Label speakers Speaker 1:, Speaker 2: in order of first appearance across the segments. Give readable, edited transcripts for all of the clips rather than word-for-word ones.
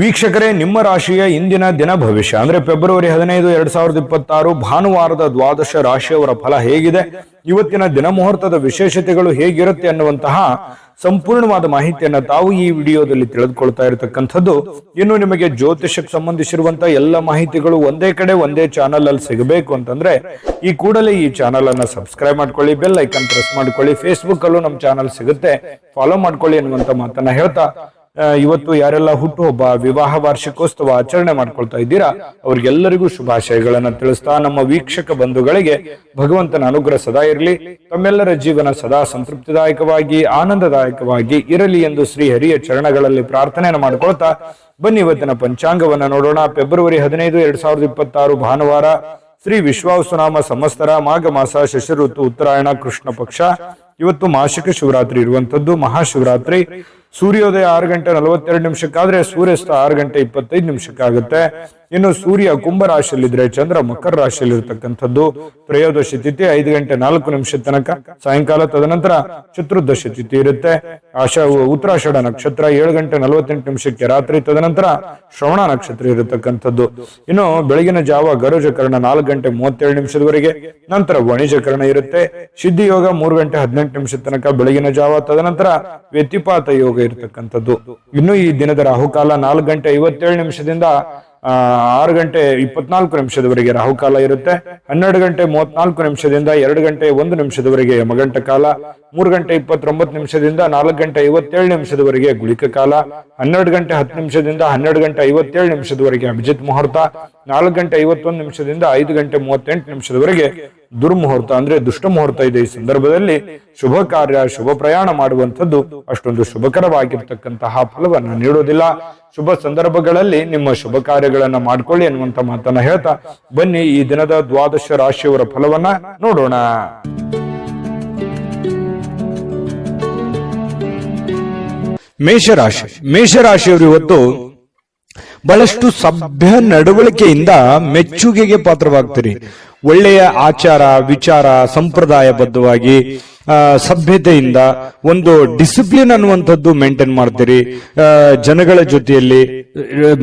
Speaker 1: ವೀಕ್ಷಕರೇ, ನಿಮ್ಮ ರಾಶಿಯ ಇಂದಿನ ದಿನ ಭವಿಷ್ಯ ಅಂದ್ರೆ ಫೆಬ್ರವರಿ 15, 2026 ಭಾನುವಾರದ ದ್ವಾದಶ ರಾಶಿಯವರ ಫಲ ಹೇಗಿದೆ, ಇವತ್ತಿನ ದಿನ ಮುಹೂರ್ತದ ವಿಶೇಷತೆಗಳು ಹೇಗಿರುತ್ತೆ ಅನ್ನುವಂತಹ ಸಂಪೂರ್ಣವಾದ ಮಾಹಿತಿಯನ್ನ ತಾವು ಈ ವಿಡಿಯೋದಲ್ಲಿ ತಿಳಿದುಕೊಳ್ತಾ ಇರತಕ್ಕಂಥದ್ದು. ಇನ್ನು ನಿಮಗೆ ಜ್ಯೋತಿಷಕ್ಕೆ ಸಂಬಂಧಿಸಿರುವಂತಹ ಎಲ್ಲ ಮಾಹಿತಿಗಳು ಒಂದೇ ಕಡೆ ಒಂದೇ ಚಾನಲ್ ಅಲ್ಲಿ ಸಿಗಬೇಕು ಅಂತಂದ್ರೆ ಈ ಕೂಡಲೇ ಈ ಚಾನಲ್ ಅನ್ನ ಸಬ್ಸ್ಕ್ರೈಬ್ ಮಾಡ್ಕೊಳ್ಳಿ, ಬೆಲ್ ಐಕನ್ ಪ್ರೆಸ್ ಮಾಡ್ಕೊಳ್ಳಿ. ಫೇಸ್ಬುಕ್ ಅಲ್ಲೂ ನಮ್ಮ ಚಾನಲ್ ಸಿಗುತ್ತೆ, ಫಾಲೋ ಮಾಡ್ಕೊಳ್ಳಿ ಅನ್ನುವಂತ ಮಾತನ್ನ ಹೇಳ್ತಾ, ಇವತ್ತು ಯಾರೆಲ್ಲ ಹುಟ್ಟುಹಬ್ಬ, ವಿವಾಹ ವಾರ್ಷಿಕೋತ್ಸವ ಆಚರಣೆ ಮಾಡ್ಕೊಳ್ತಾ ಇದ್ದೀರಾ ಅವ್ರಿಗೆಲ್ಲರಿಗೂ ಶುಭಾಶಯಗಳನ್ನ ತಿಳಿಸ್ತಾ, ನಮ್ಮ ವೀಕ್ಷಕ ಬಂಧುಗಳಿಗೆ ಭಗವಂತನ ಅನುಗ್ರಹ ಸದಾ ಇರಲಿ, ತಮ್ಮೆಲ್ಲರ ಜೀವನ ಸದಾ ಸಂತೃಪ್ತಿದಾಯಕವಾಗಿ ಆನಂದದಾಯಕವಾಗಿ ಇರಲಿ ಎಂದು ಶ್ರೀ ಹರಿಯ ಚರಣಗಳಲ್ಲಿ ಪ್ರಾರ್ಥನೆಯನ್ನು ಮಾಡ್ಕೊಳ್ತಾ ಬನ್ನಿ ಇವತ್ತಿನ ಪಂಚಾಂಗವನ್ನ ನೋಡೋಣ. ಫೆಬ್ರವರಿ 15, 2026 ಭಾನುವಾರ, ಶ್ರೀ ವಿಶ್ವಾವಸುನಾಮ ಸಂವತ್ಸರ, ಮಾಘ ಮಾಸ, ಶಶಿ ಋತು, ಉತ್ತರಾಯಣ, ಕೃಷ್ಣ ಪಕ್ಷ. ಇವತ್ತು ಮಾಸಿಕ ಶಿವರಾತ್ರಿ ಇರುವಂತದ್ದು, ಮಹಾಶಿವರಾತ್ರಿ. ಸೂರ್ಯೋದಯ 6 ಗಂಟೆ 42 ನಿಮಿಷಕ್ಕಾದ್ರೆ ಸೂರ್ಯಾಸ್ತ 6 ಗಂಟೆ 25 ನಿಮಿಷಕ್ಕಾಗುತ್ತೆ. ಇನ್ನು ಸೂರ್ಯ ಕುಂಭ ರಾಶಿಯಲ್ಲಿದ್ರೆ ಚಂದ್ರ ಮಕರ ರಾಶಿಯಲ್ಲಿ ಇರತಕ್ಕಂಥದ್ದು. ತ್ರಯೋದಶಿ ತಿಥಿ 5 ಗಂಟೆ 4 ನಿಮಿಷ ತನಕ ಸಾಯಂಕಾಲ, ತದನಂತರ ಚತುರ್ದಶಿ ತಿಥಿ ಇರುತ್ತೆ. ಉತ್ತರಾಷಾಢ ನಕ್ಷತ್ರ 7 ಗಂಟೆ 48 ನಿಮಿಷಕ್ಕೆ ರಾತ್ರಿ, ತದನಂತರ ಶ್ರವಣ ನಕ್ಷತ್ರ ಇರತಕ್ಕಂಥದ್ದು. ಇನ್ನು ಬೆಳಗಿನ ಜಾವ ಗರುಜಕರಣ 4 ಗಂಟೆ 37 ನಿಮಿಷದವರೆಗೆ, ನಂತರ ವಣಿಜಕರಣ ಇರುತ್ತೆ. ಸಿದ್ಧಿ ಯೋಗ 3 ಗಂಟೆ 18 ನಿಮಿಷ ತನಕ ಬೆಳಗಿನ ಜಾವ, ತದನಂತರ ವ್ಯತಿಪಾತ ಯೋಗ ಇರತಕ್ಕಂಥದ್ದು. ಇನ್ನು ಈ ದಿನದ ರಾಹುಕಾಲ 4 ಗಂಟೆ 57 ನಿಮಿಷದಿಂದ 6 ಗಂಟೆ 24 ನಿಮಿಷದವರೆಗೆ ರಾಹುಕಾಲ ಇರುತ್ತೆ. 12 ಗಂಟೆ 34 ನಿಮಿಷದಿಂದ 2 ಗಂಟೆ 1 ನಿಮಿಷದವರೆಗೆ ಯಮಗಂಟ ಕಾಲ. 3 ಗಂಟೆ 29 ನಿಮಿಷದಿಂದ 4 ಗಂಟೆ 57 ನಿಮಿಷದವರೆಗೆ ಗುಳಿಕ ಕಾಲ. 12 ಗಂಟೆ 10 ನಿಮಿಷದಿಂದ 12 ಗಂಟೆ 57 ನಿಮಿಷದವರೆಗೆ ಅಭಿಜಿತ್ ಮುಹೂರ್ತ. 4 ಗಂಟೆ 51 ನಿಮಿಷದಿಂದ 5 ಗಂಟೆ 38 ನಿಮಿಷದವರೆಗೆ ದುರ್ಮುಹೂರ್ತ ಅಂದ್ರೆ ದುಷ್ಟ ಮುಹೂರ್ತ ಇದೆ. ಈ ಸಂದರ್ಭದಲ್ಲಿ ಶುಭ ಕಾರ್ಯ, ಶುಭ ಪ್ರಯಾಣ ಮಾಡುವಂಥದ್ದು ಅಷ್ಟೊಂದು ಶುಭಕರವಾಗಿರ್ತಕ್ಕಂತಹ ಫಲವನ್ನ ನೀಡೋದಿಲ್ಲ. ಶುಭ ಸಂದರ್ಭಗಳಲ್ಲಿ ನಿಮ್ಮ ಶುಭ ಕಾರ್ಯಗಳನ್ನ ಮಾಡ್ಕೊಳ್ಳಿ ಅನ್ನುವಂತ ಮಾತನ್ನ ಹೇಳ್ತಾ ಬನ್ನಿ ಈ ದಿನದ ದ್ವಾದಶ ರಾಶಿಯವರ ಫಲವನ್ನ ನೋಡೋಣ. ಮೇಷರಾಶಿ. ಮೇಷರಾಶಿಯವರು ಇವತ್ತು ಬಹಳಷ್ಟು ಸಭ್ಯ ನಡವಳಿಕೆಯಿಂದ ಮೆಚ್ಚುಗೆಗೆ ಪಾತ್ರವಾಗ್ತೀರಿ. ಒಳ್ಳೆಯ ಆಚಾರ ವಿಚಾರ ಸಂಪ್ರದಾಯಬದ್ಧವಾಗಿ ಸಭ್ಯತೆಯಿಂದ ಒಂದು ಡಿಸಿಪ್ಲಿನ್ ಅನ್ನುವಂಥದ್ದು ಮೇಂಟೈನ್ ಮಾಡ್ತೀರಿ. ಜನಗಳ ಜೊತೆಯಲ್ಲಿ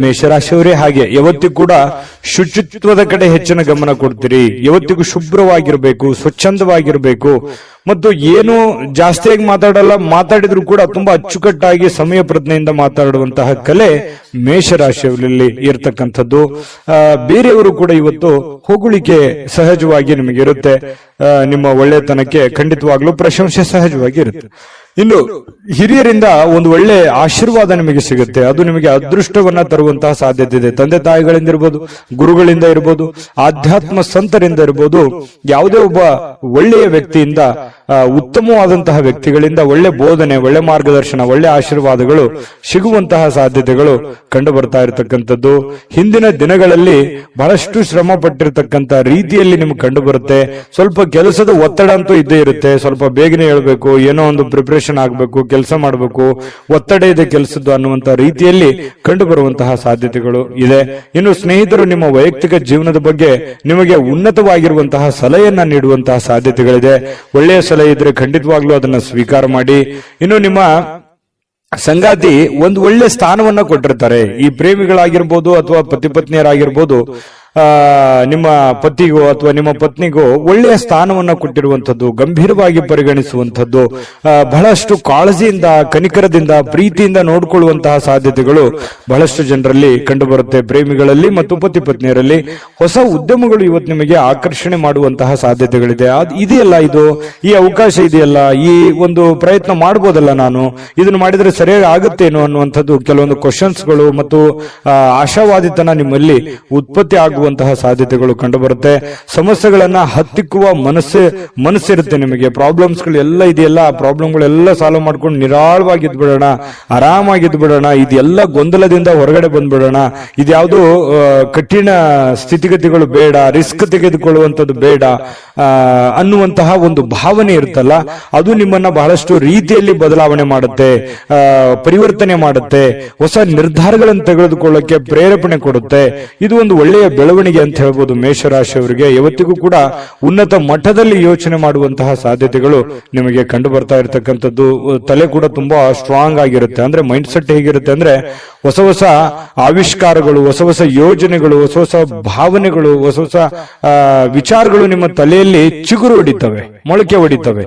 Speaker 1: ಮೇಷರಾಶಿಯವರೇ ಹಾಗೆ ಯಾವತ್ತಿಗೂ ಕೂಡ ಶುಚಿತ್ವದ ಕಡೆ ಹೆಚ್ಚಿನ ಗಮನ ಕೊಡ್ತೀರಿ. ಯಾವತ್ತಿಗೂ ಶುಭ್ರವಾಗಿರ್ಬೇಕು, ಸ್ವಚ್ಛಂದವಾಗಿರ್ಬೇಕು. ಮತ್ತು ಏನು ಜಾಸ್ತಿಯಾಗಿ ಮಾತಾಡಲ್ಲ, ಮಾತಾಡಿದ್ರು ಕೂಡ ತುಂಬಾ ಅಚ್ಚುಕಟ್ಟಾಗಿ ಸಮಯ ಪ್ರಜ್ಞೆಯಿಂದ ಮಾತಾಡುವಂತಹ ಕಲೆ ಮೇಷರಾಶಿಯಲ್ಲಿ ಇರ್ತಕ್ಕಂಥದ್ದು. ಬೇರೆಯವರು ಕೂಡ ಇವತ್ತು ಹೊಗಳಿಕೆ ಸಹಜವಾಗಿ ನಿಮಗೆ ಇರುತ್ತೆ. ನಿಮ್ಮ ಒಳ್ಳೆತನಕ್ಕೆ ಖಂಡಿತವಾಗ್ಲೂ ಪ್ರಶಂಸೆ ಸಹಜವಾಗಿ ಇರುತ್ತೆ. ಇನ್ನು ಹಿರಿಯರಿಂದ ಒಂದು ಒಳ್ಳೆ ಆಶೀರ್ವಾದ ನಿಮಗೆ ಸಿಗುತ್ತೆ. ಅದು ನಿಮಗೆ ಅದೃಷ್ಟವನ್ನ ತರುವಂತಹ ಸಾಧ್ಯತೆ ಇದೆ. ತಂದೆ ತಾಯಿಗಳಿಂದ ಇರ್ಬೋದು, ಗುರುಗಳಿಂದ ಇರ್ಬೋದು, ಆಧ್ಯಾತ್ಮ ಸಂತರಿಂದ ಇರ್ಬೋದು, ಯಾವುದೇ ಒಬ್ಬ ಒಳ್ಳೆಯ ವ್ಯಕ್ತಿಯಿಂದ, ಉತ್ತಮವಾದಂತಹ ವ್ಯಕ್ತಿಗಳಿಂದ ಒಳ್ಳೆ ಬೋಧನೆ, ಒಳ್ಳೆ ಮಾರ್ಗದರ್ಶನ, ಒಳ್ಳೆ ಆಶೀರ್ವಾದಗಳು ಸಿಗುವಂತಹ ಸಾಧ್ಯತೆಗಳು ಕಂಡು ಬರ್ತಾ ಇರತಕ್ಕಂಥದ್ದು. ಹಿಂದಿನ ದಿನಗಳಲ್ಲಿ ಬಹಳಷ್ಟು ಶ್ರಮ ಪಟ್ಟಿರ್ತಕ್ಕಂಥ ರೀತಿಯಲ್ಲಿ ನಿಮ್ಗೆ ಕಂಡು ಬರುತ್ತೆ. ಸ್ವಲ್ಪ ಕೆಲಸದ ಒತ್ತಡ ಅಂತೂ ಇದ್ದೇ ಇರುತ್ತೆ. ಸ್ವಲ್ಪ ಬೇಗನೆ ಹೇಳ್ಬೇಕು, ಏನೋ ಒಂದು ಪ್ರಿಪರೇಷನ್ ಆಗ್ಬೇಕು, ಕೆಲಸ ಮಾಡಬೇಕು, ಒತ್ತಡ ಇದೆ ಕೆಲಸದ್ದು ಅನ್ನುವಂತ ರೀತಿಯಲ್ಲಿ ಕಂಡು ಬರುವಂತಹ ಸಾಧ್ಯತೆಗಳು ಇದೆ. ಇನ್ನು ಸ್ನೇಹಿತರು ನಿಮ್ಮ ವೈಯಕ್ತಿಕ ಜೀವನದ ಬಗ್ಗೆ ನಿಮಗೆ ಉನ್ನತವಾಗಿರುವಂತಹ ಸಲಹೆಯನ್ನ ನೀಡುವಂತಹ ಸಾಧ್ಯತೆಗಳಿದೆ. ಒಳ್ಳೆಯ ಸಲಹೆ ಇದ್ರೆ ಖಂಡಿತವಾಗ್ಲೂ ಅದನ್ನ ಸ್ವೀಕಾರ ಮಾಡಿ. ಇನ್ನು ನಿಮ್ಮ ಸಂಗಾತಿ ಒಂದು ಒಳ್ಳೆ ಸ್ಥಾನವನ್ನ ಕೊಟ್ಟಿರ್ತಾರೆ. ಈ ಪ್ರೇಮಿಗಳಾಗಿರ್ಬೋದು ಅಥವಾ ಪತಿ ಪತ್ನಿಯರಾಗಿರ್ಬೋದು, ನಿಮ್ಮ ಪತಿಗೋ ಅಥವಾ ನಿಮ್ಮ ಪತ್ನಿಗೋ ಒಳ್ಳೆಯ ಸ್ಥಾನವನ್ನ ಕೊಟ್ಟಿರುವಂತದ್ದು, ಗಂಭೀರವಾಗಿ ಪರಿಗಣಿಸುವಂತದ್ದು, ಬಹಳಷ್ಟು ಕಾಳಜಿಯಿಂದ, ಕನಿಕರದಿಂದ, ಪ್ರೀತಿಯಿಂದ ನೋಡಿಕೊಳ್ಳುವಂತಹ ಸಾಧ್ಯತೆಗಳು ಬಹಳಷ್ಟು ಜನರಲ್ಲಿ ಕಂಡು ಬರುತ್ತೆ. ಪ್ರೇಮಿಗಳಲ್ಲಿ ಮತ್ತು ಪತಿ ಪತ್ನಿಯರಲ್ಲಿ ಹೊಸ ಉದ್ಯಮಗಳು ಇವತ್ತು ನಿಮಗೆ ಆಕರ್ಷಣೆ ಮಾಡುವಂತಹ ಸಾಧ್ಯತೆಗಳಿದೆ. ಇದೆಯಲ್ಲ, ಇದು ಈ ಅವಕಾಶ ಇದೆಯಲ್ಲ, ಈ ಒಂದು ಪ್ರಯತ್ನ ಮಾಡಬಹುದಲ್ಲ, ನಾನು ಇದನ್ನು ಮಾಡಿದ್ರೆ ಸರಿಯಾಗಿ ಆಗುತ್ತೇನೋ ಅನ್ನುವಂಥದ್ದು ಕೆಲವೊಂದು ಕ್ವಶನ್ಸ್ಗಳು ಮತ್ತು ಆಶಾವಾದಿತನ ನಿಮ್ಮಲ್ಲಿ ಉತ್ಪತ್ತಿ ಆಗುವಂತಹ ಸಾಧ್ಯತೆಗಳು ಕಂಡು ಬರುತ್ತೆ. ಸಮಸ್ಯೆಗಳನ್ನ ಹತ್ತಿಕ್ಕುವ ಮನಸ್ಸಿರುತ್ತೆ ನಿಮಗೆ. ಪ್ರಾಬ್ಲಮ್ಸ್ಗಳು ಎಲ್ಲ ಇದೆಯಲ್ಲ, ಆ ಪ್ರಾಬ್ಲಮ್ಗಳೆಲ್ಲ ಸಾಲ್ವ್ ಮಾಡ್ಕೊಂಡು ನಿರಾಳವಾಗಿದ್ದು ಬಿಡೋಣ, ಆರಾಮಾಗಿದ್ದು ಬಿಡೋಣ, ಇದೆಲ್ಲ ಗೊಂದಲದಿಂದ ಹೊರಗಡೆ ಬಂದ್ಬಿಡೋಣ, ಇದ್ಯಾವುದು ಕಠಿಣ ಸ್ಥಿತಿಗತಿಗಳು ಬೇಡ, ರಿಸ್ಕ್ ತೆಗೆದುಕೊಳ್ಳುವಂಥದ್ದು ಬೇಡ ಅನ್ನುವಂತಹ ಒಂದು ಭಾವನೆ ಇರುತ್ತಲ್ಲ, ಅದು ನಿಮ್ಮನ್ನ ಬಹಳಷ್ಟು ರೀತಿಯಲ್ಲಿ ಬದಲಾವಣೆ ಮಾಡುತ್ತೆ, ಪರಿವರ್ತನೆ ಮಾಡುತ್ತೆ, ಹೊಸ ನಿರ್ಧಾರಗಳನ್ನು ತೆಗೆದುಕೊಳ್ಳಕ್ಕೆ ಪ್ರೇರೇಪಣೆ ಕೊಡುತ್ತೆ. ಇದು ಒಂದು ಒಳ್ಳೆಯ ಬೆಳವಣಿಗೆ ಬೆಳವಣಿಗೆ ಅಂತ ಹೇಳ್ಬೋದು ಮೇಷರಾಶಿಯವರಿಗೆ. ಇವತ್ತಿಗೂ ಕೂಡ ಉನ್ನತ ಮಟ್ಟದಲ್ಲಿ ಯೋಚನೆ ಮಾಡುವಂತಹ ಸಾಧ್ಯತೆಗಳು ನಿಮಗೆ ಕಂಡು ಬರ್ತಾ ಇರತಕ್ಕಂಥದ್ದು. ತಲೆ ಕೂಡ ತುಂಬಾ ಸ್ಟ್ರಾಂಗ್ ಆಗಿರುತ್ತೆ. ಅಂದ್ರೆ ಮೈಂಡ್ ಸೆಟ್ ಹೇಗಿರುತ್ತೆ ಅಂದ್ರೆ ಹೊಸ ಹೊಸ ಆವಿಷ್ಕಾರಗಳು, ಹೊಸ ಹೊಸ ಯೋಜನೆಗಳು, ಹೊಸ ಹೊಸ ಭಾವನೆಗಳು, ಹೊಸ ಹೊಸ ವಿಚಾರಗಳು ನಿಮ್ಮ ತಲೆಯಲ್ಲಿ ಚಿಗುರು ಹೊಡಿತವೆ, ಮೊಳಕೆ ಹೊಡಿತವೆ.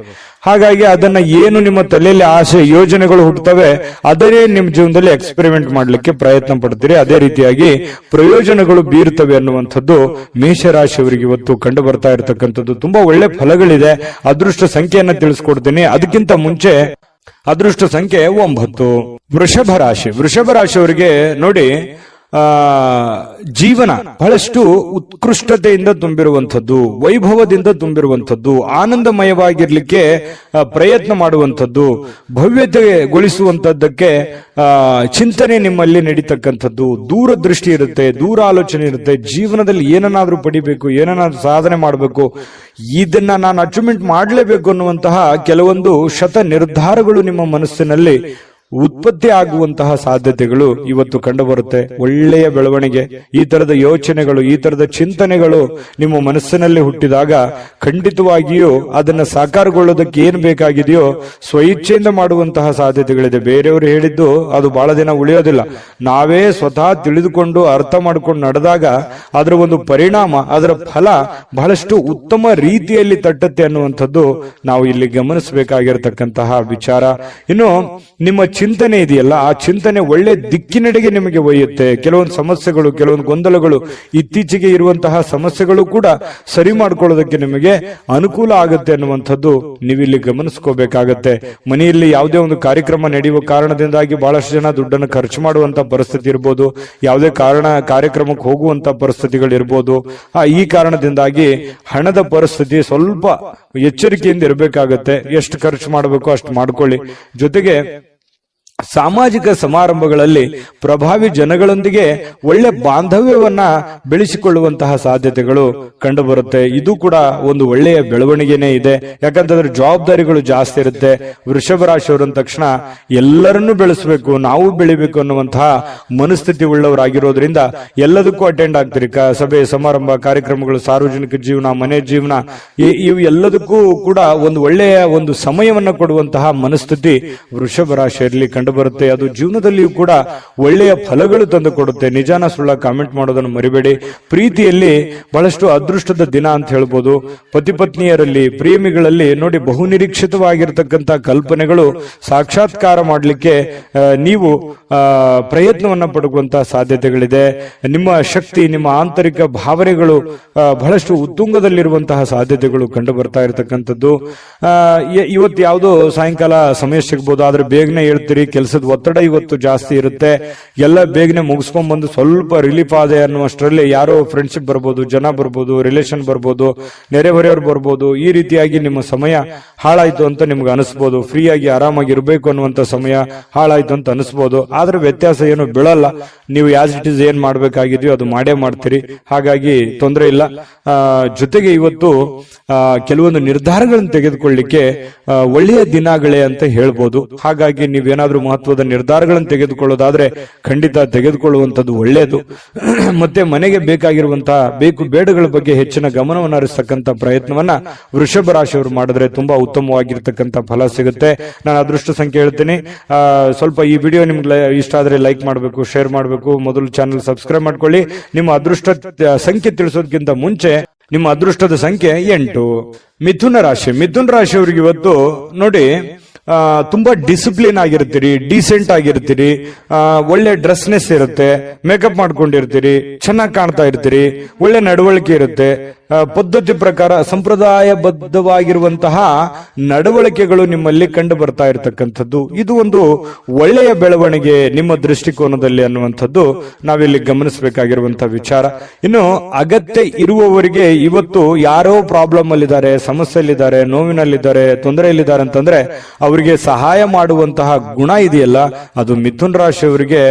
Speaker 1: ಹಾಗಾಗಿ ಅದನ್ನ ಏನು ನಿಮ್ಮ ತಲೆಯಲ್ಲಿ ಆಸೆ ಯೋಜನೆಗಳು ಹುಟ್ಟುತ್ತವೆ ಅದನ್ನೇ ನಿಮ್ಮ ಜೀವನದಲ್ಲಿ ಎಕ್ಸ್ಪೆರಿಮೆಂಟ್ ಮಾಡ್ಲಿಕ್ಕೆ ಪ್ರಯತ್ನ ಪಡ್ತೀರಿ. ಅದೇ ರೀತಿಯಾಗಿ ಪ್ರಯೋಜನಗಳು ಬೀರುತ್ತವೆ ಅನ್ನುವಂಥದ್ದು ಮೇಷರಾಶಿಯವರಿಗೆ ಇವತ್ತು ಕಂಡು ಬರ್ತಾ ಇರತಕ್ಕಂಥದ್ದು. ತುಂಬಾ ಒಳ್ಳೆ ಫಲಗಳಿದೆ. ಅದೃಷ್ಟ ಸಂಖ್ಯೆಯನ್ನ ತಿಳಿಸ್ಕೊಡ್ತೀನಿ. ಅದಕ್ಕಿಂತ ಮುಂಚೆ ಅದೃಷ್ಟ ಸಂಖ್ಯೆ 9. ವೃಷಭ ರಾಶಿ. ವೃಷಭ ರಾಶಿಯವರಿಗೆ ನೋಡಿ, ಜೀವನ ಬಹಳಷ್ಟು ಉತ್ಕೃಷ್ಟತೆಯಿಂದ ತುಂಬಿರುವಂಥದ್ದು, ವೈಭವದಿಂದ ತುಂಬಿರುವಂಥದ್ದು, ಆನಂದಮಯವಾಗಿರ್ಲಿಕ್ಕೆ ಪ್ರಯತ್ನ ಮಾಡುವಂಥದ್ದು, ಭವ್ಯತೆಗೊಳಿಸುವಂತದ್ದಕ್ಕೆ ಚಿಂತನೆ ನಿಮ್ಮಲ್ಲಿ ನಡೀತಕ್ಕಂಥದ್ದು, ದೂರದೃಷ್ಟಿ ಇರುತ್ತೆ, ದೂರ ಆಲೋಚನೆ ಇರುತ್ತೆ. ಜೀವನದಲ್ಲಿ ಏನನ್ನಾದ್ರೂ ಪಡಿಬೇಕು, ಏನನ್ನಾದ್ರೂ ಸಾಧನೆ ಮಾಡಬೇಕು, ಇದನ್ನ ನಾನು ಅಚೀವ್ಮೆಂಟ್ ಮಾಡಲೇಬೇಕು ಅನ್ನುವಂತಹ ಕೆಲವೊಂದು ಶತ ನಿರ್ಧಾರಗಳು ನಿಮ್ಮ ಮನಸ್ಸಿನಲ್ಲಿ ಉತ್ಪತ್ತಿ ಆಗುವಂತಹ ಸಾಧ್ಯತೆಗಳು ಇವತ್ತು ಕಂಡುಬರುತ್ತೆ. ಒಳ್ಳೆಯ ಬೆಳವಣಿಗೆ, ಈ ತರದ ಯೋಚನೆಗಳು, ಈ ತರದ ಚಿಂತನೆಗಳು ನಿಮ್ಮ ಮನಸ್ಸಿನಲ್ಲಿ ಹುಟ್ಟಿದಾಗ ಖಂಡಿತವಾಗಿಯೂ ಅದನ್ನ ಸಾಕಾರಗೊಳ್ಳೋದಕ್ಕೆ ಏನ್ ಬೇಕಾಗಿದೆಯೋ ಸ್ವಇಚ್ಛೆಯಿಂದ ಮಾಡುವಂತಹ ಸಾಧ್ಯತೆಗಳಿದೆ. ಬೇರೆಯವರು ಹೇಳಿದ್ದು ಅದು ಬಹಳ ದಿನ ಉಳಿಯೋದಿಲ್ಲ. ನಾವೇ ಸ್ವತಃ ತಿಳಿದುಕೊಂಡು ಅರ್ಥ ಮಾಡ್ಕೊಂಡು ನಡೆದಾಗ ಅದರ ಒಂದು ಪರಿಣಾಮ, ಅದರ ಫಲ ಬಹಳಷ್ಟು ಉತ್ತಮ ರೀತಿಯಲ್ಲಿ ತಟ್ಟತ್ತೆ ಅನ್ನುವಂಥದ್ದು ನಾವು ಇಲ್ಲಿ ಗಮನಿಸಬೇಕಾಗಿರತಕ್ಕಂತಹ ವಿಚಾರ. ಇನ್ನು ನಿಮ್ಮ ಚಿಂತನೆ ಇದೆಯಲ್ಲ, ಆ ಚಿಂತನೆ ಒಳ್ಳೆ ದಿಕ್ಕಿನೆಡೆಗೆ ನಿಮಗೆ ಒಯ್ಯುತ್ತೆ. ಕೆಲವೊಂದು ಸಮಸ್ಯೆಗಳು, ಕೆಲವೊಂದು ಗೊಂದಲಗಳು, ಇತ್ತೀಚೆಗೆ ಇರುವಂತಹ ಸಮಸ್ಯೆಗಳು ಕೂಡ ಸರಿ ಮಾಡ್ಕೊಳ್ಳೋದಕ್ಕೆ ನಿಮಗೆ ಅನುಕೂಲ ಆಗುತ್ತೆ ಅನ್ನುವಂಥದ್ದು ನೀವಿಲ್ಲಿ ಗಮನಿಸ್ಕೋಬೇಕಾಗತ್ತೆ. ಮನೆಯಲ್ಲಿ ಯಾವುದೇ ಒಂದು ಕಾರ್ಯಕ್ರಮ ನಡೆಯುವ ಕಾರಣದಿಂದಾಗಿ ಬಹಳಷ್ಟು ಜನ ದುಡ್ಡನ್ನು ಖರ್ಚು ಮಾಡುವಂತ ಪರಿಸ್ಥಿತಿ ಇರ್ಬೋದು, ಯಾವುದೇ ಕಾರ್ಯಕ್ರಮಕ್ಕೆ ಹೋಗುವಂತ ಪರಿಸ್ಥಿತಿಗಳು ಇರ್ಬೋದು. ಈ ಕಾರಣದಿಂದಾಗಿ ಹಣದ ಪರಿಸ್ಥಿತಿ ಸ್ವಲ್ಪ ಎಚ್ಚರಿಕೆಯಿಂದ ಇರಬೇಕಾಗತ್ತೆ. ಎಷ್ಟು ಖರ್ಚು ಮಾಡಬೇಕು ಅಷ್ಟು ಮಾಡ್ಕೊಳ್ಳಿ. ಜೊತೆಗೆ ಸಾಮಾಜಿಕ ಸಮಾರಂಭಗಳಲ್ಲಿ ಪ್ರಭಾವಿ ಜನಗಳೊಂದಿಗೆ ಒಳ್ಳೆ ಬಾಂಧವ್ಯವನ್ನ ಬೆಳೆಸಿಕೊಳ್ಳುವಂತಹ ಸಾಧ್ಯತೆಗಳು ಕಂಡುಬರುತ್ತೆ. ಇದು ಕೂಡ ಒಂದು ಒಳ್ಳೆಯ ಬೆಳವಣಿಗೆನೇ ಇದೆ. ಯಾಕಂತಂದ್ರೆ ಜವಾಬ್ದಾರಿಗಳು ಜಾಸ್ತಿ ಇರುತ್ತೆ. ವೃಷಭ ರಾಶಿಯವರು ಅಂದ ತಕ್ಷಣ ಎಲ್ಲರನ್ನೂ ಬೆಳೆಸಬೇಕು, ನಾವು ಬೆಳಿಬೇಕು ಅನ್ನುವಂತಹ ಮನಸ್ಥಿತಿ ಉಳ್ಳವರಾಗಿರೋದ್ರಿಂದ ಎಲ್ಲದಕ್ಕೂ ಅಟೆಂಡ್ ಆಗ್ತೀರಿ. ಸಭೆ ಸಮಾರಂಭ, ಕಾರ್ಯಕ್ರಮಗಳು, ಸಾರ್ವಜನಿಕ ಜೀವನ, ಮನೆ ಜೀವನ, ಇವು ಎಲ್ಲದಕ್ಕೂ ಕೂಡ ಒಂದು ಒಳ್ಳೆಯ ಒಂದು ಸಮಯವನ್ನ ಕೊಡುವಂತಹ ಮನಸ್ಥಿತಿ ವೃಷಭ ರಾಶಿಯಲ್ಲಿ ಬರುತ್ತೆ. ಅದು ಜೀವನದಲ್ಲಿಯೂ ಕೂಡ ಒಳ್ಳೆಯ ಫಲಗಳು ತಂದು ಕೊಡುತ್ತೆ. ನಿಜಾನ ಸುಳ್ಳ ಕಾಮೆಂಟ್ ಮಾಡೋದನ್ನು ಮರಿಬೇಡಿ. ಪ್ರೀತಿಯಲ್ಲಿ ಬಹಳಷ್ಟು ಅದೃಷ್ಟದ ದಿನ ಅಂತ ಹೇಳ್ಬೋದು. ಪತಿ ಪತ್ನಿಯರಲ್ಲಿ, ಪ್ರೇಮಿಗಳಲ್ಲಿ ನೋಡಿ, ಬಹುನಿರೀಕ್ಷಿತವಾಗಿರತಕ್ಕಂತ ಕಲ್ಪನೆಗಳು ಸಾಕ್ಷಾತ್ಕಾರ ಮಾಡಲಿಕ್ಕೆ ನೀವು ಪ್ರಯತ್ನವನ್ನ ಪಡುವಂತಹ ಸಾಧ್ಯತೆಗಳಿದೆ. ನಿಮ್ಮ ಶಕ್ತಿ, ನಿಮ್ಮ ಆಂತರಿಕ ಭಾವನೆಗಳು ಬಹಳಷ್ಟು ಉತ್ತುಂಗದಲ್ಲಿರುವಂತಹ ಸಾಧ್ಯತೆಗಳು ಕಂಡು ಬರ್ತಾ ಇರತಕ್ಕಂಥದ್ದು. ಇವತ್ತು ಯಾವುದೋ ಸಾಯಂಕಾಲ ಸಮಯ ಸಿಗ್ಬೋದು, ಆದ್ರೆ ಬೇಗನೆ ಹೇಳ್ತೀರಿ. ಕೆಲಸದ ಒತ್ತಡ ಇವತ್ತು ಜಾಸ್ತಿ ಇರುತ್ತೆ. ಎಲ್ಲ ಬೇಗನೆ ಮುಗಿಸ್ಕೊಂಡ್ ಬಂದು ಸ್ವಲ್ಪ ರಿಲೀಫ್ ಆದೆ ಅನ್ನುವಷ್ಟರಲ್ಲಿ ಯಾರೋ ಫ್ರೆಂಡ್ಶಿಪ್ ಬರ್ಬೋದು, ಜನ ಬರ್ಬೋದು, ರಿಲೇಷನ್ ಬರ್ಬೋದು, ನೆರೆಹೊರೆಯವರು ಬರ್ಬೋದು. ಈ ರೀತಿಯಾಗಿ ನಿಮ್ಮ ಸಮಯ ಹಾಳಾಯ್ತು ಅಂತ ನಿಮ್ಗೆ ಅನಿಸ್ಬೋದು. ಫ್ರೀ ಆಗಿ ಆರಾಮಾಗಿ ಇರಬೇಕು ಅನ್ನುವಂತ ಸಮಯ ಹಾಳಾಯ್ತು ಅಂತ ಅನಿಸ್ಬೋದು. ಆದ್ರೆ ವ್ಯತ್ಯಾಸ ಏನು ಬೀಳಲ್ಲ. ನೀವು ಆಸ್ ಇಟ್ ಇಸ್ ಏನ್ ಮಾಡ್ಬೇಕಾಗಿದೆಯೋ ಅದು ಮಾಡೇ ಮಾಡ್ತೀರಿ. ಹಾಗಾಗಿ ತೊಂದರೆ ಇಲ್ಲ. ಜೊತೆಗೆ ಇವತ್ತು ಕೆಲವೊಂದು ನಿರ್ಧಾರಗಳನ್ನು ತೆಗೆದುಕೊಳ್ಳಿಕ್ಕೆ ಒಳ್ಳೆಯ ದಿನಗಳೇ ಅಂತ ಹೇಳ್ಬೋದು. ಹಾಗಾಗಿ ನೀವೇನಾದ್ರೂ ಮಹತ್ವದ ನಿರ್ಧಾರಗಳನ್ನು ತೆಗೆದುಕೊಳ್ಳೋದಾದ್ರೆ ಖಂಡಿತ ತೆಗೆದುಕೊಳ್ಳುವಂತದ್ದು ಒಳ್ಳೆಯದು. ಮತ್ತೆ ಮನೆಗೆ ಬೇಕಾಗಿರುವಂತಹ ಬೇಕು ಬೇಡಗಳ ಬಗ್ಗೆ ಹೆಚ್ಚಿನ ಗಮನವನ್ನು ಹರಿಸತಕ್ಕಂತ ಪ್ರಯತ್ನವನ್ನ ವೃಷಭ ರಾಶಿಯವರು ಮಾಡಿದ್ರೆ ತುಂಬಾ ಉತ್ತಮವಾಗಿರ್ತಕ್ಕಂಥ ಫಲ ಸಿಗುತ್ತೆ. ನಾನು ಅದೃಷ್ಟ ಸಂಖ್ಯೆ ಹೇಳ್ತೀನಿ. ಸ್ವಲ್ಪ ಈ ವಿಡಿಯೋ ನಿಮ್ಗೆ ಇಷ್ಟ ಆದ್ರೆ ಲೈಕ್ ಮಾಡಬೇಕು, ಶೇರ್ ಮಾಡಬೇಕು. ಮೊದಲು ಚಾನಲ್ ಸಬ್ಸ್ಕ್ರೈಬ್ ಮಾಡ್ಕೊಳ್ಳಿ. ನಿಮ್ಮ ಅದೃಷ್ಟ ಸಂಖ್ಯೆ ತಿಳಿಸೋದಕ್ಕಿಂತ ಮುಂಚೆ ನಿಮ್ಮ ಅದೃಷ್ಟದ ಸಂಖ್ಯೆ 8. ಮಿಥುನ ರಾಶಿ. ಮಿಥುನ ರಾಶಿಯವರಿಗೆ ಇವತ್ತು ನೋಡಿ, ತುಂಬಾ ಡಿಸಿಪ್ಲಿನ್ ಆಗಿರ್ತೀರಿ, ಡೀಸೆಂಟ್ ಆಗಿರ್ತೀರಿ, ಒಳ್ಳೆ ಡ್ರೆಸ್ನೆಸ್ ಇರುತ್ತೆ, ಮೇಕಪ್ ಮಾಡ್ಕೊಂಡಿರ್ತೀರಿ, ಚೆನ್ನಾಗಿ ಕಾಣ್ತಾ ಇರ್ತೀರಿ, ಒಳ್ಳೆ ನಡವಳಿಕೆ ಇರುತ್ತೆ. ಪದ್ಧತಿ ಪ್ರಕಾರ ಸಂಪ್ರದಾಯಬದ್ಧವಾಗಿರುವಂತಹ ನಡವಳಿಕೆಗಳು ನಿಮ್ಮಲ್ಲಿ ಕಂಡು ಬರ್ತಾ ಇರತಕ್ಕಂಥದ್ದು. ಇದು ಒಂದು ಒಳ್ಳೆಯ ಬೆಳವಣಿಗೆ ನಿಮ್ಮ ದೃಷ್ಟಿಕೋನದಲ್ಲಿ ಅನ್ನುವಂಥದ್ದು ನಾವಿಲ್ಲಿ ಗಮನಿಸಬೇಕಾಗಿರುವಂತಹ ವಿಚಾರ. ಇನ್ನು ಅಗತ್ಯ ಇರುವವರಿಗೆ ಇವತ್ತು ಯಾರೋ ಪ್ರಾಬ್ಲಮ್ ಅಲ್ಲಿದ್ದಾರೆ, ಸಮಸ್ಯೆಯಲ್ಲಿದ್ದಾರೆ, ನೋವಿನಲ್ಲಿದ್ದಾರೆ, ತೊಂದರೆಯಲ್ಲಿದ್ದಾರೆ ಅಂತಂದ್ರೆ ಅವರಿಗೆ ಸಹಾಯ ಮಾಡುವಂತಹ ಗುಣ ಇದೆಯಲ್ಲ, ಅದು ಮಿಥುನ್ ರಾಶಿಯವರಿಗೆ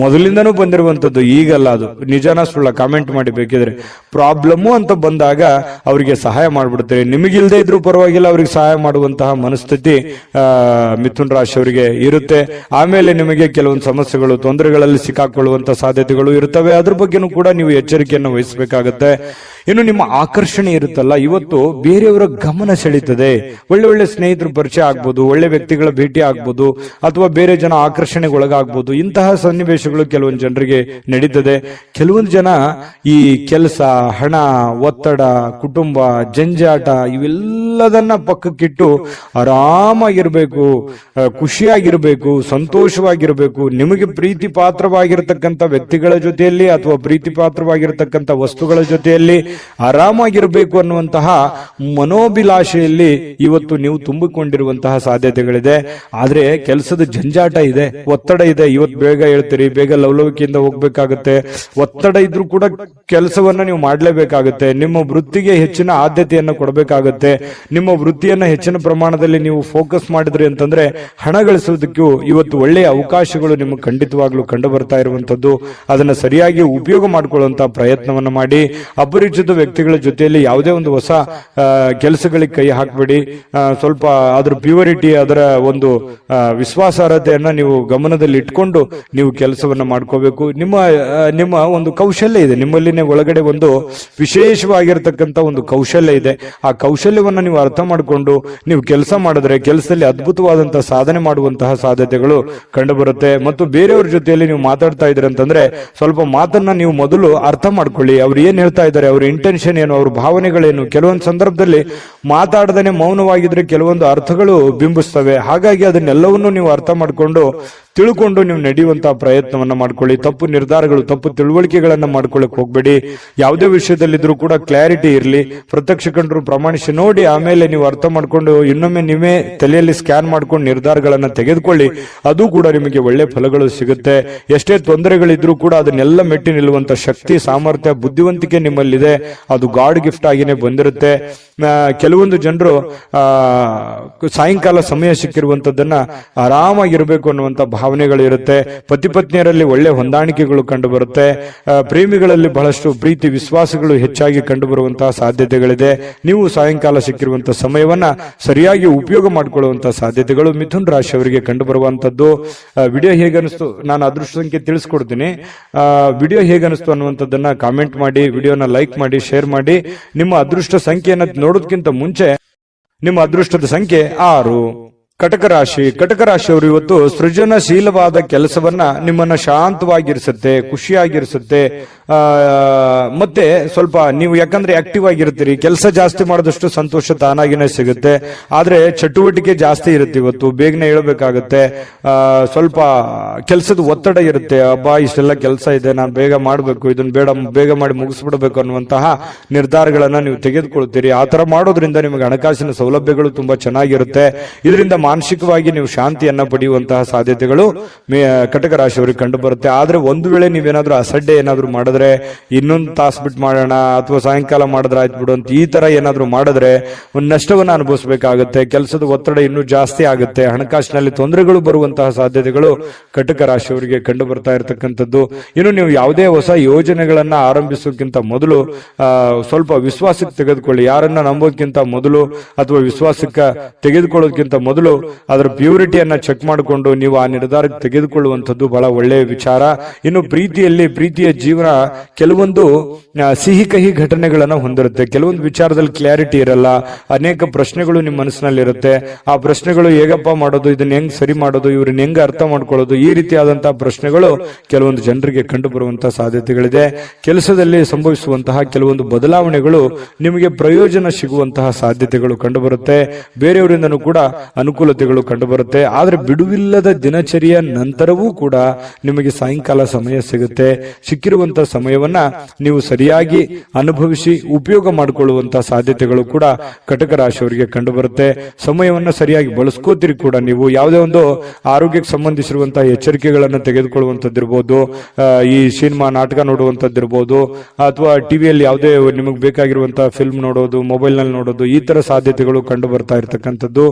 Speaker 1: ಮೊದಲಿಂದನೂ ಬಂದಿರುವಂತದ್ದು, ಈಗಲ್ಲ. ಅದು ನಿಜಾನ ಸುಳ್ಳ ಕಾಮೆಂಟ್ ಮಾಡಿ ಬೇಕಿದ್ರೆ. ಪ್ರಾಬ್ಲಮ್ಮು ಅಂತ ಬಂದಾಗ ಬಂದಾಗ ಅವರಿಗೆ ಸಹಾಯ ಮಾಡ್ಬಿಡ್ತೀರಿ. ನಿಮಗಿಲ್ದೇ ಇದ್ರೂ ಪರವಾಗಿಲ್ಲ, ಅವ್ರಿಗೆ ಸಹಾಯ ಮಾಡುವಂತಹ ಮನಸ್ಥಿತಿ ಮಿಥುನ್ ರಾಶಿಯವರಿಗೆ ಇರುತ್ತೆ. ಆಮೇಲೆ ನಿಮಗೆ ಕೆಲವೊಂದು ಸಮಸ್ಯೆಗಳು, ತೊಂದರೆಗಳಲ್ಲಿ ಸಿಕ್ಕಾಕೊಳ್ಳುವಂತ ಸಾಧ್ಯತೆಗಳು ಇರುತ್ತವೆ. ಅದ್ರ ಬಗ್ಗೆನೂ ಕೂಡ ನೀವು ಎಚ್ಚರಿಕೆಯನ್ನು ವಹಿಸಬೇಕಾಗತ್ತೆ. ಇನ್ನು ನಿಮ್ಮ ಆಕರ್ಷಣೆ ಇರುತ್ತಲ್ಲ, ಇವತ್ತು ಬೇರೆಯವರ ಗಮನ ಸೆಳೀತದೆ. ಒಳ್ಳೆ ಒಳ್ಳೆ ಸ್ನೇಹಿತರು ಪರಿಚಯ ಆಗ್ಬೋದು, ಒಳ್ಳೆ ವ್ಯಕ್ತಿಗಳ ಭೇಟಿ ಆಗ್ಬೋದು, ಅಥವಾ ಬೇರೆ ಜನ ಆಕರ್ಷಣೆಗೊಳಗಾಗ್ಬೋದು. ಇಂತಹ ಸನ್ನಿವೇಶಗಳು ಕೆಲವೊಂದು ಜನರಿಗೆ ನಡೀತದೆ. ಕೆಲವೊಂದು ಜನ ಈ ಕೆಲಸ, ಹಣ, ಒತ್ತಡ, ಕುಟುಂಬ, ಜಂಜಾಟ ಇವೆಲ್ಲದನ್ನ ಪಕ್ಕಕ್ಕಿಟ್ಟು ಆರಾಮಾಗಿರ್ಬೇಕು, ಖುಷಿಯಾಗಿರ್ಬೇಕು, ಸಂತೋಷವಾಗಿರ್ಬೇಕು, ನಿಮಗೆ ಪ್ರೀತಿ ಪಾತ್ರವಾಗಿರತಕ್ಕಂಥ ವ್ಯಕ್ತಿಗಳ ಜೊತೆಯಲ್ಲಿ ಅಥವಾ ಪ್ರೀತಿ ಪಾತ್ರವಾಗಿರತಕ್ಕಂಥ ವಸ್ತುಗಳ ಜೊತೆಯಲ್ಲಿ ಆರಾಮಾಗಿರಬೇಕು ಅನ್ನುವಂತಹ ಮನೋಭಿಲಾಷೆಯಲ್ಲಿ ಇವತ್ತು ನೀವು ತುಂಬಿಕೊಂಡಿರುವಂತಹ ಸಾಧ್ಯತೆಗಳಿದೆ. ಆದ್ರೆ ಕೆಲಸದ ಜಂಜಾಟ ಇದೆ, ಒತ್ತಡ ಇದೆ. ಇವತ್ತು ಬೇಗ ಹೇಳ್ತೀರಿ, ಬೇಗ ಲವಲವಿಕೆಯಿಂದ ಹೋಗ್ಬೇಕಾಗತ್ತೆ. ಒತ್ತಡ ಇದ್ರೂ ಕೂಡ ಕೆಲಸವನ್ನ ನೀವು ಮಾಡಲೇಬೇಕಾಗತ್ತೆ. ನಿಮ್ಮ ವೃತ್ತಿಗೆ ಹೆಚ್ಚಿನ ಆದ್ಯತೆಯನ್ನು ಕೊಡಬೇಕಾಗತ್ತೆ. ನಿಮ್ಮ ವೃತ್ತಿಯನ್ನ ಹೆಚ್ಚಿನ ಪ್ರಮಾಣದಲ್ಲಿ ನೀವು ಫೋಕಸ್ ಮಾಡಿದ್ರಿ ಅಂತಂದ್ರೆ ಹಣ ಗಳಿಸೋದಕ್ಕೂ ಇವತ್ತು ಒಳ್ಳೆಯ ಅವಕಾಶಗಳು ನಿಮಗೆ ಖಂಡಿತವಾಗ್ಲೂ ಕಂಡು ಬರ್ತಾ ಇರುವಂತದ್ದು. ಅದನ್ನ ಸರಿಯಾಗಿ ಉಪಯೋಗ ಮಾಡಿಕೊಳ್ಳುವಂತಹ ಪ್ರಯತ್ನವನ್ನ ಮಾಡಿ. ಅಪರಿಚಿತ ವ್ಯಕ್ತಿಗಳ ಜೊತೆಯಲ್ಲಿ ಯಾವುದೇ ಒಂದು ಹೊಸ ಕೆಲಸಗಳಿಗೆ ಕೈ ಹಾಕಬೇಡಿ. ಸ್ವಲ್ಪ ಅದರ ಪ್ಯೂರಿಟಿ, ಅದರ ಒಂದು ವಿಶ್ವಾಸಾರ್ಹತೆಯನ್ನ ನೀವು ಗಮನದಲ್ಲಿ ಇಟ್ಕೊಂಡು ನೀವು ಕೆಲಸವನ್ನ ಮಾಡ್ಕೋಬೇಕು. ನಿಮ್ಮ ಒಂದು ಕೌಶಲ್ಯ ಇದೆ, ನಿಮ್ಮಲ್ಲಿನೇ ಒಳಗಡೆ ಒಂದು ವಿಶೇಷವಾಗಿರತಕ್ಕಂತ ಒಂದು ಕೌಶಲ್ಯ ಇದೆ. ಆ ಕೌಶಲ್ಯವನ್ನ ನೀವು ಅರ್ಥ ಮಾಡಿಕೊಂಡು ನೀವು ಕೆಲಸ ಮಾಡಿದ್ರೆ ಕೆಲಸದಲ್ಲಿ ಅದ್ಭುತವಾದಂತಹ ಸಾಧನೆ ಮಾಡುವಂತಹ ಸಾಧ್ಯತೆಗಳು ಕಂಡು ಬರುತ್ತೆ. ಮತ್ತು ಬೇರೆಯವ್ರ ಜೊತೆಯಲ್ಲಿ ನೀವು ಮಾತಾಡ್ತಾ ಇದ್ರಿ ಅಂತಂದ್ರೆ ಸ್ವಲ್ಪ ಮಾತನ್ನ ನೀವು ಮೊದಲು ಅರ್ಥ ಮಾಡ್ಕೊಳ್ಳಿ. ಅವ್ರು ಏನ್ ಹೇಳ್ತಾ ಇದ್ದಾರೆ, ಅವ್ರ ಇಂಟೆನ್ಷನ್ ಏನು, ಅವ್ರ ಭಾವನೆಗಳೇನು. ಕೆಲವೊಂದು ಸಂದರ್ಭದಲ್ಲಿ ಮಾತಾಡದೇನೆ ಮೌನವಾಗಿದ್ರೆ ಕೆಲವೊಂದು ಅರ್ಥಗಳು ಬಿಂಬಿಸ್ತವೆ. ಹಾಗಾಗಿ ಅದನ್ನೆಲ್ಲವನ್ನೂ ನೀವು ಅರ್ಥ ಮಾಡಿಕೊಂಡು ತಿಳ್ಕೊಂಡು ನೀವು ನಡೆಯುವಂತಹ ಪ್ರಯತ್ನವನ್ನ ಮಾಡ್ಕೊಳ್ಳಿ. ತಪ್ಪು ನಿರ್ಧಾರಗಳು, ತಪ್ಪು ತಿಳುವಳಿಕೆಗಳನ್ನ ಮಾಡ್ಕೊಳ್ಳಿಕ್ ಹೋಗ್ಬೇಡಿ. ಯಾವುದೇ ವಿಷಯದಲ್ಲಿದ್ರೂ ಕೂಡ ಕ್ಲಾರಿಟಿ ಇರಲಿ. ಪ್ರತ್ಯಕ್ಷ ಕಂಡ್ರು ಪ್ರಮಾಣಿಸಿ ನೋಡಿ, ಆಮೇಲೆ ನೀವು ಅರ್ಥ ಮಾಡ್ಕೊಂಡು ಇನ್ನೊಮ್ಮೆ ನೀವೇ ತಲೆಯಲ್ಲಿ ಸ್ಕ್ಯಾನ್ ಮಾಡ್ಕೊಂಡು ನಿರ್ಧಾರಗಳನ್ನ ತೆಗೆದುಕೊಳ್ಳಿ. ಅದು ಕೂಡ ನಿಮಗೆ ಒಳ್ಳೆ ಫಲಗಳು ಸಿಗುತ್ತೆ. ಎಷ್ಟೇ ತೊಂದರೆಗಳಿದ್ರೂ ಕೂಡ ಅದನ್ನೆಲ್ಲ ಮೆಟ್ಟಿ ನಿಲ್ಲುವಂತ ಶಕ್ತಿ, ಸಾಮರ್ಥ್ಯ, ಬುದ್ಧಿವಂತಿಕೆ ನಿಮ್ಮಲ್ಲಿದೆ. ಅದು ಗಾಡ್ ಗಿಫ್ಟ್ ಆಗಿನೇ ಬಂದಿರುತ್ತೆ. ಕೆಲವೊಂದು ಜನರು ಸಾಯಂಕಾಲ ಸಮಯ ಸಿಕ್ಕಿರುವಂತದ್ದನ್ನ ಆರಾಮಾಗಿರ್ಬೇಕು ಅನ್ನುವಂತ ಭಾವನೆಗಳು ಇರುತ್ತೆ. ಪತಿ ಪತ್ನಿಯರಲ್ಲಿ ಒಳ್ಳೆ ಹೊಂದಾಣಿಕೆಗಳು ಕಂಡು ಬರುತ್ತೆ. ಪ್ರೇಮಿಗಳಲ್ಲಿ ಬಹಳಷ್ಟು ಪ್ರೀತಿ ವಿಶ್ವಾಸಗಳು ಹೆಚ್ಚಾಗಿ ಕಂಡು ಬರುವಂತಹ ಸಾಧ್ಯತೆಗಳಿದೆ. ನೀವು ಸಾಯಂಕಾಲ ಸಿಕ್ಕಿರುವಂತಹ ಸಮಯವನ್ನ ಸರಿಯಾಗಿ ಉಪಯೋಗ ಮಾಡಿಕೊಳ್ಳುವಂತಹ ಸಾಧ್ಯತೆಗಳು ಮಿಥುನ್ ರಾಶಿಯವರಿಗೆ ಕಂಡು ಬರುವಂತದ್ದು. ವಿಡಿಯೋ ಹೇಗನಿಸ್ತು, ನಾನು ಅದೃಷ್ಟ ಸಂಖ್ಯೆ ತಿಳಿಸ್ಕೊಡ್ತೀನಿ. ವಿಡಿಯೋ ಹೇಗನಿಸ್ತು ಅನ್ನುವಂಥದ್ದನ್ನ ಕಾಮೆಂಟ್ ಮಾಡಿ, ವಿಡಿಯೋನ ಲೈಕ್ ಮಾಡಿ, ಶೇರ್ ಮಾಡಿ. ನಿಮ್ಮ ಅದೃಷ್ಟ ಸಂಖ್ಯೆಯನ್ನು ನೋಡೋದಕ್ಕಿಂತ ಮುಂಚೆ ನಿಮ್ಮ ಅದೃಷ್ಟದ ಸಂಖ್ಯೆ 6. ಕಟಕ ರಾಶಿ. ಕಟಕ ರಾಶಿಯವರು ಇವತ್ತು ಸೃಜನಶೀಲವಾದ ಕೆಲಸವನ್ನ ನಿಮ್ಮನ್ನ ಶಾಂತವಾಗಿರಿಸುತ್ತೆ, ಖುಷಿಯಾಗಿರಿಸುತ್ತೆ. ಮತ್ತೆ ಸ್ವಲ್ಪ ನೀವು ಯಾಕಂದ್ರೆ ಆಕ್ಟಿವ್ ಆಗಿರ್ತೀರಿ, ಕೆಲಸ ಜಾಸ್ತಿ ಮಾಡಿದಷ್ಟು ಸಂತೋಷ ತಾನಾಗಿನೇ ಸಿಗುತ್ತೆ. ಆದ್ರೆ ಚಟುವಟಿಕೆ ಜಾಸ್ತಿ ಇರುತ್ತೆ. ಇವತ್ತು ಬೇಗನೆ ಹೇಳಬೇಕಾಗತ್ತೆ. ಸ್ವಲ್ಪ ಕೆಲಸದ ಒತ್ತಡ ಇರುತ್ತೆ. ಅಬ್ಬಾ ಇಷ್ಟೆಲ್ಲ ಕೆಲಸ ಇದೆ, ನಾನು ಬೇಗ ಮಾಡಬೇಕು, ಇದನ್ನ ಬೇಗ ಮಾಡಿ ಮುಗಿಸ್ಬಿಡ್ಬೇಕು ಅನ್ನುವಂತಹ ನಿರ್ಧಾರಗಳನ್ನ ನೀವು ತೆಗೆದುಕೊಳ್ತೀರಿ. ಆ ತರ ಮಾಡೋದ್ರಿಂದ ನಿಮಗೆ ಹಣಕಾಸಿನ ಸೌಲಭ್ಯಗಳು ತುಂಬಾ ಚೆನ್ನಾಗಿರುತ್ತೆ. ಇದರಿಂದ ಮಾನಸಿಕವಾಗಿ ನೀವು ಶಾಂತಿಯನ್ನ ಪಡೆಯುವಂತಹ ಸಾಧ್ಯತೆಗಳು ಕಟಕ ರಾಶಿಯವರಿಗೆ ಕಂಡು ಬರುತ್ತೆ. ಆದ್ರೆ ಒಂದು ವೇಳೆ ನೀವೇನಾದ್ರೂ ಅಸಡ್ಡೆ ಏನಾದ್ರೂ ಮಾಡಿದ್ರೆ, ಇನ್ನೊಂದು ತಾಸು ಬಿಟ್ಟು ಮಾಡೋಣ ಅಥವಾ ಸಾಯಂಕಾಲ ಮಾಡಿದ್ರೆ ಆಯ್ತು ಬಿಡು ಅಂತ ಈ ತರ ಏನಾದ್ರೂ ಮಾಡಿದ್ರೆ ಒಂದು ನಷ್ಟವನ್ನ ಅನುಭವಿಸಬೇಕಾಗುತ್ತೆ. ಕೆಲಸದ ಒತ್ತಡ ಇನ್ನೂ ಜಾಸ್ತಿ ಆಗುತ್ತೆ. ಹಣಕಾಸಿನಲ್ಲಿ ತೊಂದರೆಗಳು ಬರುವಂತಹ ಸಾಧ್ಯತೆಗಳು ಕಟಕ ರಾಶಿಯವರಿಗೆ ಕಂಡು ಬರ್ತಾ ಇರತಕ್ಕಂಥದ್ದು. ಇನ್ನು ನೀವು ಯಾವುದೇ ಹೊಸ ಯೋಜನೆಗಳನ್ನ ಆರಂಭಿಸೋಕ್ಕಿಂತ ಮೊದಲು ಸ್ವಲ್ಪ ವಿಶ್ವಾಸಕ್ಕೆ ತೆಗೆದುಕೊಳ್ಳಿ. ಯಾರನ್ನ ನಂಬೋದಕ್ಕಿಂತ ಮೊದಲು ಅಥವಾ ವಿಶ್ವಾಸಕ್ಕೆ ತೆಗೆದುಕೊಳ್ಳೋದಕ್ಕಿಂತ ಮೊದಲು ಅದರ ಪ್ಯೂರಿಟಿಯನ್ನ ಚೆಕ್ ಮಾಡಿಕೊಂಡು ನೀವು ಆ ನಿರ್ಧಾರಕ್ಕೆ ತೆಗೆದುಕೊಳ್ಳುವಂಥದ್ದು ಬಹಳ ಒಳ್ಳೆಯ ವಿಚಾರ. ಇನ್ನು ಪ್ರೀತಿಯ ಜೀವನ ಕೆಲವೊಂದು ಸಿಹಿ ಕಹಿ ಘಟನೆಗಳನ್ನ ಹೊಂದಿರುತ್ತೆ. ಕೆಲವೊಂದು ವಿಚಾರದಲ್ಲಿ ಕ್ಲಾರಿಟಿ ಇರಲ್ಲ. ಅನೇಕ ಪ್ರಶ್ನೆಗಳು ನಿಮ್ಮ ಮನಸ್ಸಿನಲ್ಲಿ ಇರುತ್ತೆ. ಆ ಪ್ರಶ್ನೆಗಳು ಹೇಗಪ್ಪ ಮಾಡೋದು, ಇದನ್ನ ಹೆಂಗ್ ಸರಿ ಮಾಡೋದು, ಇವ್ರನ್ನ ಹೆಂಗ್ ಅರ್ಥ ಮಾಡ್ಕೊಳ್ಳೋದು, ಈ ರೀತಿಯಾದಂತಹ ಪ್ರಶ್ನೆಗಳು ಕೆಲವೊಂದು ಜನರಿಗೆ ಕಂಡು ಬರುವಂತಹ ಸಾಧ್ಯತೆಗಳಿದೆ. ಕೆಲಸದಲ್ಲಿ ಸಂಭವಿಸುವಂತಹ ಕೆಲವೊಂದು ಬದಲಾವಣೆಗಳು ನಿಮಗೆ ಪ್ರಯೋಜನ ಸಿಗುವಂತಹ ಸಾಧ್ಯತೆಗಳು ಕಂಡು ಬರುತ್ತೆ. ಬೇರೆಯವರಿಂದನೂ ಕೂಡ ಅನುಕೂಲತೆಗಳು ಕಂಡು ಬರುತ್ತೆ. ಆದ್ರೆ ಬಿಡುವಿಲ್ಲದ ದಿನಚರಿಯ ನಂತರವೂ ಕೂಡ ನಿಮಗೆ ಸಾಯಂಕಾಲ ಸಮಯ ಸಿಗುತ್ತೆ. ಸಿಕ್ಕಿರುವಂತಹ ಸಮಯವನ್ನ ನೀವು ಸರಿಯಾಗಿ ಅನುಭವಿಸಿ ಉಪಯೋಗ ಮಾಡಿಕೊಳ್ಳುವಂತಹ ಸಾಧ್ಯತೆಗಳು ಕೂಡ ಕಟಕ ರಾಶಿಯವರಿಗೆ ಕಂಡು ಬರುತ್ತೆ. ಸಮಯವನ್ನ ಸರಿಯಾಗಿ ಬಳಸ್ಕೋತೀರಿ ಕೂಡ. ನೀವು ಯಾವುದೇ ಒಂದು ಆರೋಗ್ಯಕ್ಕೆ ಸಂಬಂಧಿಸಿರುವಂತಹ ಎಚ್ಚರಿಕೆಗಳನ್ನು ತೆಗೆದುಕೊಳ್ಳುವಂತದ್ದಿರ್ಬೋದು, ಈ ಸಿನಿಮಾ ನಾಟಕ ನೋಡುವಂತದ್ದಿರ್ಬೋದು, ಅಥವಾ ಟಿವಿಯಲ್ಲಿ ಯಾವುದೇ ನಿಮಗೆ ಬೇಕಾಗಿರುವಂತಹ ಫಿಲ್ಮ್ ನೋಡೋದು, ಮೊಬೈಲ್ ನಲ್ಲಿ ನೋಡೋದು, ಈ ತರ ಸಾಧ್ಯತೆಗಳು ಕಂಡು ಬರ್ತಾ ಇರತಕ್ಕಂಥದ್ದು.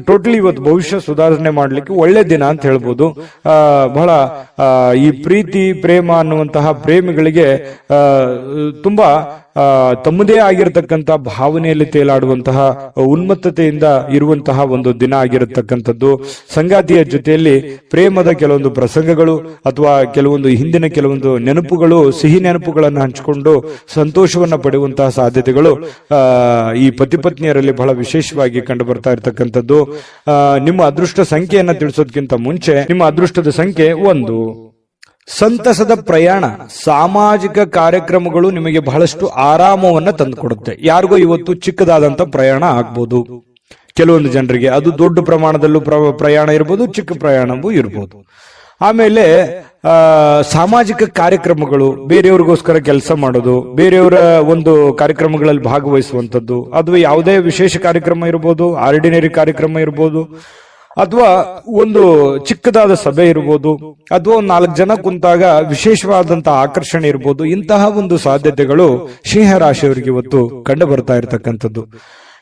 Speaker 1: ಟೋಟಲಿ ಇವತ್ತು ಭವಿಷ್ಯ ಸುಧಾರಣೆ ಮಾಡ್ಲಿಕ್ಕೆ ಒಳ್ಳೆ ದಿನ ಅಂತ ಹೇಳ್ಬೋದು. ಬಹಳ ಈ ಪ್ರೀತಿ ಪ್ರೇಮ ಅನ್ನುವಂತಹ ಪ್ರೇಮಿಗಳಿಗೆ ತುಂಬಾ ತಮ್ಮದೇ ಆಗಿರತಕ್ಕಂತ ಭಾವನೆಯಲ್ಲಿ ತೇಲಾಡುವಂತಹ ಉನ್ಮತ್ತತೆಯಿಂದ ಇರುವಂತಹ ಒಂದು ದಿನ ಆಗಿರತಕ್ಕಂಥದ್ದು. ಸಂಗಾತಿಯ ಜೊತೆಯಲ್ಲಿ ಪ್ರೇಮದ ಕೆಲವೊಂದು ಪ್ರಸಂಗಗಳು ಅಥವಾ ಕೆಲವೊಂದು ಹಿಂದಿನ ಕೆಲವೊಂದು ನೆನಪುಗಳು, ಸಿಹಿ ನೆನಪುಗಳನ್ನು ಹಂಚಿಕೊಂಡು ಸಂತೋಷವನ್ನ ಪಡೆಯುವಂತಹ ಸಾಧ್ಯತೆಗಳು ಈ ಪತಿ ಪತ್ನಿಯರಲ್ಲಿ ಬಹಳ ವಿಶೇಷವಾಗಿ ಕಂಡು ಬರ್ತಾ ಇರತಕ್ಕಂಥದ್ದು. ನಿಮ್ಮ ಅದೃಷ್ಟ ಸಂಖ್ಯೆಯನ್ನ ತಿಳಿಸೋದಕ್ಕಿಂತ ಮುಂಚೆ ನಿಮ್ಮ ಅದೃಷ್ಟದ ಸಂಖ್ಯೆ 1. ಸಂತಸದ ಪ್ರಯಾಣ, ಸಾಮಾಜಿಕ ಕಾರ್ಯಕ್ರಮಗಳು ನಿಮಗೆ ಬಹಳಷ್ಟು ಆರಾಮವನ್ನ ತಂದುಕೊಡುತ್ತೆ. ಯಾರಿಗೋ ಇವತ್ತು ಚಿಕ್ಕದಾದಂತ ಪ್ರಯಾಣ ಆಗ್ಬೋದು, ಕೆಲವೊಂದು ಜನರಿಗೆ ಅದು ದೊಡ್ಡ ಪ್ರಮಾಣದಲ್ಲೂ ಪ್ರಯಾಣ ಇರ್ಬೋದು, ಚಿಕ್ಕ ಪ್ರಯಾಣವೂ ಇರ್ಬೋದು. ಆಮೇಲೆ ಸಾಮಾಜಿಕ ಕಾರ್ಯಕ್ರಮಗಳು, ಬೇರೆಯವ್ರಿಗೋಸ್ಕರ ಕೆಲಸ ಮಾಡೋದು, ಬೇರೆಯವರ ಒಂದು ಕಾರ್ಯಕ್ರಮಗಳಲ್ಲಿ ಭಾಗವಹಿಸುವಂತದ್ದು, ಅದು ಯಾವುದೇ ವಿಶೇಷ ಕಾರ್ಯಕ್ರಮ ಇರ್ಬೋದು, ಆರ್ಡಿನರಿ ಕಾರ್ಯಕ್ರಮ ಇರ್ಬೋದು, ಅಥವಾ ಒಂದು ಚಿಕ್ಕದಾದ ಸಭೆ ಇರ್ಬೋದು, ಅಥವಾ ಒಂದು 4 ಜನ ಕುಂತಾಗ ವಿಶೇಷವಾದಂತಹ ಆಕರ್ಷಣೆ ಇರ್ಬೋದು. ಇಂತಹ ಒಂದು ಸಾಧ್ಯತೆಗಳು ಸಿಂಹ ರಾಶಿಯವರಿಗೆ ಇವತ್ತು ಕಂಡು ಬರ್ತಾ ಇರತಕ್ಕಂಥದ್ದು.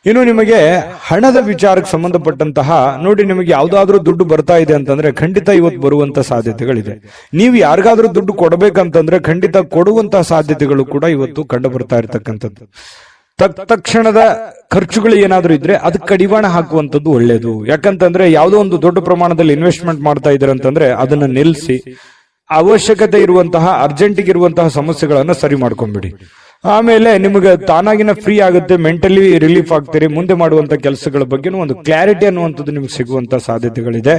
Speaker 1: ಇನ್ನು ನಿಮಗೆ ಹಣದ ವಿಚಾರಕ್ಕೆ ಸಂಬಂಧಪಟ್ಟಂತಹ ನೋಡಿ, ನಿಮಗೆ ಯಾವ್ದಾದ್ರೂ ದುಡ್ಡು ಬರ್ತಾ ಇದೆ ಅಂತಂದ್ರೆ ಖಂಡಿತ ಇವತ್ತು ಬರುವಂತ ಸಾಧ್ಯತೆಗಳಿದೆ. ನೀವು ಯಾರಿಗಾದ್ರೂ ದುಡ್ಡು ಕೊಡಬೇಕಂತಂದ್ರೆ ಖಂಡಿತ ಕೊಡುವಂತಹ ಸಾಧ್ಯತೆಗಳು ಕೂಡ ಇವತ್ತು ಕಂಡು ಬರ್ತಾ ಇರತಕ್ಕಂಥದ್ದು. ತಕ್ಷಣದ ಖರ್ಚುಗಳು ಏನಾದ್ರೂ ಇದ್ರೆ ಅದಕ್ಕೆ ಕಡಿವಾಣ ಹಾಕುವಂತದ್ದು ಒಳ್ಳೇದು. ಯಾಕಂತಂದ್ರೆ ಯಾವುದೋ ಒಂದು ದೊಡ್ಡ ಪ್ರಮಾಣದಲ್ಲಿ ಇನ್ವೆಸ್ಟ್ಮೆಂಟ್ ಮಾಡ್ತಾ ಇದ್ದಾರೆ ಅಂತಂದ್ರೆ ಅದನ್ನ ನಿಲ್ಲಿಸಿ ಅವಶ್ಯಕತೆ ಇರುವಂತಹ ಅರ್ಜೆಂಟಿಗೆ ಇರುವಂತಹ ಸಮಸ್ಯೆಗಳನ್ನ ಸರಿ ಮಾಡ್ಕೊಂಡ್ಬಿಡಿ. ಆಮೇಲೆ ನಿಮಗೆ ತಾನಾಗಿನ ಫ್ರೀ ಆಗುತ್ತೆ, ಮೆಂಟಲಿ ರಿಲೀಫ್ ಆಗ್ತೀರಿ. ಮುಂದೆ ಮಾಡುವಂತ ಕೆಲಸಗಳ ಬಗ್ಗೆ ಒಂದು ಕ್ಲಾರಿಟಿ ಅನ್ನುವಂಥದ್ದು ನಿಮ್ಗೆ ಸಿಗುವಂತ ಸಾಧ್ಯತೆಗಳಿದೆ.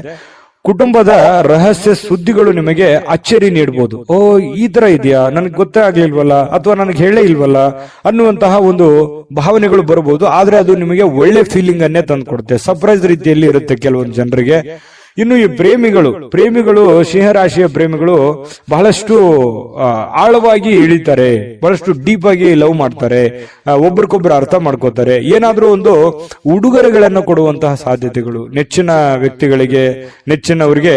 Speaker 1: ಕುಟುಂಬದ ರಹಸ್ಯ ಸುದ್ದಿಗಳು ನಿಮಗೆ ಅಚ್ಚರಿ ನೀಡಬಹುದು. ಓ, ಈ ತರ ಇದೆಯಾ, ನನಗೆ ಗೊತ್ತೇ ಆಗ್ಲಿಲ್ವಲ್ಲ, ಅಥವಾ ನನಗೆ ಹೇಳೇ ಇಲ್ವಲ್ಲ ಅನ್ನುವಂತಹ ಒಂದು ಭಾವನೆಗಳು ಬರಬಹುದು. ಆದ್ರೆ ಅದು ನಿಮಗೆ ಒಳ್ಳೆ ಫೀಲಿಂಗ್ ಅನ್ನೇ ತಂದ್ಕೊಡುತ್ತೆ. ಸರ್ಪ್ರೈಸ್ ರೀತಿಯಲ್ಲಿ ಇರುತ್ತೆ ಕೆಲವೊಂದು ಜನರಿಗೆ. ಇನ್ನು ಈ ಪ್ರೇಮಿಗಳು ಸಿಂಹರಾಶಿಯ ಪ್ರೇಮಿಗಳು ಬಹಳಷ್ಟು ಆಳವಾಗಿ ಇಳಿತಾರೆ, ಬಹಳಷ್ಟು ಡೀಪ್ ಆಗಿ ಲವ್ ಮಾಡ್ತಾರೆ, ಒಬ್ರಿಗೊಬ್ರು ಅರ್ಥ ಮಾಡ್ಕೋತಾರೆ. ಏನಾದ್ರೂ ಒಂದು ಉಡುಗೊರೆಗಳನ್ನು ಕೊಡುವಂತಹ ಸಾಧ್ಯತೆಗಳು, ನೆಚ್ಚಿನ ವ್ಯಕ್ತಿಗಳಿಗೆ, ನೆಚ್ಚಿನವರಿಗೆ,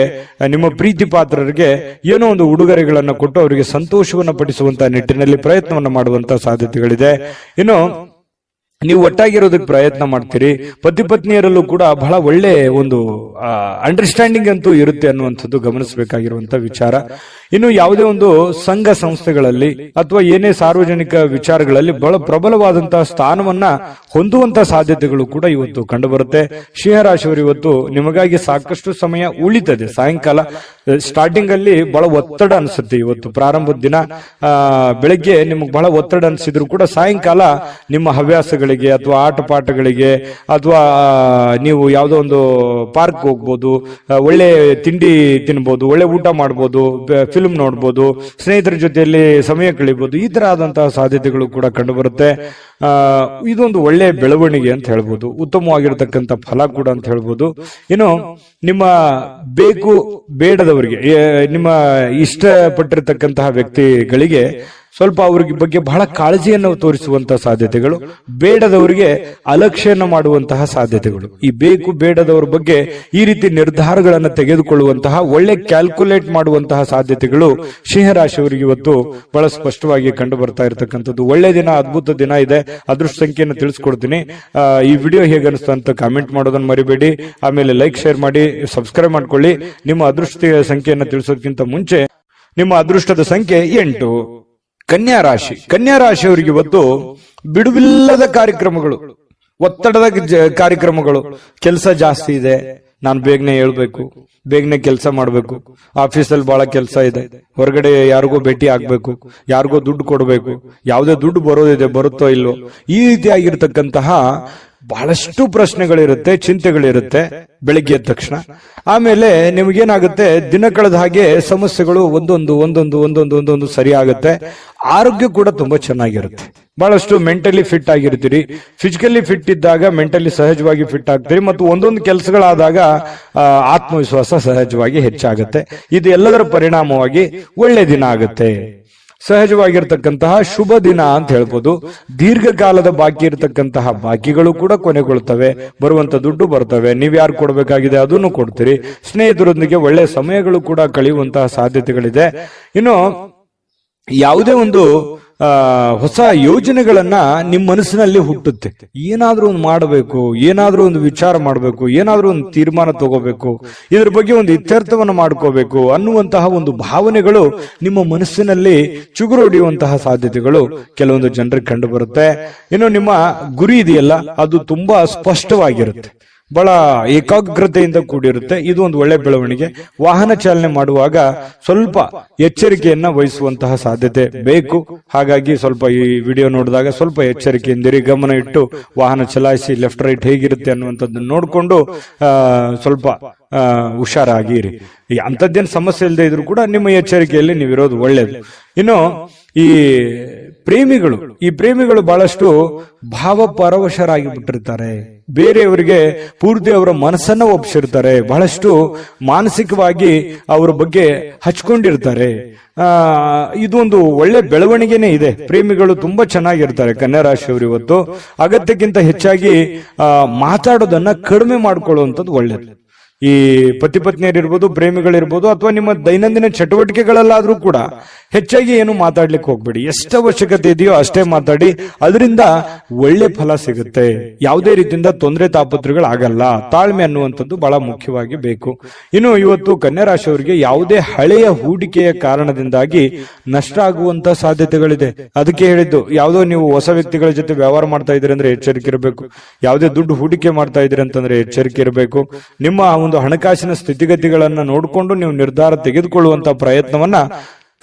Speaker 1: ನಿಮ್ಮ ಪ್ರೀತಿ ಪಾತ್ರರಿಗೆ ಏನೋ ಒಂದು ಉಡುಗೊರೆಗಳನ್ನು ಕೊಟ್ಟು ಅವರಿಗೆ ಸಂತೋಷವನ್ನು ಪಡಿಸುವಂತಹ ನಿಟ್ಟಿನಲ್ಲಿ ಪ್ರಯತ್ನವನ್ನು ಮಾಡುವಂತಹ ಸಾಧ್ಯತೆಗಳಿದೆ. ಇನ್ನು ನೀವು ಒಟ್ಟಾಗಿರೋದಕ್ಕೆ ಪ್ರಯತ್ನ ಮಾಡ್ತೀರಿ. ಪತಿ ಪತ್ನಿಯರಲ್ಲೂ ಕೂಡ ಬಹಳ ಒಳ್ಳೆ ಒಂದು ಅಂಡರ್ಸ್ಟ್ಯಾಂಡಿಂಗ್ ಅಂತೂ ಇರುತ್ತೆ ಅನ್ನುವಂಥದ್ದು ಗಮನಿಸಬೇಕಾಗಿರುವಂತ ವಿಚಾರ. ಇನ್ನು ಯಾವುದೇ ಒಂದು ಸಂಘ ಸಂಸ್ಥೆಗಳಲ್ಲಿ ಅಥವಾ ಏನೇ ಸಾರ್ವಜನಿಕ ವಿಚಾರಗಳಲ್ಲಿ ಬಹಳ ಪ್ರಬಲವಾದಂತಹ ಸ್ಥಾನವನ್ನ ಹೊಂದುವಂತಹ ಸಾಧ್ಯತೆಗಳು ಕೂಡ ಇವತ್ತು ಕಂಡುಬರುತ್ತೆ. ಸಿಂಹರಾಶಿಯವರು ಇವತ್ತು ನಿಮಗಾಗಿ ಸಾಕಷ್ಟು ಸಮಯ ಉಳಿತದೆ. ಸಾಯಂಕಾಲ ಸ್ಟಾರ್ಟಿಂಗ್ ಅಲ್ಲಿ ಬಹಳ ಒತ್ತಡ ಅನಿಸುತ್ತೆ. ಇವತ್ತು ಪ್ರಾರಂಭದ ದಿನ ಬೆಳಗ್ಗೆ ನಿಮಗೆ ಬಹಳ ಒತ್ತಡ ಅನಿಸಿದ್ರು ಕೂಡ ಸಾಯಂಕಾಲ ನಿಮ್ಮ ಹವ್ಯಾಸಗಳಿಗೆ ಅಥವಾ ಆಟ ಪಾಠಗಳಿಗೆ ಅಥವಾ ನೀವು ಯಾವುದೋ ಒಂದು ಪಾರ್ಕ್ ಹೋಗ್ಬೋದು, ಒಳ್ಳೆ ತಿಂಡಿ ತಿನ್ಬೋದು, ಒಳ್ಳೆ ಊಟ ಮಾಡ್ಬೋದು, ಫಿಲ್ಮ್ ನೋಡ್ಬೋದು, ಸ್ನೇಹಿತರ ಜೊತೆಯಲ್ಲಿ ಸಮಯ ಕಳಿಬಹುದು. ಈ ತರ ಆದಂತಹ ಸಾಧ್ಯತೆಗಳು ಕೂಡ ಕಂಡು ಬರುತ್ತೆ. ಇದೊಂದು ಒಳ್ಳೆ ಬೆಳವಣಿಗೆ ಅಂತ ಹೇಳ್ಬೋದು, ಉತ್ತಮವಾಗಿರತಕ್ಕಂಥ ಫಲ ಕೂಡ ಅಂತ ಹೇಳ್ಬೋದು. ಇನ್ನು ನಿಮ್ಮ ಬೇಕು ಬೇಡದವರಿಗೆ, ನಿಮ್ಮ ಇಷ್ಟಪಟ್ಟಿರತಕ್ಕಂತಹ ವ್ಯಕ್ತಿಗಳಿಗೆ ಸ್ವಲ್ಪ ಅವ್ರಿಗೆ ಬಗ್ಗೆ ಬಹಳ ಕಾಳಜಿಯನ್ನು ತೋರಿಸುವಂತಹ ಸಾಧ್ಯತೆಗಳು, ಬೇಡದವರಿಗೆ ಅಲಕ್ಷ್ಯನ ಮಾಡುವಂತಹ ಸಾಧ್ಯತೆಗಳು. ಈ ಬೇಕು ಬೇಡದವರ ಬಗ್ಗೆ ಈ ರೀತಿ ನಿರ್ಧಾರಗಳನ್ನು ತೆಗೆದುಕೊಳ್ಳುವಂತಹ, ಒಳ್ಳೆ ಕ್ಯಾಲ್ಕುಲೇಟ್ ಮಾಡುವಂತಹ ಸಾಧ್ಯತೆಗಳು ಸಿಂಹರಾಶಿಯವರಿಗೆ ಇವತ್ತು ಬಹಳ ಸ್ಪಷ್ಟವಾಗಿ ಕಂಡು ಬರ್ತಾ ಇರತಕ್ಕಂಥದ್ದು. ಒಳ್ಳೆ ದಿನ, ಅದ್ಭುತ ದಿನ ಇದೆ. ಅದೃಷ್ಟ ಸಂಖ್ಯೆಯನ್ನು ತಿಳಿಸ್ಕೊಡ್ತೀನಿ. ಈ ವಿಡಿಯೋ ಹೇಗೆ ಅನಿಸ್ತು ಅಂತ ಕಾಮೆಂಟ್ ಮಾಡೋದನ್ನ ಮರಿಬೇಡಿ. ಆಮೇಲೆ ಲೈಕ್, ಶೇರ್ ಮಾಡಿ, ಸಬ್ಸ್ಕ್ರೈಬ್ ಮಾಡ್ಕೊಳ್ಳಿ. ನಿಮ್ಮ ಅದೃಷ್ಟ ಸಂಖ್ಯೆಯನ್ನು ತಿಳಿಸೋದಕ್ಕಿಂತ ಮುಂಚೆ ನಿಮ್ಮ ಅದೃಷ್ಟದ ಸಂಖ್ಯೆ 8. ಕನ್ಯಾ ರಾಶಿಯವರಿಗೆ ಇವತ್ತು ಬಿಡುವಿಲ್ಲದ ಕಾರ್ಯಕ್ರಮಗಳು, ಒತ್ತಡದ ಕಾರ್ಯಕ್ರಮಗಳು, ಕೆಲಸ ಜಾಸ್ತಿ ಇದೆ, ನಾನು ಬೇಗನೆ ಹೇಳ್ಬೇಕು, ಬೇಗನೆ ಕೆಲಸ ಮಾಡಬೇಕು, ಆಫೀಸಲ್ಲಿ ಬಹಳ ಕೆಲಸ ಇದೆ, ಹೊರಗಡೆ ಯಾರಿಗೋ ಭೇಟಿ ಆಗ್ಬೇಕು, ಯಾರಿಗೋ ದುಡ್ಡು ಕೊಡಬೇಕು, ಯಾವುದೇ ದುಡ್ಡು ಬರೋದಿದೆ, ಬರುತ್ತೋ ಇಲ್ಲೋ, ಈ ರೀತಿಯಾಗಿರ್ತಕ್ಕಂತಹ ಬಹಳಷ್ಟು ಪ್ರಶ್ನೆಗಳಿರುತ್ತೆ, ಚಿಂತೆಗಳಿರುತ್ತೆ ಬೆಳಿಗ್ಗೆ ಎದ್ದ ತಕ್ಷಣ. ಆಮೇಲೆ ನಿಮಗೇನಾಗುತ್ತೆ, ದಿನ ಕಳೆದ ಹಾಗೆ ಸಮಸ್ಯೆಗಳು ಒಂದೊಂದು ಸರಿ ಆಗುತ್ತೆ. ಆರೋಗ್ಯ ಕೂಡ ತುಂಬಾ ಚೆನ್ನಾಗಿರುತ್ತೆ. ಬಹಳಷ್ಟು ಮೆಂಟಲಿ ಫಿಟ್ ಆಗಿರ್ತೀರಿ. ಫಿಸಿಕಲಿ ಫಿಟ್ ಇದ್ದಾಗ ಮೆಂಟಲಿ ಸಹಜವಾಗಿ ಫಿಟ್ ಆಗ್ತೀರಿ. ಮತ್ತು ಒಂದೊಂದು ಕೆಲಸಗಳಾದಾಗ ಆತ್ಮವಿಶ್ವಾಸ ಸಹಜವಾಗಿ ಹೆಚ್ಚಾಗುತ್ತೆ. ಇದು ಎಲ್ಲದರ ಪರಿಣಾಮವಾಗಿ ಒಳ್ಳೆ ದಿನ ಆಗುತ್ತೆ. ಸಹಜವಾಗಿರ್ತಕ್ಕಂತಹ ಶುಭ ದಿನ ಅಂತ ಹೇಳ್ಬೋದು. ದೀರ್ಘಕಾಲದ ಬಾಕಿ ಇರತಕ್ಕಂತಹ ಬಾಕಿಗಳು ಕೂಡ ಕೊನೆಗೊಳ್ತವೆ. ಬರುವಂತ ದುಡ್ಡು ಬರ್ತವೆ. ನೀವ್ಯಾರು ಕೊಡಬೇಕಾಗಿದೆ ಅದನ್ನು ಕೊಡ್ತೀರಿ. ಸ್ನೇಹಿತರೊಂದಿಗೆ ಒಳ್ಳೆ ಸಮಯಗಳು ಕೂಡ ಕಳೆಯುವಂತಹ ಸಾಧ್ಯತೆಗಳಿದೆ. ಇನ್ನು ಯಾವುದೇ ಒಂದು ಹೊಸ ಯೋಜನೆಗಳನ್ನ ನಿಮ್ಮ ಮನಸ್ಸಿನಲ್ಲಿ ಹುಟ್ಟುತ್ತೆ. ಏನಾದ್ರೂ ಒಂದು ಮಾಡಬೇಕು, ಏನಾದ್ರೂ ಒಂದು ವಿಚಾರ ಮಾಡಬೇಕು, ಏನಾದ್ರೂ ಒಂದು ತೀರ್ಮಾನ ತಗೋಬೇಕು, ಇದ್ರ ಬಗ್ಗೆ ಒಂದು ಇತ್ಯರ್ಥವನ್ನು ಮಾಡ್ಕೋಬೇಕು ಅನ್ನುವಂತಹ ಒಂದು ಭಾವನೆಗಳು ನಿಮ್ಮ ಮನಸ್ಸಿನಲ್ಲಿ ಚುಗುರು ಹೊಡೆಯುವಂತಹ ಸಾಧ್ಯತೆಗಳು ಕೆಲವೊಂದು ಜನರಿಗೆ ಕಂಡು ಬರುತ್ತೆ. ಇನ್ನು ನಿಮ್ಮ ಗುರಿ ಇದೆಯಲ್ಲ, ಅದು ತುಂಬಾ ಸ್ಪಷ್ಟವಾಗಿರುತ್ತೆ, ಬಹಳ ಏಕಾಗ್ರತೆಯಿಂದ ಕೂಡಿರುತ್ತೆ. ಇದು ಒಂದು ಒಳ್ಳೆ ಬೆಳವಣಿಗೆ. ವಾಹನ ಚಾಲನೆ ಮಾಡುವಾಗ ಸ್ವಲ್ಪ ಎಚ್ಚರಿಕೆಯನ್ನ ವಹಿಸುವಂತಹ ಸಾಧ್ಯತೆ ಬೇಕು. ಹಾಗಾಗಿ ಸ್ವಲ್ಪ ಈ ವಿಡಿಯೋ ನೋಡಿದಾಗ ಸ್ವಲ್ಪ ಎಚ್ಚರಿಕೆಯಿಂದಿರಿ, ಗಮನ ಇಟ್ಟು ವಾಹನ ಚಲಾಯಿಸಿ. ಲೆಫ್ಟ್ ರೈಟ್ ಹೇಗಿರುತ್ತೆ ಅನ್ನುವಂಥದ್ದನ್ನು ನೋಡಿಕೊಂಡು ಸ್ವಲ್ಪ ಹುಷಾರಾಗಿರಿ. ಅಂಥದ್ದೇನು ಸಮಸ್ಯೆ ಇಲ್ಲದೆ ಇದ್ರು ಕೂಡ ನಿಮ್ಮ ಎಚ್ಚರಿಕೆಯಲ್ಲಿ ನೀವಿರೋದು ಒಳ್ಳೇದು. ಇನ್ನು ಈ ಪ್ರೇಮಿಗಳು ಬಹಳಷ್ಟು ಭಾವಪರವಶರಾಗಿ ಬಿಟ್ಟಿರ್ತಾರೆ. ಬೇರೆಯವರಿಗೆ ಪೂರ್ತಿ ಅವರ ಮನಸ್ಸನ್ನ ಒಪ್ಪಿಸಿರ್ತಾರೆ. ಬಹಳಷ್ಟು ಮಾನಸಿಕವಾಗಿ ಅವರ ಬಗ್ಗೆ ಹಚ್ಕೊಂಡಿರ್ತಾರೆ. ಇದೊಂದು ಒಳ್ಳೆ ಬೆಳವಣಿಗೆನೇ ಇದೆ. ಪ್ರೇಮಿಗಳು ತುಂಬಾ ಚೆನ್ನಾಗಿರ್ತಾರೆ. ಕನ್ಯಾ ರಾಶಿಯವರು ಇವತ್ತು ಅಗತ್ಯಕ್ಕಿಂತ ಹೆಚ್ಚಾಗಿ ಮಾತಾಡೋದನ್ನ ಕಡಿಮೆ ಮಾಡ್ಕೊಳ್ಳುವಂಥದ್ದು ಒಳ್ಳೇದು. ಈ ಪತಿ ಪತ್ನಿಯರಿರ್ಬೋದು, ಪ್ರೇಮಿಗಳಿರ್ಬೋದು, ಅಥವಾ ನಿಮ್ಮ ದೈನಂದಿನ ಚಟುವಟಿಕೆಗಳಲ್ಲಾದ್ರೂ ಕೂಡ ಹೆಚ್ಚಾಗಿ ಏನು ಮಾತಾಡ್ಲಿಕ್ಕೆ ಹೋಗ್ಬೇಡಿ. ಎಷ್ಟು ಅವಶ್ಯಕತೆ ಇದೆಯೋ ಅಷ್ಟೇ ಮಾತಾಡಿ. ಅದರಿಂದ ಒಳ್ಳೆ ಫಲ ಸಿಗುತ್ತೆ. ಯಾವುದೇ ರೀತಿಯಿಂದ ತೊಂದರೆ ತಾಪತ್ರಗಳಾಗಲ್ಲ. ತಾಳ್ಮೆ ಅನ್ನುವಂಥದ್ದು ಬಹಳ ಮುಖ್ಯವಾಗಿ ಬೇಕು. ಇನ್ನು ಇವತ್ತು ಕನ್ಯಾ ರಾಶಿಯವರಿಗೆ ಯಾವುದೇ ಹಳೆಯ ಹೂಡಿಕೆಯ ಕಾರಣದಿಂದಾಗಿ ನಷ್ಟ ಆಗುವಂತ ಸಾಧ್ಯತೆಗಳಿದೆ. ಅದಕ್ಕೆ ಹೇಳಿದ್ದು, ಯಾವುದೋ ನೀವು ಹೊಸ ವ್ಯಕ್ತಿಗಳ ಜೊತೆ ವ್ಯವಹಾರ ಮಾಡ್ತಾ ಇದ್ದೀರಿ ಅಂದ್ರೆ ಎಚ್ಚರಿಕೆ ಇರಬೇಕು. ಯಾವುದೇ ದುಡ್ಡು ಹೂಡಿಕೆ ಮಾಡ್ತಾ ಇದ್ದೀರಿ ಅಂತಂದ್ರೆ ಎಚ್ಚರಿಕೆ ಇರಬೇಕು. ನಿಮ್ಮ ಒಂದು ಹಣಕಾಸಿನ ಸ್ಥಿತಿಗತಿಗಳನ್ನ ನೋಡಿಕೊಂಡು ನೀವು ನಿರ್ಧಾರ ತೆಗೆದುಕೊಳ್ಳುವಂತ ಪ್ರಯತ್ನವನ್ನ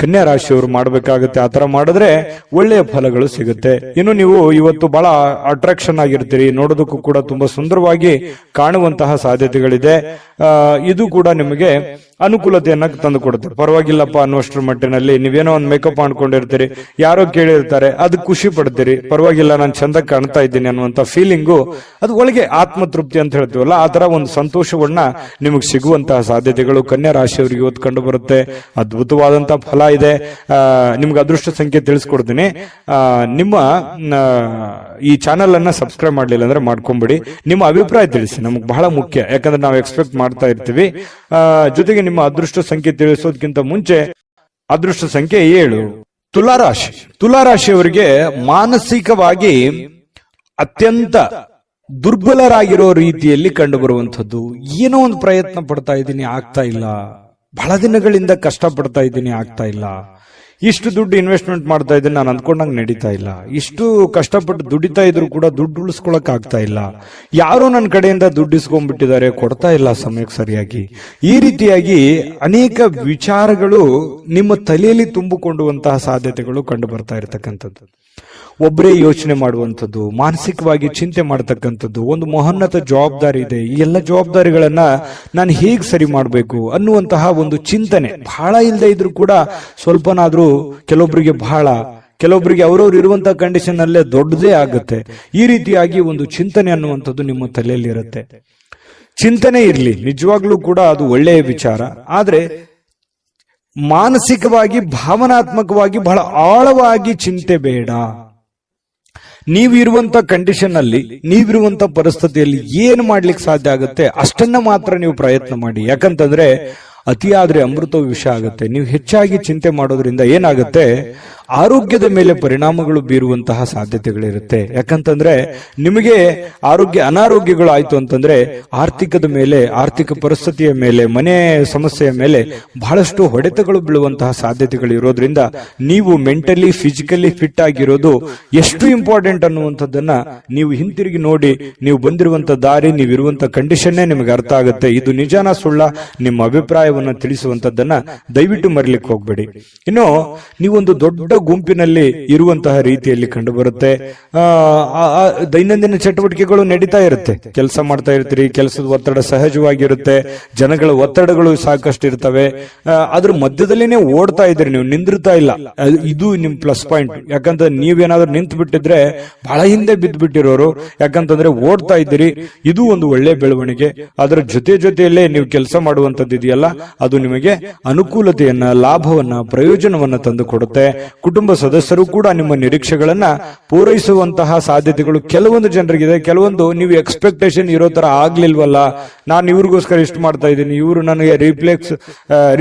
Speaker 1: ಕನ್ಯಾ ರಾಶಿಯವರು ಮಾಡಬೇಕಾಗುತ್ತೆ. ಆತರ ಮಾಡಿದ್ರೆ ಒಳ್ಳೆಯ ಫಲಗಳು ಸಿಗುತ್ತೆ. ಇನ್ನು ನೀವು ಇವತ್ತು ಬಹಳ ಅಟ್ರಾಕ್ಷನ್ ಆಗಿರ್ತೀರಿ, ನೋಡೋದಕ್ಕೂ ಕೂಡ ತುಂಬಾ ಸುಂದರವಾಗಿ ಕಾಣುವಂತಹ ಸಾಧ್ಯತೆಗಳಿದೆ. ಇದು ಕೂಡ ನಿಮಗೆ ಅನುಕೂಲತೆಯನ್ನ ತಂದು ಕೊಡುತ್ತೆ. ಪರವಾಗಿಲ್ಲಪ್ಪ ಅನ್ನುವಷ್ಟರ ಮಟ್ಟಿನಲ್ಲಿ ನೀವೇನೋ ಒಂದು ಮೇಕಪ್ ಮಾಡ್ಕೊಂಡಿರ್ತೀರಿ, ಯಾರೋ ಕೇಳಿರ್ತಾರೆ, ಅದು ಖುಷಿ ಪಡ್ತೀರಿ. ಪರವಾಗಿಲ್ಲ, ನಾನು ಚಂದ ಕಾಣ್ತಾ ಇದ್ದೀನಿ ಅನ್ನುವಂತ ಫೀಲಿಂಗು, ಅದು ಒಳಗೆ ಆತ್ಮತೃಪ್ತಿ ಅಂತ ಹೇಳ್ತೀವಲ್ಲ, ಆ ತರ ಒಂದು ಸಂತೋಷವನ್ನ ನಿಮಗೆ ಸಿಗುವಂತಹ ಸಾಧ್ಯತೆಗಳು ಕನ್ಯಾ ರಾಶಿಯವರಿಗೆ ಇವತ್ತು ಕಂಡು ಬರುತ್ತೆ. ಅದ್ಭುತವಾದಂತಹ ಫಲ ಇದೆ. ನಿಮ್ಗೆ ಅದೃಷ್ಟ ಸಂಖ್ಯೆ ತಿಳಿಸ್ಕೊಡ್ತೀನಿ. ನಿಮ್ಮ ಈ ಚಾನೆಲ್ ಅನ್ನ ಸಬ್ಸ್ಕ್ರೈಬ್ ಮಾಡ್ಲಿಲ್ಲ ಅಂದ್ರೆ ಮಾಡ್ಕೊಂಬಿಡಿ. ನಿಮ್ಮ ಅಭಿಪ್ರಾಯ ತಿಳಿಸಿ, ನಮ್ಗೆ ಬಹಳ ಮುಖ್ಯ. ಯಾಕಂದ್ರೆ ನಾವು ಎಕ್ಸ್ಪೆಕ್ಟ್ ಮಾಡ್ತಾ ಇರ್ತೀವಿ. ಜೊತೆಗೆ ನಿಮ್ಮ ಅದೃಷ್ಟ ಸಂಖ್ಯೆ ತಿಳಿಸೋದಕ್ಕಿಂತ ಮುಂಚೆ ಅದೃಷ್ಟ ಸಂಖ್ಯೆ 7, ತುಲಾರಾಶಿಯವರಿಗೆ ಮಾನಸಿಕವಾಗಿ ಅತ್ಯಂತ ದುರ್ಬಲರಾಗಿರೋ ರೀತಿಯಲ್ಲಿ ಕಂಡು ಬರುವಂತದ್ದು. ಏನೋ ಒಂದು ಪ್ರಯತ್ನ ಪಡ್ತಾ ಇದ್ದೀನಿ, ಆಗ್ತಾ ಇಲ್ಲ. ಬಹಳ ದಿನಗಳಿಂದ ಕಷ್ಟ ಪಡ್ತಾ ಇದ್ದೀನಿ, ಆಗ್ತಾ ಇಲ್ಲ. ಇಷ್ಟು ದುಡ್ಡು ಇನ್ವೆಸ್ಟ್ಮೆಂಟ್ ಮಾಡ್ತಾ ಇದ್ದೀನಿ, ನಾನು ಅಂದ್ಕೊಂಡಂಗೆ ನಡೀತಾ ಇಲ್ಲ. ಇಷ್ಟು ಕಷ್ಟಪಟ್ಟು ದುಡಿತಾ ಇದ್ರು ಕೂಡ ದುಡ್ಡು ಉಳಿಸ್ಕೊಳಕ್ ಆಗ್ತಾ ಇಲ್ಲ. ಯಾರೋ ನನ್ನ ಕಡೆಯಿಂದ ದುಡ್ಡು ಇಸ್ಕೊಂಡ್ಬಿಟ್ಟಿದ್ದಾರೆ, ಕೊಡ್ತಾ ಇಲ್ಲ ಸಮಯಕ್ಕೆ ಸರಿಯಾಗಿ. ಈ ರೀತಿಯಾಗಿ ಅನೇಕ ವಿಚಾರಗಳು ನಿಮ್ಮ ತಲೆಯಲ್ಲಿ ತುಂಬಿಕೊಳ್ಳುವಂತಹ ಸಾಧ್ಯತೆಗಳು ಕಂಡು ಬರ್ತಾ ಇರತಕ್ಕಂಥದ್ದು. ಒಬ್ಬರೇ ಯೋಚನೆ ಮಾಡುವಂಥದ್ದು, ಮಾನಸಿಕವಾಗಿ ಚಿಂತೆ ಮಾಡತಕ್ಕಂಥದ್ದು. ಒಂದು ಮಹೋನ್ನತ ಜವಾಬ್ದಾರಿ ಇದೆ, ಈ ಎಲ್ಲ ಜವಾಬ್ದಾರಿಗಳನ್ನ ನಾನು ಹೇಗೆ ಸರಿ ಮಾಡಬೇಕು ಅನ್ನುವಂತಹ ಒಂದು ಚಿಂತನೆ ಬಹಳ ಇಲ್ಲದೆ ಇದ್ರೂ ಕೂಡ ಸ್ವಲ್ಪನಾದ್ರೂ ಕೆಲವೊಬ್ಬರಿಗೆ ಅವರವ್ರು ಇರುವಂತಹ ಕಂಡೀಷನ್ ಅಲ್ಲೇ ದೊಡ್ಡದೇ ಆಗುತ್ತೆ. ಈ ರೀತಿಯಾಗಿ ಒಂದು ಚಿಂತನೆ ಅನ್ನುವಂಥದ್ದು ನಿಮ್ಮ ತಲೆಯಲ್ಲಿ ಇರುತ್ತೆ. ಚಿಂತನೆ ಇರಲಿ, ನಿಜವಾಗ್ಲೂ ಕೂಡ ಅದು ಒಳ್ಳೆಯ ವಿಚಾರ. ಆದ್ರೆ ಮಾನಸಿಕವಾಗಿ ಭಾವನಾತ್ಮಕವಾಗಿ ಬಹಳ ಆಳವಾಗಿ ಚಿಂತೆ ಬೇಡ. ನೀವಿರುವಂತ ಕಂಡೀಷನ್ ಅಲ್ಲಿ, ನೀವಿರುವಂತ ಪರಿಸ್ಥಿತಿಯಲ್ಲಿ ಏನು ಮಾಡ್ಲಿಕ್ಕೆ ಸಾಧ್ಯ ಆಗುತ್ತೆ ಅಷ್ಟನ್ನ ಮಾತ್ರ ನೀವು ಪ್ರಯತ್ನ ಮಾಡಿ. ಯಾಕಂತಂದ್ರೆ ಅತಿಯಾದ್ರೆ ಅಮೃತವು ವಿಷ ಆಗುತ್ತೆ. ನೀವು ಹೆಚ್ಚಾಗಿ ಚಿಂತೆ ಮಾಡೋದ್ರಿಂದ ಏನಾಗುತ್ತೆ, ಆರೋಗ್ಯದ ಮೇಲೆ ಪರಿಣಾಮಗಳು ಬೀರುವಂತಹ ಸಾಧ್ಯತೆಗಳಿರುತ್ತೆ. ಯಾಕಂತಂದ್ರೆ ನಿಮಗೆ ಅನಾರೋಗ್ಯಗಳು ಆಯ್ತು ಅಂತಂದ್ರೆ ಆರ್ಥಿಕದ ಮೇಲೆ, ಆರ್ಥಿಕ ಪರಿಸ್ಥಿತಿಯ ಮೇಲೆ, ಮನೆ ಸಮಸ್ಯೆಯ ಮೇಲೆ ಬಹಳಷ್ಟು ಹೊಡೆತಗಳು ಬೀಳುವಂತಹ ಸಾಧ್ಯತೆಗಳು ಇರೋದ್ರಿಂದ ನೀವು ಮೆಂಟಲಿ ಫಿಸಿಕಲಿ ಫಿಟ್ ಆಗಿರೋದು ಎಷ್ಟು ಇಂಪಾರ್ಟೆಂಟ್ ಅನ್ನುವಂಥದ್ದನ್ನ ನೀವು ಹಿಂತಿರುಗಿ ನೋಡಿ. ನೀವು ಬಂದಿರುವಂತ ದಾರಿ, ನೀವಿರುವಂತ ಕಂಡೀಷನ್ನೇ ನಿಮಗೆ ಅರ್ಥ ಆಗುತ್ತೆ. ಇದು ನಿಜಾನ ಸುಳ್ಳ, ನಿಮ್ಮ ಅಭಿಪ್ರಾಯವನ್ನ ತಿಳಿಸುವಂತದ್ದನ್ನ ದಯವಿಟ್ಟು ಮರಿಲಿಕ್ಕೆ ಹೋಗ್ಬೇಡಿ. ಇನ್ನು ನೀವೊಂದು ದೊಡ್ಡ ಗುಂಪಿನಲ್ಲಿ ಇರುವಂತಹ ರೀತಿಯಲ್ಲಿ ಕಂಡು ಬರುತ್ತೆ. ದೈನಂದಿನ ಚಟುವಟಿಕೆಗಳು ನಡೀತಾ ಇರುತ್ತೆ, ಕೆಲಸ ಮಾಡ್ತಾ ಇರ್ತೀರಿ, ಕೆಲಸದ ಒತ್ತಡ ಸಹಜವಾಗಿರುತ್ತೆ, ಜನಗಳ ಒತ್ತಡಗಳು ಸಾಕಷ್ಟು ಇರ್ತವೆ. ಅದ್ರ ಮಧ್ಯದಲ್ಲಿನೇ ಓಡ್ತಾ ಇದ್ರಿ, ನೀವು ನಿಂದಿರ್ತಾ ಇಲ್ಲ. ಇದು ನಿಮ್ ಪ್ಲಸ್ ಪಾಯಿಂಟ್. ಯಾಕಂದ್ರೆ ನೀವೇನಾದ್ರೂ ನಿಂತು ಬಿಟ್ಟಿದ್ರೆ ಬಹಳ ಹಿಂದೆ ಬಿದ್ದು ಬಿಟ್ಟಿರೋರು. ಯಾಕಂತಂದ್ರೆ ಓಡ್ತಾ ಇದ್ದೀರಿ, ಇದು ಒಂದು ಒಳ್ಳೆ ಬೆಳವಣಿಗೆ. ಅದರ ಜೊತೆಯಲ್ಲೇ ನೀವು ಕೆಲಸ ಮಾಡುವಂತದ್ದು ಇದೆಯಲ್ಲ, ಅದು ನಿಮಗೆ ಅನುಕೂಲತೆಯನ್ನ, ಲಾಭವನ್ನ, ಪ್ರಯೋಜನವನ್ನ ತಂದು ಕೊಡುತ್ತೆ. ಕುಟುಂಬ ಸದಸ್ಯರು ಕೂಡ ನಿಮ್ಮ ನಿರೀಕ್ಷೆಗಳನ್ನ ಪೂರೈಸುವಂತಹ ಸಾಧ್ಯತೆಗಳು ಕೆಲವೊಂದು ಜನರಿಗಿದೆ. ಕೆಲವೊಂದು ನೀವು ಎಕ್ಸ್ಪೆಕ್ಟೇಷನ್ ಇರೋ ತರ ಆಗ್ಲಿಲ್ವಲ್ಲ, ನಾನು ಇವ್ರಿಗೋಸ್ಕರ ಇಷ್ಟು ಮಾಡ್ತಾ ಇದ್ದೀನಿ, ಇವರು ನನಗೆ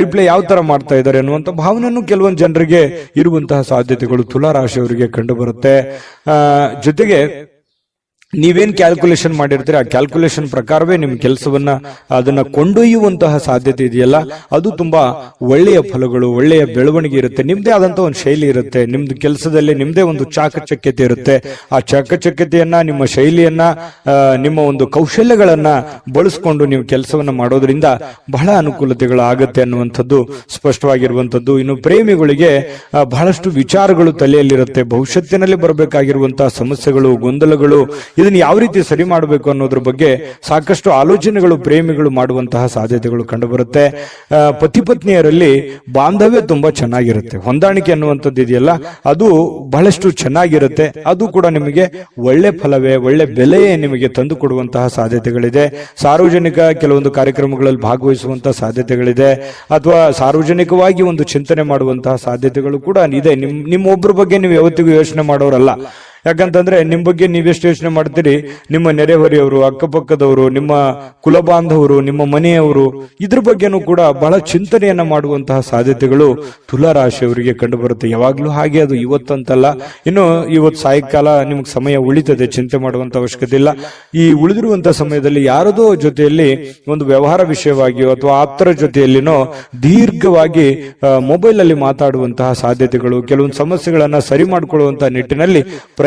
Speaker 1: ರಿಪ್ಲೈ ಯಾವ ತರ ಮಾಡ್ತಾ ಇದ್ದಾರೆ ಅನ್ನುವಂತ ಭಾವನೆಯನ್ನು ಕೆಲವೊಂದು ಜನರಿಗೆ ಇರುವಂತಹ ಸಾಧ್ಯತೆಗಳು ತುಲಾ ರಾಶಿಯವರಿಗೆ ಕಂಡು ಬರುತ್ತೆ. ಜೊತೆಗೆ ನೀವೇನ್ ಕ್ಯಾಲ್ಕುಲೇಷನ್ ಮಾಡಿರ್ತೀರಿ ಆ ಕ್ಯಾಲ್ಕುಲೇಷನ್ ಪ್ರಕಾರವೇ ನಿಮ್ ಕೆಲಸವನ್ನ ಅದನ್ನ ಕೊಂಡೊಯ್ಯುವಂತಹ ಸಾಧ್ಯತೆ ಇದೆಯಲ್ಲ, ಅದು ತುಂಬಾ ಒಳ್ಳೆಯ ಫಲಗಳು, ಒಳ್ಳೆಯ ಬೆಳವಣಿಗೆ ಇರುತ್ತೆ. ನಿಮ್ದೇ ಆದಂತ ಒಂದು ಶೈಲಿ ಇರುತ್ತೆ, ನಿಮ್ದು ಕೆಲಸದಲ್ಲಿ ನಿಮ್ದೇ ಒಂದು ಚಾಕಚಕ್ಯತೆ ಇರುತ್ತೆ. ಆ ಚಾಕಚಕ್ಯತೆಯನ್ನ, ನಿಮ್ಮ ಶೈಲಿಯನ್ನ, ನಿಮ್ಮ ಒಂದು ಕೌಶಲ್ಯಗಳನ್ನ ಬಳಸ್ಕೊಂಡು ನೀವು ಕೆಲಸವನ್ನ ಮಾಡೋದ್ರಿಂದ ಬಹಳ ಅನುಕೂಲತೆಗಳು ಆಗತ್ತೆ ಅನ್ನುವಂಥದ್ದು ಸ್ಪಷ್ಟವಾಗಿರುವಂತದ್ದು. ಇನ್ನು ಪ್ರೇಮಿಗಳಿಗೆ ಬಹಳಷ್ಟು ವಿಚಾರಗಳು ತಲೆಯಲ್ಲಿರುತ್ತೆ. ಭವಿಷ್ಯತ್ತಿನಲ್ಲಿ ಬರಬೇಕಾಗಿರುವಂತಹ ಸಮಸ್ಯೆಗಳು, ಗೊಂದಲಗಳು, ಇದನ್ನು ಯಾವ ರೀತಿ ಸರಿ ಮಾಡಬೇಕು ಅನ್ನೋದ್ರ ಬಗ್ಗೆ ಸಾಕಷ್ಟು ಆಲೋಚನೆಗಳು ಪ್ರೇಮಿಗಳು ಮಾಡುವಂತಹ ಸಾಧ್ಯತೆಗಳು ಕಂಡುಬರುತ್ತೆ. ಪತಿ ಪತ್ನಿಯರಲ್ಲಿ ಬಾಂಧವ್ಯ ತುಂಬಾ ಚೆನ್ನಾಗಿರುತ್ತೆ. ಹೊಂದಾಣಿಕೆ ಅನ್ನುವಂಥದ್ದು ಇದೆಯಲ್ಲ, ಅದು ಬಹಳಷ್ಟು ಚೆನ್ನಾಗಿರುತ್ತೆ. ಅದು ಕೂಡ ನಿಮಗೆ ಒಳ್ಳೆ ಫಲವೇ, ಒಳ್ಳೆ ಬೆಲೆಯೇ ನಿಮಗೆ ತಂದು ಕೊಡುವಂತಹ ಸಾಧ್ಯತೆಗಳಿದೆ. ಸಾರ್ವಜನಿಕ ಕೆಲವೊಂದು ಕಾರ್ಯಕ್ರಮಗಳಲ್ಲಿ ಭಾಗವಹಿಸುವಂತಹ ಸಾಧ್ಯತೆಗಳಿದೆ, ಅಥವಾ ಸಾರ್ವಜನಿಕವಾಗಿ ಒಂದು ಚಿಂತನೆ ಮಾಡುವಂತಹ ಸಾಧ್ಯತೆಗಳು ಕೂಡ ಇದೆ. ನಿಮ್ಮೊಬ್ಬರ ಬಗ್ಗೆ ನೀವು ಯಾವತ್ತಿಗೂ ಯೋಚನೆ ಮಾಡೋರಲ್ಲ. ಯಾಕಂತಂದ್ರೆ ನಿಮ್ ಬಗ್ಗೆ ನೀವೆಷ್ಟು ಯೋಚನೆ ಮಾಡ್ತೀರಿ, ನಿಮ್ಮ ನೆರೆಹೊರೆಯವರು, ಅಕ್ಕಪಕ್ಕದವರು, ನಿಮ್ಮ ಕುಲ ಬಾಂಧವರು, ನಿಮ್ಮ ಮನೆಯವರು, ಇದ್ರ ಬಗ್ಗೆನೂ ಕೂಡ ಬಹಳ ಚಿಂತನೆಯನ್ನ ಮಾಡುವಂತಹ ಸಾಧ್ಯತೆಗಳು ತುಲಾ ರಾಶಿಯವರಿಗೆ ಕಂಡು ಬರುತ್ತೆ. ಯಾವಾಗ್ಲೂ ಹಾಗೆ, ಅದು ಇವತ್ತಂತಲ್ಲ. ಇನ್ನು ಇವತ್ತು ಸಾಯಂಕಾಲ ನಿಮ್ಗೆ ಸಮಯ ಉಳಿತದೆ, ಚಿಂತೆ ಮಾಡುವಂತ ಅವಶ್ಯಕತೆ ಇಲ್ಲ. ಈ ಉಳಿದಿರುವಂತಹ ಸಮಯದಲ್ಲಿ ಯಾರದೋ ಜೊತೆಯಲ್ಲಿ ಒಂದು ವ್ಯವಹಾರ ವಿಷಯವಾಗಿಯೋ ಅಥವಾ ಆಪ್ತರ ಜೊತೆಯಲ್ಲಿನೋ ದೀರ್ಘವಾಗಿ ಮೊಬೈಲ್ ಅಲ್ಲಿ ಮಾತಾಡುವಂತಹ ಸಾಧ್ಯತೆಗಳು, ಕೆಲವೊಂದು ಸಮಸ್ಯೆಗಳನ್ನ ಸರಿ ಮಾಡಿಕೊಳ್ಳುವಂತಹ ನಿಟ್ಟಿನಲ್ಲಿ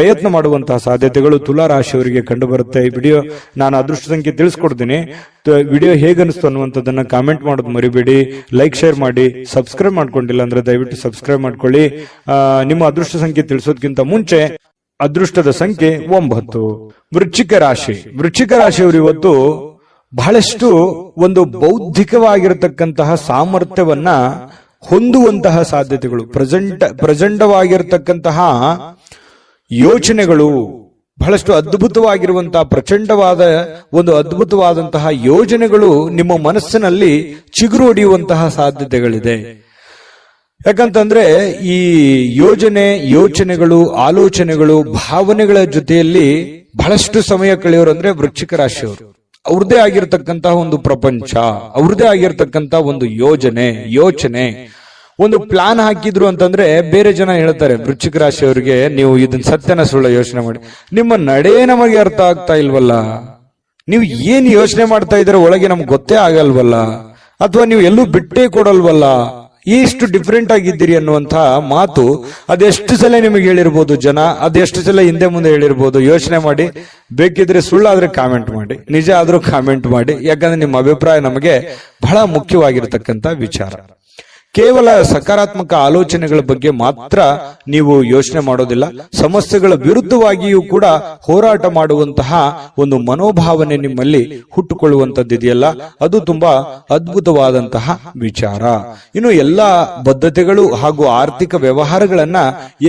Speaker 1: ಪ್ರಯತ್ನ ಮಾಡುವಂತಹ ಸಾಧ್ಯತೆಗಳು ತುಲಾ ರಾಶಿಯವರಿಗೆ ಕಂಡು ಬರುತ್ತೆ. ಈ ವಿಡಿಯೋ ನಾನು ಅದೃಷ್ಟ ಸಂಖ್ಯೆ ತಿಳಿಸ್ಕೊಡ್ತೀನಿ. ವಿಡಿಯೋ ಹೇಗನ್ನಿಸ್ತು ಅನ್ನುವಂಥದ್ದನ್ನ ಕಾಮೆಂಟ್ ಮಾಡೋದು ಮರಿಬೇಡಿ. ಲೈಕ್, ಶೇರ್ ಮಾಡಿ. ಸಬ್ಸ್ಕ್ರೈಬ್ ಮಾಡ್ಕೊಂಡಿಲ್ಲ ಅಂದ್ರೆ ದಯವಿಟ್ಟು ಸಬ್ಸ್ಕ್ರೈಬ್ ಮಾಡ್ಕೊಳ್ಳಿ. ನಿಮ್ಮ ಅದೃಷ್ಟ ಸಂಖ್ಯೆ ತಿಳಿಸೋದಕ್ಕಿಂತ ಮುಂಚೆ ಅದೃಷ್ಟದ ಸಂಖ್ಯೆ 9. ವೃಶ್ಚಿಕ ರಾಶಿ. ವೃಶ್ಚಿಕ ರಾಶಿಯವರು ಇವತ್ತು ಬಹಳಷ್ಟು ಒಂದು ಬೌದ್ಧಿಕವಾಗಿರತಕ್ಕಂತಹ ಸಾಮರ್ಥ್ಯವನ್ನ ಹೊಂದುವಂತಹ ಸಾಧ್ಯತೆಗಳು, ಪ್ರಚಂಡವಾಗಿರತಕ್ಕಂತಹ ಯೋಚನೆಗಳು, ಬಹಳಷ್ಟು ಅದ್ಭುತವಾಗಿರುವಂತಹ ಪ್ರಚಂಡವಾದ ಒಂದು ಅದ್ಭುತವಾದಂತಹ ಯೋಜನೆಗಳು ನಿಮ್ಮ ಮನಸ್ಸಿನಲ್ಲಿ ಚಿಗುರು ಹೊಡೆಯುವಂತಹ ಸಾಧ್ಯತೆಗಳಿದೆ. ಯಾಕಂತಂದ್ರೆ ಈ ಯೋಚನೆಗಳು, ಆಲೋಚನೆಗಳು, ಭಾವನೆಗಳ ಜೊತೆಯಲ್ಲಿ ಬಹಳಷ್ಟು ಸಮಯ ಕಳೆಯೋರು ಅಂದ್ರೆ ವೃಶ್ಚಿಕ ರಾಶಿಯವರು. ಅವ್ರದೇ ಆಗಿರತಕ್ಕಂತಹ ಒಂದು ಪ್ರಪಂಚ, ಅವ್ರದೇ ಆಗಿರತಕ್ಕಂತಹ ಒಂದು ಯೋಚನೆ, ಒಂದು ಪ್ಲಾನ್ ಹಾಕಿದ್ರು ಅಂತಂದ್ರೆ ಬೇರೆ ಜನ ಹೇಳ್ತಾರೆ ವೃಶ್ಚಿಕ ರಾಶಿಯವರಿಗೆ, ನೀವು ಇದನ್ನ ಸತ್ಯನ ಸುಳ್ಳ ಯೋಚನೆ ಮಾಡಿ, ನಿಮ್ಮ ನಡೆ ನಮಗೆ ಅರ್ಥ ಆಗ್ತಾ ಇಲ್ವಲ್ಲ, ನೀವು ಏನ್ ಯೋಚನೆ ಮಾಡ್ತಾ ಇದ್ರೆ ಒಳಗೆ ನಮ್ಗೆ ಗೊತ್ತೇ ಆಗಲ್ವಲ್ಲ, ಅಥವಾ ನೀವು ಎಲ್ಲೂ ಬಿಟ್ಟೇ ಕೊಡಲ್ವಲ್ಲ, ಎಷ್ಟು ಡಿಫ್ರೆಂಟ್ ಆಗಿದ್ದೀರಿ ಅನ್ನುವಂತ ಮಾತು ಅದೆಷ್ಟು ಸಲ ನಿಮಗೆ ಹೇಳಿರ್ಬೋದು ಜನ, ಅದೆಷ್ಟು ಸಲ ಹಿಂದೆ ಮುಂದೆ ಹೇಳಿರ್ಬೋದು. ಯೋಚನೆ ಮಾಡಿ, ಬೇಕಿದ್ರೆ ಸುಳ್ಳಾದ್ರೆ ಕಾಮೆಂಟ್ ಮಾಡಿ, ನಿಜ ಆದ್ರೂ ಕಾಮೆಂಟ್ ಮಾಡಿ. ಯಾಕಂದ್ರೆ ನಿಮ್ಮ ಅಭಿಪ್ರಾಯ ನಮಗೆ ಬಹಳ ಮುಖ್ಯವಾಗಿರತಕ್ಕಂತ ವಿಚಾರ. ಕೇವಲ ಸಕಾರಾತ್ಮಕ ಆಲೋಚನೆಗಳ ಬಗ್ಗೆ ಮಾತ್ರ ನೀವು ಯೋಚನೆ ಮಾಡೋದಿಲ್ಲ, ಸಮಸ್ಯೆಗಳ ವಿರುದ್ಧವಾಗಿಯೂ ಕೂಡ ಹೋರಾಟ ಮಾಡುವಂತಹ ಒಂದು ಮನೋಭಾವನೆ ನಿಮ್ಮಲ್ಲಿ ಹುಟ್ಟುಕೊಳ್ಳುವಂತದ್ದಿದೆಯಲ್ಲ, ಅದು ತುಂಬಾ ಅದ್ಭುತವಾದಂತಹ ವಿಚಾರ. ಇನ್ನು ಎಲ್ಲಾ ಬದ್ಧತೆಗಳು ಹಾಗೂ ಆರ್ಥಿಕ ವ್ಯವಹಾರಗಳನ್ನ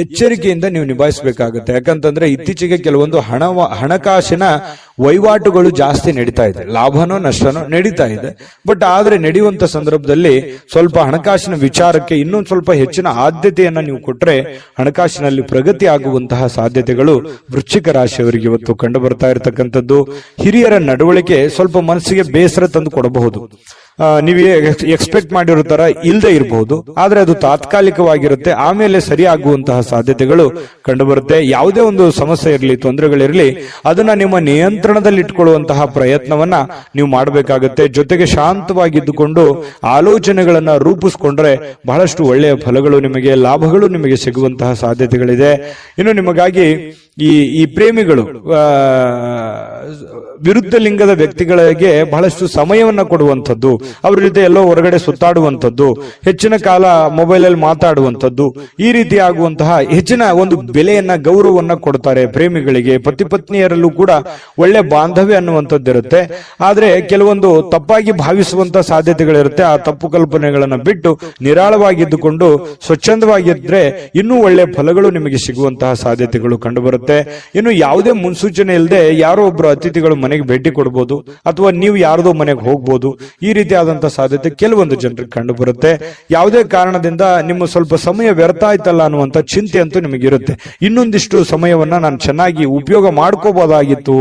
Speaker 1: ಎಚ್ಚರಿಕೆಯಿಂದ ನೀವು ನಿಭಾಯಿಸಬೇಕಾಗುತ್ತೆ. ಯಾಕಂತಂದ್ರೆ ಇತ್ತೀಚೆಗೆ ಕೆಲವೊಂದು ಹಣಕಾಸಿನ ವಹಿವಾಟುಗಳು ಜಾಸ್ತಿ ನಡೀತಾ ಇದೆ, ಲಾಭನೋ ನಷ್ಟನೋ ನಡೀತಾ ಇದೆ. ಬಟ್ ಆದ್ರೆ ನಡೆಯುವಂತ ಸಂದರ್ಭದಲ್ಲಿ ಸ್ವಲ್ಪ ಹಣಕಾಸಿನ ವಿಚಾರಕ್ಕೆ ಇನ್ನೊಂದು ಸ್ವಲ್ಪ ಹೆಚ್ಚಿನ ಆದ್ಯತೆಯನ್ನ ನೀವು ಕೊಟ್ರೆ ಹಣಕಾಸಿನಲ್ಲಿ ಪ್ರಗತಿ ಆಗುವಂತಹ ಸಾಧ್ಯತೆಗಳು ವೃಶ್ಚಿಕ ರಾಶಿಯವರಿಗೆ ಇವತ್ತು ಕಂಡು ಬರ್ತಾ ಇರತಕ್ಕಂಥದ್ದು. ಹಿರಿಯರ ನಡವಳಿಕೆ ಸ್ವಲ್ಪ ಮನಸ್ಸಿಗೆ ಬೇಸರ ತಂದು ಕೊಡಬಹುದು. ನೀವು ಎಕ್ಸ್ಪೆಕ್ಟ್ ಮಾಡಿರೋ ತರ ಇಲ್ಲದೆ ಇರಬಹುದು, ಆದ್ರೆ ಅದು ತಾತ್ಕಾಲಿಕವಾಗಿರುತ್ತೆ, ಆಮೇಲೆ ಸರಿಯಾಗುವಂತಹ ಸಾಧ್ಯತೆಗಳು ಕಂಡುಬರುತ್ತೆ. ಯಾವುದೇ ಒಂದು ಸಮಸ್ಯೆ ಇರಲಿ, ತೊಂದರೆಗಳಿರಲಿ, ಅದನ್ನ ನಿಮ್ಮ ನಿಯಂತ್ರಣದಲ್ಲಿ ಇಟ್ಕೊಳ್ಳುವಂತಹ ಪ್ರಯತ್ನವನ್ನ ನೀವು ಮಾಡಬೇಕಾಗುತ್ತೆ. ಜೊತೆಗೆ ಶಾಂತವಾಗಿದ್ದುಕೊಂಡು ಆಲೋಚನೆಗಳನ್ನ ರೂಪಿಸ್ಕೊಂಡ್ರೆ ಬಹಳಷ್ಟು ಒಳ್ಳೆಯ ಫಲಗಳು ನಿಮಗೆ, ಲಾಭಗಳು ನಿಮಗೆ ಸಿಗುವಂತಹ ಸಾಧ್ಯತೆಗಳಿದೆ. ಇನ್ನು ನಿಮಗಾಗಿ ಈ ಪ್ರೇಮಿಗಳು ವಿರುದ್ಧ ಲಿಂಗದ ವ್ಯಕ್ತಿಗಳಿಗೆ ಬಹಳಷ್ಟು ಸಮಯವನ್ನ ಕೊಡುವಂಥದ್ದು, ಅವ್ರ ಜೊತೆ ಎಲ್ಲೋ ಹೊರಗಡೆ ಸುತ್ತಾಡುವಂಥದ್ದು, ಹೆಚ್ಚಿನ ಕಾಲ ಮೊಬೈಲ್ ಅಲ್ಲಿ ಮಾತಾಡುವಂಥದ್ದು, ಈ ರೀತಿ ಆಗುವಂತಹ ಹೆಚ್ಚಿನ ಒಂದು ಬೆಲೆಯನ್ನ, ಗೌರವವನ್ನ ಕೊಡ್ತಾರೆ ಪ್ರೇಮಿಗಳಿಗೆ. ಪತಿ ಪತ್ನಿಯರಲ್ಲೂ ಕೂಡ ಒಳ್ಳೆ ಬಾಂಧವ್ಯ ಅನ್ನುವಂಥದ್ದಿರುತ್ತೆ. ಆದ್ರೆ ಕೆಲವೊಂದು ತಪ್ಪಾಗಿ ಭಾವಿಸುವಂತಹ ಸಾಧ್ಯತೆಗಳಿರುತ್ತೆ. ಆ ತಪ್ಪು ಕಲ್ಪನೆಗಳನ್ನ ಬಿಟ್ಟು ನಿರಾಳವಾಗಿದ್ದುಕೊಂಡು ಸ್ವಚ್ಛಂದವಾಗಿದ್ರೆ ಇನ್ನೂ ಒಳ್ಳೆ ಫಲಗಳು ನಿಮಗೆ ಸಿಗುವಂತಹ ಸಾಧ್ಯತೆಗಳು ಕಂಡುಬರುತ್ತೆ. ಬರುತ್ತೆ. ಇನ್ನು ಯಾವುದೇ ಮುನ್ಸೂಚನೆ ಇಲ್ಲದೆ ಯಾರೋ ಒಬ್ರು ಅತಿಥಿಗಳು ಮನೆಗೆ ಭೇಟಿ ಕೊಡಬಹುದು, ಅಥವಾ ನೀವು ಯಾರ್ದೋ ಮನೆಗೆ ಹೋಗ್ಬೋದು. ಈ ರೀತಿಯಾದಂತಹ ಸಾಧ್ಯತೆ ಕೆಲವೊಂದು ಜನರಿಗೆ ಕಂಡು ಬರುತ್ತೆ. ಯಾವುದೇ ಕಾರಣದಿಂದ ನಿಮ್ಮ ಸ್ವಲ್ಪ ಸಮಯ ವ್ಯರ್ಥ ಆಯ್ತಲ್ಲ ಅನ್ನುವಂತ ಚಿಂತೆ ಅಂತೂ ನಿಮಗಿರುತ್ತೆ. ಇನ್ನೊಂದಿಷ್ಟು ಸಮಯವನ್ನ ನಾನು ಚೆನ್ನಾಗಿ ಉಪಯೋಗ ಮಾಡ್ಕೋಬಹುದಾಗಿತ್ತು,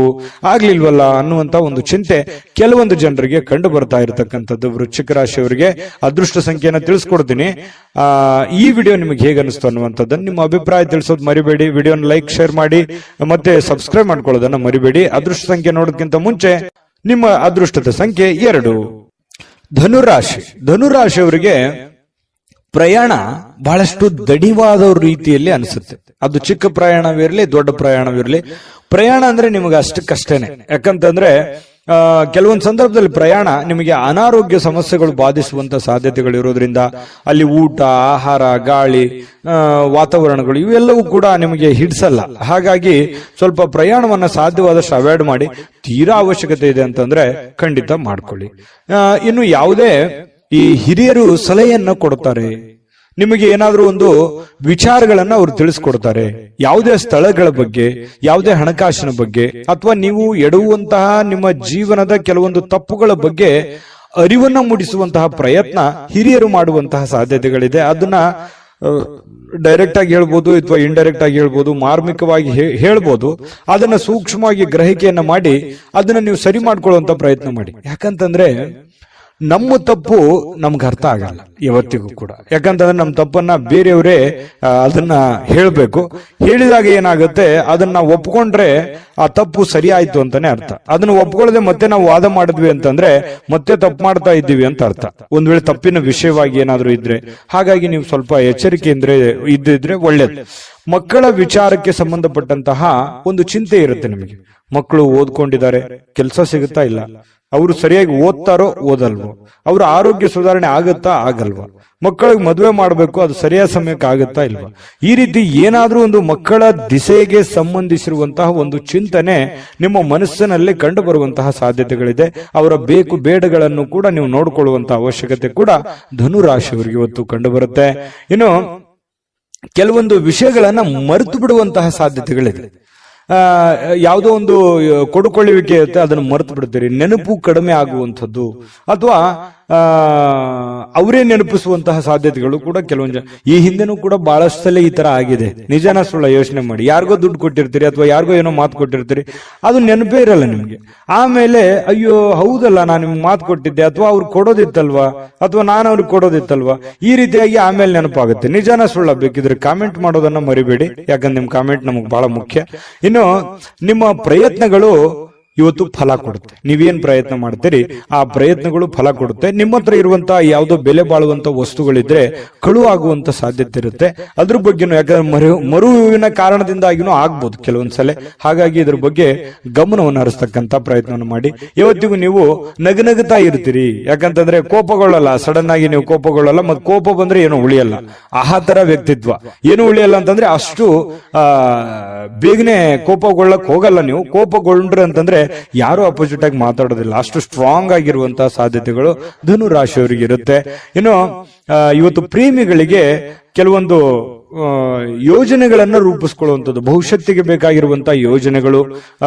Speaker 1: ಆಗ್ಲಿಲ್ವಲ್ಲ ಅನ್ನುವಂತ ಒಂದು ಚಿಂತೆ ಕೆಲವೊಂದು ಜನರಿಗೆ ಕಂಡು ಬರ್ತಾ ಇರತಕ್ಕಂಥದ್ದು. ವೃಶ್ಚಿಕ ರಾಶಿಯವರಿಗೆ ಅದೃಷ್ಟ ಸಂಖ್ಯೆಯನ್ನು ತಿಳಿಸ್ಕೊಡ್ತೀನಿ. ಈ ವಿಡಿಯೋ ನಿಮಗೆ ಹೇಗೆ ಅನಿಸ್ತು ಅನ್ನುವಂಥದ್ದನ್ನು ನಿಮ್ಮ ಅಭಿಪ್ರಾಯ ತಿಳಿಸೋದು ಮರಿಬೇಡಿ. ವಿಡಿಯೋನ ಲೈಕ್, ಶೇರ್ ಮಾಡಿ ಮತ್ತೆ ಸಬ್ಸ್ಕ್ರೈಬ್ ಮಾಡ್ಕೊಳ್ಳೋದನ್ನ ಮರಿಬೇಡಿ. ಅದೃಷ್ಟ ಸಂಖ್ಯೆ ನೋಡೋದಕ್ಕಿಂತ ಮುಂಚೆ ನಿಮ್ಮ ಅದೃಷ್ಟದ ಸಂಖ್ಯೆ 2. ಧನುರಾಶಿ. ಧನುರಾಶಿಯವರಿಗೆ ಪ್ರಯಾಣ ಬಹಳಷ್ಟು ದಣಿವಾದ ರೀತಿಯಲ್ಲಿ ಅನಿಸುತ್ತೆ. ಅದು ಚಿಕ್ಕ ಪ್ರಯಾಣವಿರಲಿ, ದೊಡ್ಡ ಪ್ರಯಾಣವಿರಲಿ, ಪ್ರಯಾಣ ಅಂದ್ರೆ ನಿಮಗೆ ಅಷ್ಟಕ್ಕಷ್ಟೇನೆ. ಯಾಕಂತಂದ್ರೆ ಕೆಲವೊಂದು ಸಂದರ್ಭದಲ್ಲಿ ಪ್ರಯಾಣ ನಿಮಗೆ ಅನಾರೋಗ್ಯ ಸಮಸ್ಯೆಗಳು ಬಾಧಿಸುವಂತ ಸಾಧ್ಯತೆಗಳು ಇರೋದ್ರಿಂದ ಅಲ್ಲಿ ಊಟ, ಆಹಾರ, ಗಾಳಿ, ವಾತಾವರಣಗಳು ಇವೆಲ್ಲವೂ ಕೂಡ ನಿಮಗೆ ಹಿಡಿಸಲ್ಲ. ಹಾಗಾಗಿ ಸ್ವಲ್ಪ ಪ್ರಯಾಣವನ್ನ ಸಾಧ್ಯವಾದಷ್ಟು ಅವಾಯ್ಡ್ ಮಾಡಿ. ತೀರಾ ಅವಶ್ಯಕತೆ ಇದೆ ಅಂತಂದ್ರೆ ಖಂಡಿತ ಮಾಡ್ಕೊಳ್ಳಿ. ಇನ್ನು ಯಾವುದೇ ಈ ಹಿರಿಯರು ಸಲಹೆಯನ್ನ ಕೊಡ್ತಾರೆ, ನಿಮಗೆ ಏನಾದ್ರೂ ಒಂದು ವಿಚಾರಗಳನ್ನ ಅವರು ತಿಳಿಸ್ಕೊಡ್ತಾರೆ. ಯಾವುದೇ ಸ್ಥಳಗಳ ಬಗ್ಗೆ, ಯಾವುದೇ ಹಣಕಾಸಿನ ಬಗ್ಗೆ, ಅಥವಾ ನೀವು ಎಡುವಂತಹ ನಿಮ್ಮ ಜೀವನದ ಕೆಲವೊಂದು ತಪ್ಪುಗಳ ಬಗ್ಗೆ ಅರಿವನ್ನ ಮೂಡಿಸುವಂತಹ ಪ್ರಯತ್ನ ಹಿರಿಯರು ಮಾಡುವಂತಹ ಸಾಧ್ಯತೆಗಳಿದೆ. ಅದನ್ನ ಡೈರೆಕ್ಟ್ ಆಗಿ ಹೇಳ್ಬೋದು, ಅಥವಾ ಇಂಡೈರೆಕ್ಟ್ ಆಗಿ ಹೇಳ್ಬೋದು, ಮಾರ್ಮಿಕವಾಗಿ ಹೇಳ್ಬೋದು. ಅದನ್ನ ಸೂಕ್ಷ್ಮವಾಗಿ ಗ್ರಹಿಕೆಯನ್ನ ಮಾಡಿ ಅದನ್ನ ನೀವು ಸರಿ ಮಾಡ್ಕೊಳ್ಳುವಂತ ಪ್ರಯತ್ನ ಮಾಡಿ. ಯಾಕಂತಂದ್ರೆ ನಮ್ಮ ತಪ್ಪು ನಮ್ಗೆ ಅರ್ಥ ಆಗಲ್ಲ ಯಾವತ್ತಿಗೂ ಕೂಡ. ಯಾಕಂತಂದ್ರೆ ನಮ್ಮ ತಪ್ಪನ್ನ ಬೇರೆಯವರೇ ಅದನ್ನ ಹೇಳ್ಬೇಕು. ಹೇಳಿದಾಗ ಏನಾಗುತ್ತೆ, ಅದನ್ನ ಒಪ್ಕೊಂಡ್ರೆ ಆ ತಪ್ಪು ಸರಿ ಆಯ್ತು ಅಂತಾನೆ ಅರ್ಥ. ಅದನ್ನ ಒಪ್ಕೊಳ್ಳದೆ ಮತ್ತೆ ನಾವು ವಾದ ಮಾಡಿದ್ವಿ ಅಂತಂದ್ರೆ ಮತ್ತೆ ತಪ್ಪು ಮಾಡ್ತಾ ಇದ್ದೀವಿ ಅಂತ ಅರ್ಥ, ಒಂದ್ ವೇಳೆ ತಪ್ಪಿನ ವಿಷಯವಾಗಿ ಏನಾದ್ರೂ ಇದ್ರೆ. ಹಾಗಾಗಿ ನೀವು ಸ್ವಲ್ಪ ಎಚ್ಚರಿಕೆಯಿಂದ ಇದ್ದಿದ್ರೆ ಒಳ್ಳೇದು. ಮಕ್ಕಳ ವಿಚಾರಕ್ಕೆ ಸಂಬಂಧಪಟ್ಟಂತಹ ಒಂದು ಚಿಂತೆ ಇರುತ್ತೆ ನಿಮಗೆ. ಮಕ್ಕಳು ಓದ್ಕೊಂಡಿದ್ದಾರೆ, ಕೆಲಸ ಸಿಗುತ್ತಾ ಇಲ್ಲ, ಅವರು ಸರಿಯಾಗಿ ಓದ್ತಾರೋ ಓದಲ್ವೋ, ಅವ್ರ ಆರೋಗ್ಯ ಸುಧಾರಣೆ ಆಗುತ್ತಾ ಆಗಲ್ವಾ, ಮಕ್ಕಳಿಗೆ ಮದುವೆ ಮಾಡಬೇಕು, ಅದು ಸರಿಯಾದ ಸಮಯಕ್ಕೆ ಆಗುತ್ತಾ ಇಲ್ವಾ, ಈ ರೀತಿ ಏನಾದ್ರೂ ಒಂದು ಮಕ್ಕಳ ದಿಸೆಗೆ ಸಂಬಂಧಿಸಿರುವಂತಹ ಒಂದು ಚಿಂತನೆ ನಿಮ್ಮ ಮನಸ್ಸಿನಲ್ಲಿ ಕಂಡು ಬರುವಂತಹ ಸಾಧ್ಯತೆಗಳಿದೆ. ಅವರ ಬೇಕು ಬೇಡಗಳನ್ನು ಕೂಡ ನೀವು ನೋಡಿಕೊಳ್ಳುವಂತಹ ಅವಶ್ಯಕತೆ ಕೂಡ ಧನುರಾಶಿಯವರಿಗೆ ಇವತ್ತು ಕಂಡು ಬರುತ್ತೆ. ಇನ್ನು ಕೆಲವೊಂದು ವಿಷಯಗಳನ್ನ ಮರೆತು ಬಿಡುವಂತಹ ಸಾಧ್ಯತೆಗಳಿದೆ. ಯಾವುದೋ ಒಂದು ಕೊಡುಕೊಳ್ಳುವಿಕೆ ಇರುತ್ತೆ, ಅದನ್ನು ಮರೆತು ಬಿಡ್ತೀರಿ. ನೆನಪು ಕಡಿಮೆ ಆಗುವಂಥದ್ದು, ಅಥವಾ ಅವರೇ ನೆನಪಿಸುವಂತಹ ಸಾಧ್ಯತೆಗಳು ಕೂಡ ಕೆಲವೊಂದು ಈ ಹಿಂದೆನೂ ಕೂಡ ಬಹಳಷ್ಟು ಸಲ ಈ ತರ ಆಗಿದೆ. ನಿಜನ ಸುಳ್ಳ ಯೋಚನೆ ಮಾಡಿ. ಯಾರಿಗೋ ದುಡ್ಡು ಕೊಟ್ಟಿರ್ತೀರಿ, ಅಥವಾ ಯಾರಿಗೋ ಏನೋ ಮಾತು ಕೊಟ್ಟಿರ್ತೀರಿ, ಅದು ನೆನಪೇ ಇರಲ್ಲ ನಿಮ್ಗೆ. ಆಮೇಲೆ ಅಯ್ಯೋ ಹೌದಲ್ಲ, ನಾನು ನಿಮ್ಗೆ ಮಾತು ಕೊಟ್ಟಿದ್ದೆ, ಅಥವಾ ಅವ್ರು ಕೊಡೋದಿತ್ತಲ್ವಾ, ಅಥವಾ ನಾನು ಅವ್ರಿಗೆ ಕೊಡೋದಿತ್ತಲ್ವಾ, ಈ ರೀತಿಯಾಗಿ ಆಮೇಲೆ ನೆನಪಾಗುತ್ತೆ. ನಿಜನ ಸುಳ್ಳ ಬೇಕಿದ್ರೆ ಕಾಮೆಂಟ್ ಮಾಡೋದನ್ನ ಮರಿಬೇಡಿ, ಯಾಕಂದ್ರೆ ನಿಮ್ ಕಾಮೆಂಟ್ ನಮಗೆ ಬಹಳ ಮುಖ್ಯ. ಇನ್ನು ನಿಮ್ಮ ಪ್ರಯತ್ನಗಳು ಇವತ್ತು ಫಲ ಕೊಡುತ್ತೆ. ನೀವೇನ್ ಪ್ರಯತ್ನ ಮಾಡ್ತೀರಿ ಆ ಪ್ರಯತ್ನಗಳು ಫಲ ಕೊಡುತ್ತೆ. ನಿಮ್ಮ ಹತ್ರ ಇರುವಂತಹ ಯಾವುದೋ ಬೆಲೆ ಬಾಳುವಂತ ವಸ್ತುಗಳಿದ್ರೆ ಕಳುವಾಗುವಂತ ಸಾಧ್ಯತೆ ಇರುತ್ತೆ. ಅದ್ರ ಬಗ್ಗೆನೂ, ಯಾಕಂದ್ರೆ ಮರುವಿನ ಕಾರಣದಿಂದಾಗಿನೂ ಆಗ್ಬೋದು ಕೆಲವೊಂದ್ಸಲ. ಹಾಗಾಗಿ ಇದ್ರ ಬಗ್ಗೆ ಗಮನವನ್ನು ಹರಿಸ್ತಕ್ಕಂತ ಪ್ರಯತ್ನವನ್ನು ಮಾಡಿ. ಇವತ್ತಿಗೂ ನೀವು ನಗನಗುತ್ತಾ ಇರ್ತೀರಿ, ಯಾಕಂತಂದ್ರೆ ಕೋಪಗೊಳ್ಳಲ್ಲ, ಸಡನ್ ಆಗಿ ನೀವು ಕೋಪಗೊಳ್ಳಲ್ಲ. ಮತ್ತೆ ಕೋಪ ಬಂದ್ರೆ ಏನು ಉಳಿಯಲ್ಲ, ಆ ತರ ವ್ಯಕ್ತಿತ್ವ. ಏನು ಉಳಿಯಲ್ಲ ಅಂತಂದ್ರೆ ಅಷ್ಟು ಬೇಗನೆ ಕೋಪಗೊಳ್ಳಕ್ ಹೋಗಲ್ಲ ನೀವು. ಕೋಪಗೊಂಡ್ರೆ ಅಂತಂದ್ರೆ ಯಾರು ಅಪೋಸಿಟ್ ಆಗಿ ಮಾತಾಡೋದಿಲ್ಲ, ಅಷ್ಟು ಸ್ಟ್ರಾಂಗ್ ಆಗಿರುವಂತಹ ಸಾಧ್ಯತೆಗಳು ಧನು ರಾಶಿಯವರಿಗೆ ಇರುತ್ತೆ. ಇನ್ನು ಇವತ್ತು ಪ್ರೇಮಿಗಳಿಗೆ ಕೆಲವೊಂದು ಯೋಜನೆಗಳನ್ನ ರೂಪಿಸ್ಕೊಳ್ಳುವಂಥದ್ದು, ಭವಿಷ್ಯತ್ತಿಗೆ ಬೇಕಾಗಿರುವಂತಹ ಯೋಜನೆಗಳು,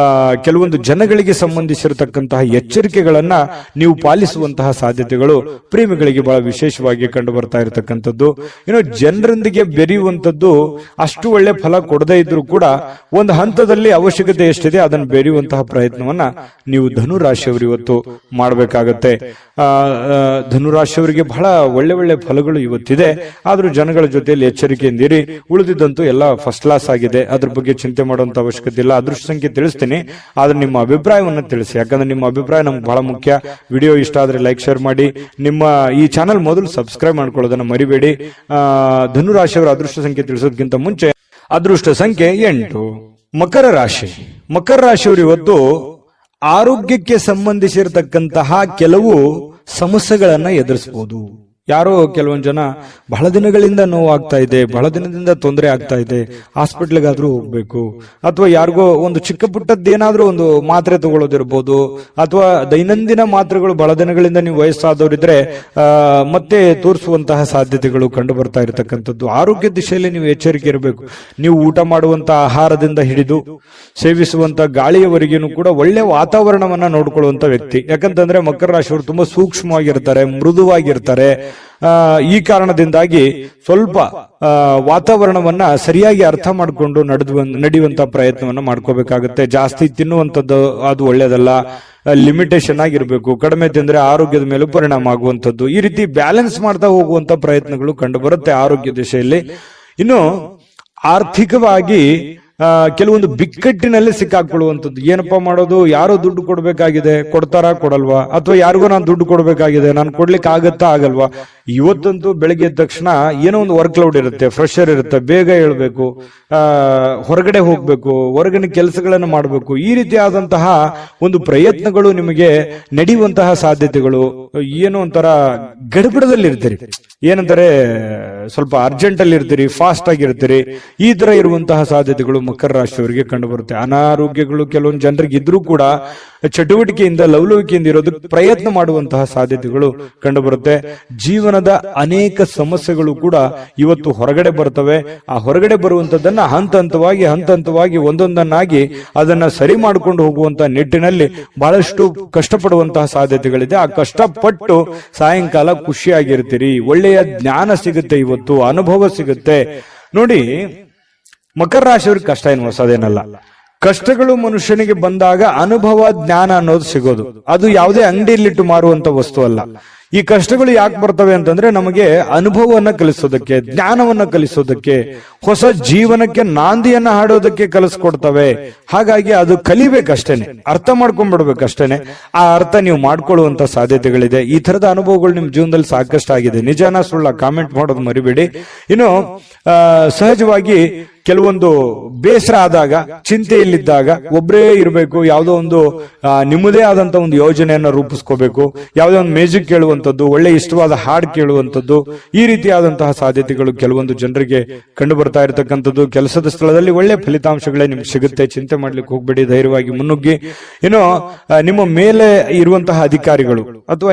Speaker 1: ಕೆಲವೊಂದು ಜನಗಳಿಗೆ ಸಂಬಂಧಿಸಿರತಕ್ಕಂತಹ ಎಚ್ಚರಿಕೆಗಳನ್ನ ನೀವು ಪಾಲಿಸುವಂತಹ ಸಾಧ್ಯತೆಗಳು ಪ್ರೇಮಿಗಳಿಗೆ ಬಹಳ ವಿಶೇಷವಾಗಿ ಕಂಡು ಬರ್ತಾ ಇರತಕ್ಕಂಥದ್ದು. ಇನ್ನು ಜನರೊಂದಿಗೆ ಬೆರೆಯುವಂಥದ್ದು ಅಷ್ಟು ಒಳ್ಳೆ ಫಲ ಕೊಡದೇ ಇದ್ರೂ ಕೂಡ ಒಂದು ಹಂತದಲ್ಲಿ ಅವಶ್ಯಕತೆ ಎಷ್ಟಿದೆ ಅದನ್ನು ಬೆರೆಯುವಂತಹ ಪ್ರಯತ್ನವನ್ನ ನೀವು ಧನುರಾಶಿಯವರು ಇವತ್ತು ಮಾಡಬೇಕಾಗತ್ತೆ. ಧನುರಾಶಿಯವರಿಗೆ ಬಹಳ ಒಳ್ಳೆ ಒಳ್ಳೆ ಫಲಗಳು ಇವತ್ತಿದೆ. ಆದ್ರೂ ಜನಗಳ ಜೊತೆಯಲ್ಲಿ ಎಚ್ಚರಿಕೆಯಿಂದ ಉಳಿದಿದ್ದಂತೂ ಎಲ್ಲ ಫಸ್ಟ್ ಕ್ಲಾಸ್ ಆಗಿದೆ. ಅದ್ರ ಬಗ್ಗೆ ಚಿಂತೆ ಮಾಡುವಂತ ಅವಶ್ಯಕತೆ ಇಲ್ಲ. ಅದೃಷ್ಟ ಸಂಖ್ಯೆ ತಿಳಿಸ್ತೀನಿ, ಆದ್ರೆ ನಿಮ್ಮ ಅಭಿಪ್ರಾಯವನ್ನ ತಿಳಿಸಿ, ಯಾಕಂದ್ರೆ ನಿಮ್ಮ ಅಭಿಪ್ರಾಯ ನಮ್ಗೆ ಬಹಳ ಮುಖ್ಯ. ವಿಡಿಯೋ ಇಷ್ಟ ಆದ್ರೆ ಲೈಕ್, ಶೇರ್ ಮಾಡಿ. ನಿಮ್ಮ ಈ ಚಾನಲ್ ಮೊದಲು ಸಬ್ಸ್ಕ್ರೈಬ್ ಮಾಡ್ಕೊಳ್ಳೋದನ್ನ ಮರಿಬೇಡಿ. ಧನುರಾಶಿಯವರ ಅದೃಷ್ಟ ಸಂಖ್ಯೆ ತಿಳಿಸೋದಕ್ಕಿಂತ ಮುಂಚೆ ಅದೃಷ್ಟ ಸಂಖ್ಯೆ 8. ಮಕರ ರಾಶಿ. ಮಕರ ರಾಶಿಯವರು ಇವತ್ತು ಆರೋಗ್ಯಕ್ಕೆ ಸಂಬಂಧಿಸಿರತಕ್ಕಂತಹ ಕೆಲವು ಸಮಸ್ಯೆಗಳನ್ನ ಎದುರಿಸಬಹುದು. ಯಾರೋ ಕೆಲವೊಂದು ಜನ ಬಹಳ ದಿನಗಳಿಂದ ನೋವಾಗ್ತಾ ಇದೆ, ಬಹಳ ದಿನದಿಂದ ತೊಂದರೆ ಆಗ್ತಾ ಇದೆ, ಹಾಸ್ಪಿಟ್ಲಿಗಾದ್ರೂ ಹೋಗ್ಬೇಕು, ಅಥವಾ ಯಾರಿಗೋ ಒಂದು ಚಿಕ್ಕ ಪುಟ್ಟದ್ದೇನಾದ್ರೂ ಒಂದು ಮಾತ್ರೆ ತಗೊಳ್ಳೋದಿರ್ಬೋದು, ಅಥವಾ ದೈನಂದಿನ ಮಾತ್ರೆಗಳು ಬಹಳ ದಿನಗಳಿಂದ ನೀವು ವಯಸ್ಸಾದವರಿದ್ರೆ ಮತ್ತೆ ತೋರಿಸುವಂತಹ ಸಾಧ್ಯತೆಗಳು ಕಂಡು ಬರ್ತಾ ಇರತಕ್ಕಂಥದ್ದು. ಆರೋಗ್ಯ ದಿಶೆಯಲ್ಲಿ ನೀವು ಎಚ್ಚರಿಕೆ ಇರಬೇಕು. ನೀವು ಊಟ ಮಾಡುವಂತಹ ಆಹಾರದಿಂದ ಹಿಡಿದು ಸೇವಿಸುವಂತ ಗಾಳಿಯವರೆಗೂ ಕೂಡ ಒಳ್ಳೆ ವಾತಾವರಣವನ್ನ ನೋಡ್ಕೊಳ್ಳುವಂತ ವ್ಯಕ್ತಿ. ಯಾಕಂತಂದ್ರೆ ಮಕರ ರಾಶಿಯವರು ತುಂಬಾ ಸೂಕ್ಷ್ಮವಾಗಿರ್ತಾರೆ, ಮೃದುವಾಗಿರ್ತಾರೆ. ಈ ಕಾರಣದಿಂದಾಗಿ ಸ್ವಲ್ಪ ವಾತಾವರಣವನ್ನ ಸರಿಯಾಗಿ ಅರ್ಥ ಮಾಡಿಕೊಂಡು ನಡೆಯುವಂತ ಪ್ರಯತ್ನವನ್ನ ಮಾಡ್ಕೋಬೇಕಾಗುತ್ತೆ. ಜಾಸ್ತಿ ತಿನ್ನುವಂಥದ್ದು ಅದು ಒಳ್ಳೇದಲ್ಲ, ಲಿಮಿಟೇಷನ್ ಆಗಿರ್ಬೇಕು. ಕಡಿಮೆ ತಿಂದ್ರೆ ಆರೋಗ್ಯದ ಮೇಲೆ ಪರಿಣಾಮ ಆಗುವಂಥದ್ದು. ಈ ರೀತಿ ಬ್ಯಾಲೆನ್ಸ್ ಮಾಡ್ತಾ ಹೋಗುವಂತ ಪ್ರಯತ್ನಗಳು ಕಂಡು ಬರುತ್ತೆ ಆರೋಗ್ಯ ದಿಶೆಯಲ್ಲಿ. ಇನ್ನು ಆರ್ಥಿಕವಾಗಿ ಕೆಲವೊಂದು ಬಿಕ್ಕಟ್ಟಿನಲ್ಲಿ ಸಿಕ್ಕಾಕೊಳ್ಳುವಂಥದ್ದು. ಏನಪ್ಪಾ ಮಾಡೋದು, ಯಾರೋ ದುಡ್ಡು ಕೊಡ್ಬೇಕಾಗಿದೆ, ಕೊಡ್ತಾರಾ ಕೊಡಲ್ವಾ, ಅಥವಾ ಯಾರಿಗೋ ನಾನು ದುಡ್ಡು ಕೊಡ್ಬೇಕಾಗಿದೆ, ನಾನು ಕೊಡ್ಲಿಕ್ಕೆ ಆಗತ್ತಾ ಆಗಲ್ವಾ. ಇವತ್ತಂತೂ ಬೆಳಗ್ಗೆ ಎದ್ದ ತಕ್ಷಣ ಏನೋ ಒಂದು ವರ್ಕ್ ಲೋಡ್ ಇರುತ್ತೆ, ಫ್ರೆಶರ್ ಇರುತ್ತೆ, ಬೇಗ ಹೇಳ್ಬೇಕು, ಹೊರಗಡೆ ಹೋಗ್ಬೇಕು, ಹೊರಗಿನ ಕೆಲಸಗಳನ್ನು ಮಾಡಬೇಕು. ಈ ರೀತಿಯಾದಂತಹ ಒಂದು ಪ್ರಯತ್ನಗಳು ನಿಮಗೆ ನಡೆಯುವಂತಹ ಸಾಧ್ಯತೆಗಳು. ಏನೋ ಒಂಥರ ಗಡಿಬಿಡದಲ್ಲಿ ಇರ್ತೀರಿ, ಏನಂತಾರೆ ಸ್ವಲ್ಪ ಅರ್ಜೆಂಟ್ ಅಲ್ಲಿ ಇರ್ತೀರಿ, ಫಾಸ್ಟ್ ಆಗಿರ್ತೀರಿ. ಈ ತರ ಇರುವಂತಹ ಸಾಧ್ಯತೆಗಳು ಮಕರ ರಾಶಿಯವರಿಗೆ ಕಂಡು ಬರುತ್ತೆ. ಅನಾರೋಗ್ಯಗಳು ಕೆಲವೊಂದು ಜನರಿಗೆ ಇದ್ರೂ ಕೂಡ ಚಟುವಟಿಕೆಯಿಂದ ಲವಲವಿಕೆಯಿಂದ ಇರೋದಕ್ಕೆ ಪ್ರಯತ್ನ ಮಾಡುವಂತಹ ಸಾಧ್ಯತೆಗಳು ಕಂಡು ಬರುತ್ತೆ. ಜೀವನದ ಅನೇಕ ಸಮಸ್ಯೆಗಳು ಕೂಡ ಇವತ್ತು ಹೊರಗಡೆ ಬರ್ತವೆ. ಆ ಹೊರಗಡೆ ಬರುವಂತದ್ದನ್ನ ಹಂತ ಹಂತವಾಗಿ ಒಂದೊಂದನ್ನಾಗಿ ಅದನ್ನ ಸರಿ ಮಾಡಿಕೊಂಡು ಹೋಗುವಂತಹ ನಿಟ್ಟಿನಲ್ಲಿ ಬಹಳಷ್ಟು ಕಷ್ಟಪಡುವಂತಹ ಸಾಧ್ಯತೆಗಳಿದೆ. ಆ ಕಷ್ಟಪಟ್ಟು ಸಾಯಂಕಾಲ ಖುಷಿಯಾಗಿರ್ತೀರಿ, ಒಳ್ಳೆಯ ಜ್ಞಾನ ಸಿಗುತ್ತೆ, ಇವತ್ತು ಅನುಭವ ಸಿಗುತ್ತೆ. ನೋಡಿ, ಮಕರ ರಾಶಿಯವ್ರಿಗೆ ಕಷ್ಟ ಏನು ಹೊಸದೇನಲ್ಲ. ಕಷ್ಟಗಳು ಮನುಷ್ಯನಿಗೆ ಬಂದಾಗ ಅನುಭವ ಜ್ಞಾನ ಅನ್ನೋದು ಸಿಗೋದು. ಅದು ಯಾವುದೇ ಅಂಗಡಿಯಲ್ಲಿಟ್ಟು ಮಾರುವಂತ ವಸ್ತು ಅಲ್ಲ. ಈ ಕಷ್ಟಗಳು ಯಾಕೆ ಬರ್ತವೆ ಅಂತಂದ್ರೆ ನಮಗೆ ಅನುಭವವನ್ನ ಕಲಿಸೋದಕ್ಕೆ, ಜ್ಞಾನವನ್ನ ಕಲಿಸೋದಕ್ಕೆ, ಹೊಸ ಜೀವನಕ್ಕೆ ನಾಂದಿಯನ್ನ ಹಾಡೋದಕ್ಕೆ ಕಲಿಸ್ಕೊಡ್ತವೆ. ಹಾಗಾಗಿ ಅದು ಕಲಿಬೇಕಷ್ಟೇನೆ, ಅರ್ಥ ಮಾಡ್ಕೊಂಡ್ಬಿಡ್ಬೇಕಷ್ಟೇನೆ. ಆ ಅರ್ಥ ನೀವು ಮಾಡ್ಕೊಳ್ಳುವಂತ ಸಾಧ್ಯತೆಗಳಿದೆ. ಈ ತರದ ಅನುಭವಗಳು ನಿಮ್ ಜೀವನದಲ್ಲಿ ಸಾಕಷ್ಟು ಆಗಿದೆ. ನಿಜಾನ ಸುಳ್ಳ ಕಾಮೆಂಟ್ ಮಾಡೋದು ಮರಿಬೇಡಿ. ಇನ್ನು ಸಹಜವಾಗಿ ಕೆಲವೊಂದು ಬೇಸರ ಆದಾಗ, ಚಿಂತೆಯಲ್ಲಿದ್ದಾಗ ಒಬ್ಬರೇ ಇರಬೇಕು, ಯಾವುದೋ ಒಂದು ನಿಮ್ಮದೇ ಆದಂತ ಒಂದು ಯೋಜನೆಯನ್ನ ರೂಪಿಸ್ಕೋಬೇಕು, ಯಾವುದೋ ಒಂದು ಮ್ಯೂಸಿಕ್ ಕೇಳುವಂಥದ್ದು, ಒಳ್ಳೆ ಇಷ್ಟವಾದ ಹಾಡು ಕೇಳುವಂಥದ್ದು, ಈ ರೀತಿಯಾದಂತಹ ಸಾಧ್ಯತೆಗಳು ಕೆಲವೊಂದು ಜನರಿಗೆ ಕಂಡು ಬರ್ತಾ ಇರತಕ್ಕಂಥದ್ದು. ಕೆಲಸದ ಸ್ಥಳದಲ್ಲಿ ಒಳ್ಳೆ ಫಲಿತಾಂಶಗಳೇ ನಿಮ್ಗೆ ಸಿಗುತ್ತೆ, ಚಿಂತೆ ಮಾಡ್ಲಿಕ್ಕೆ ಹೋಗ್ಬೇಡಿ, ಧೈರ್ಯವಾಗಿ ಮುನ್ನುಗ್ಗಿ. ಇನ್ನು ನಿಮ್ಮ ಮೇಲೆ ಇರುವಂತಹ ಅಧಿಕಾರಿಗಳು ಅಥವಾ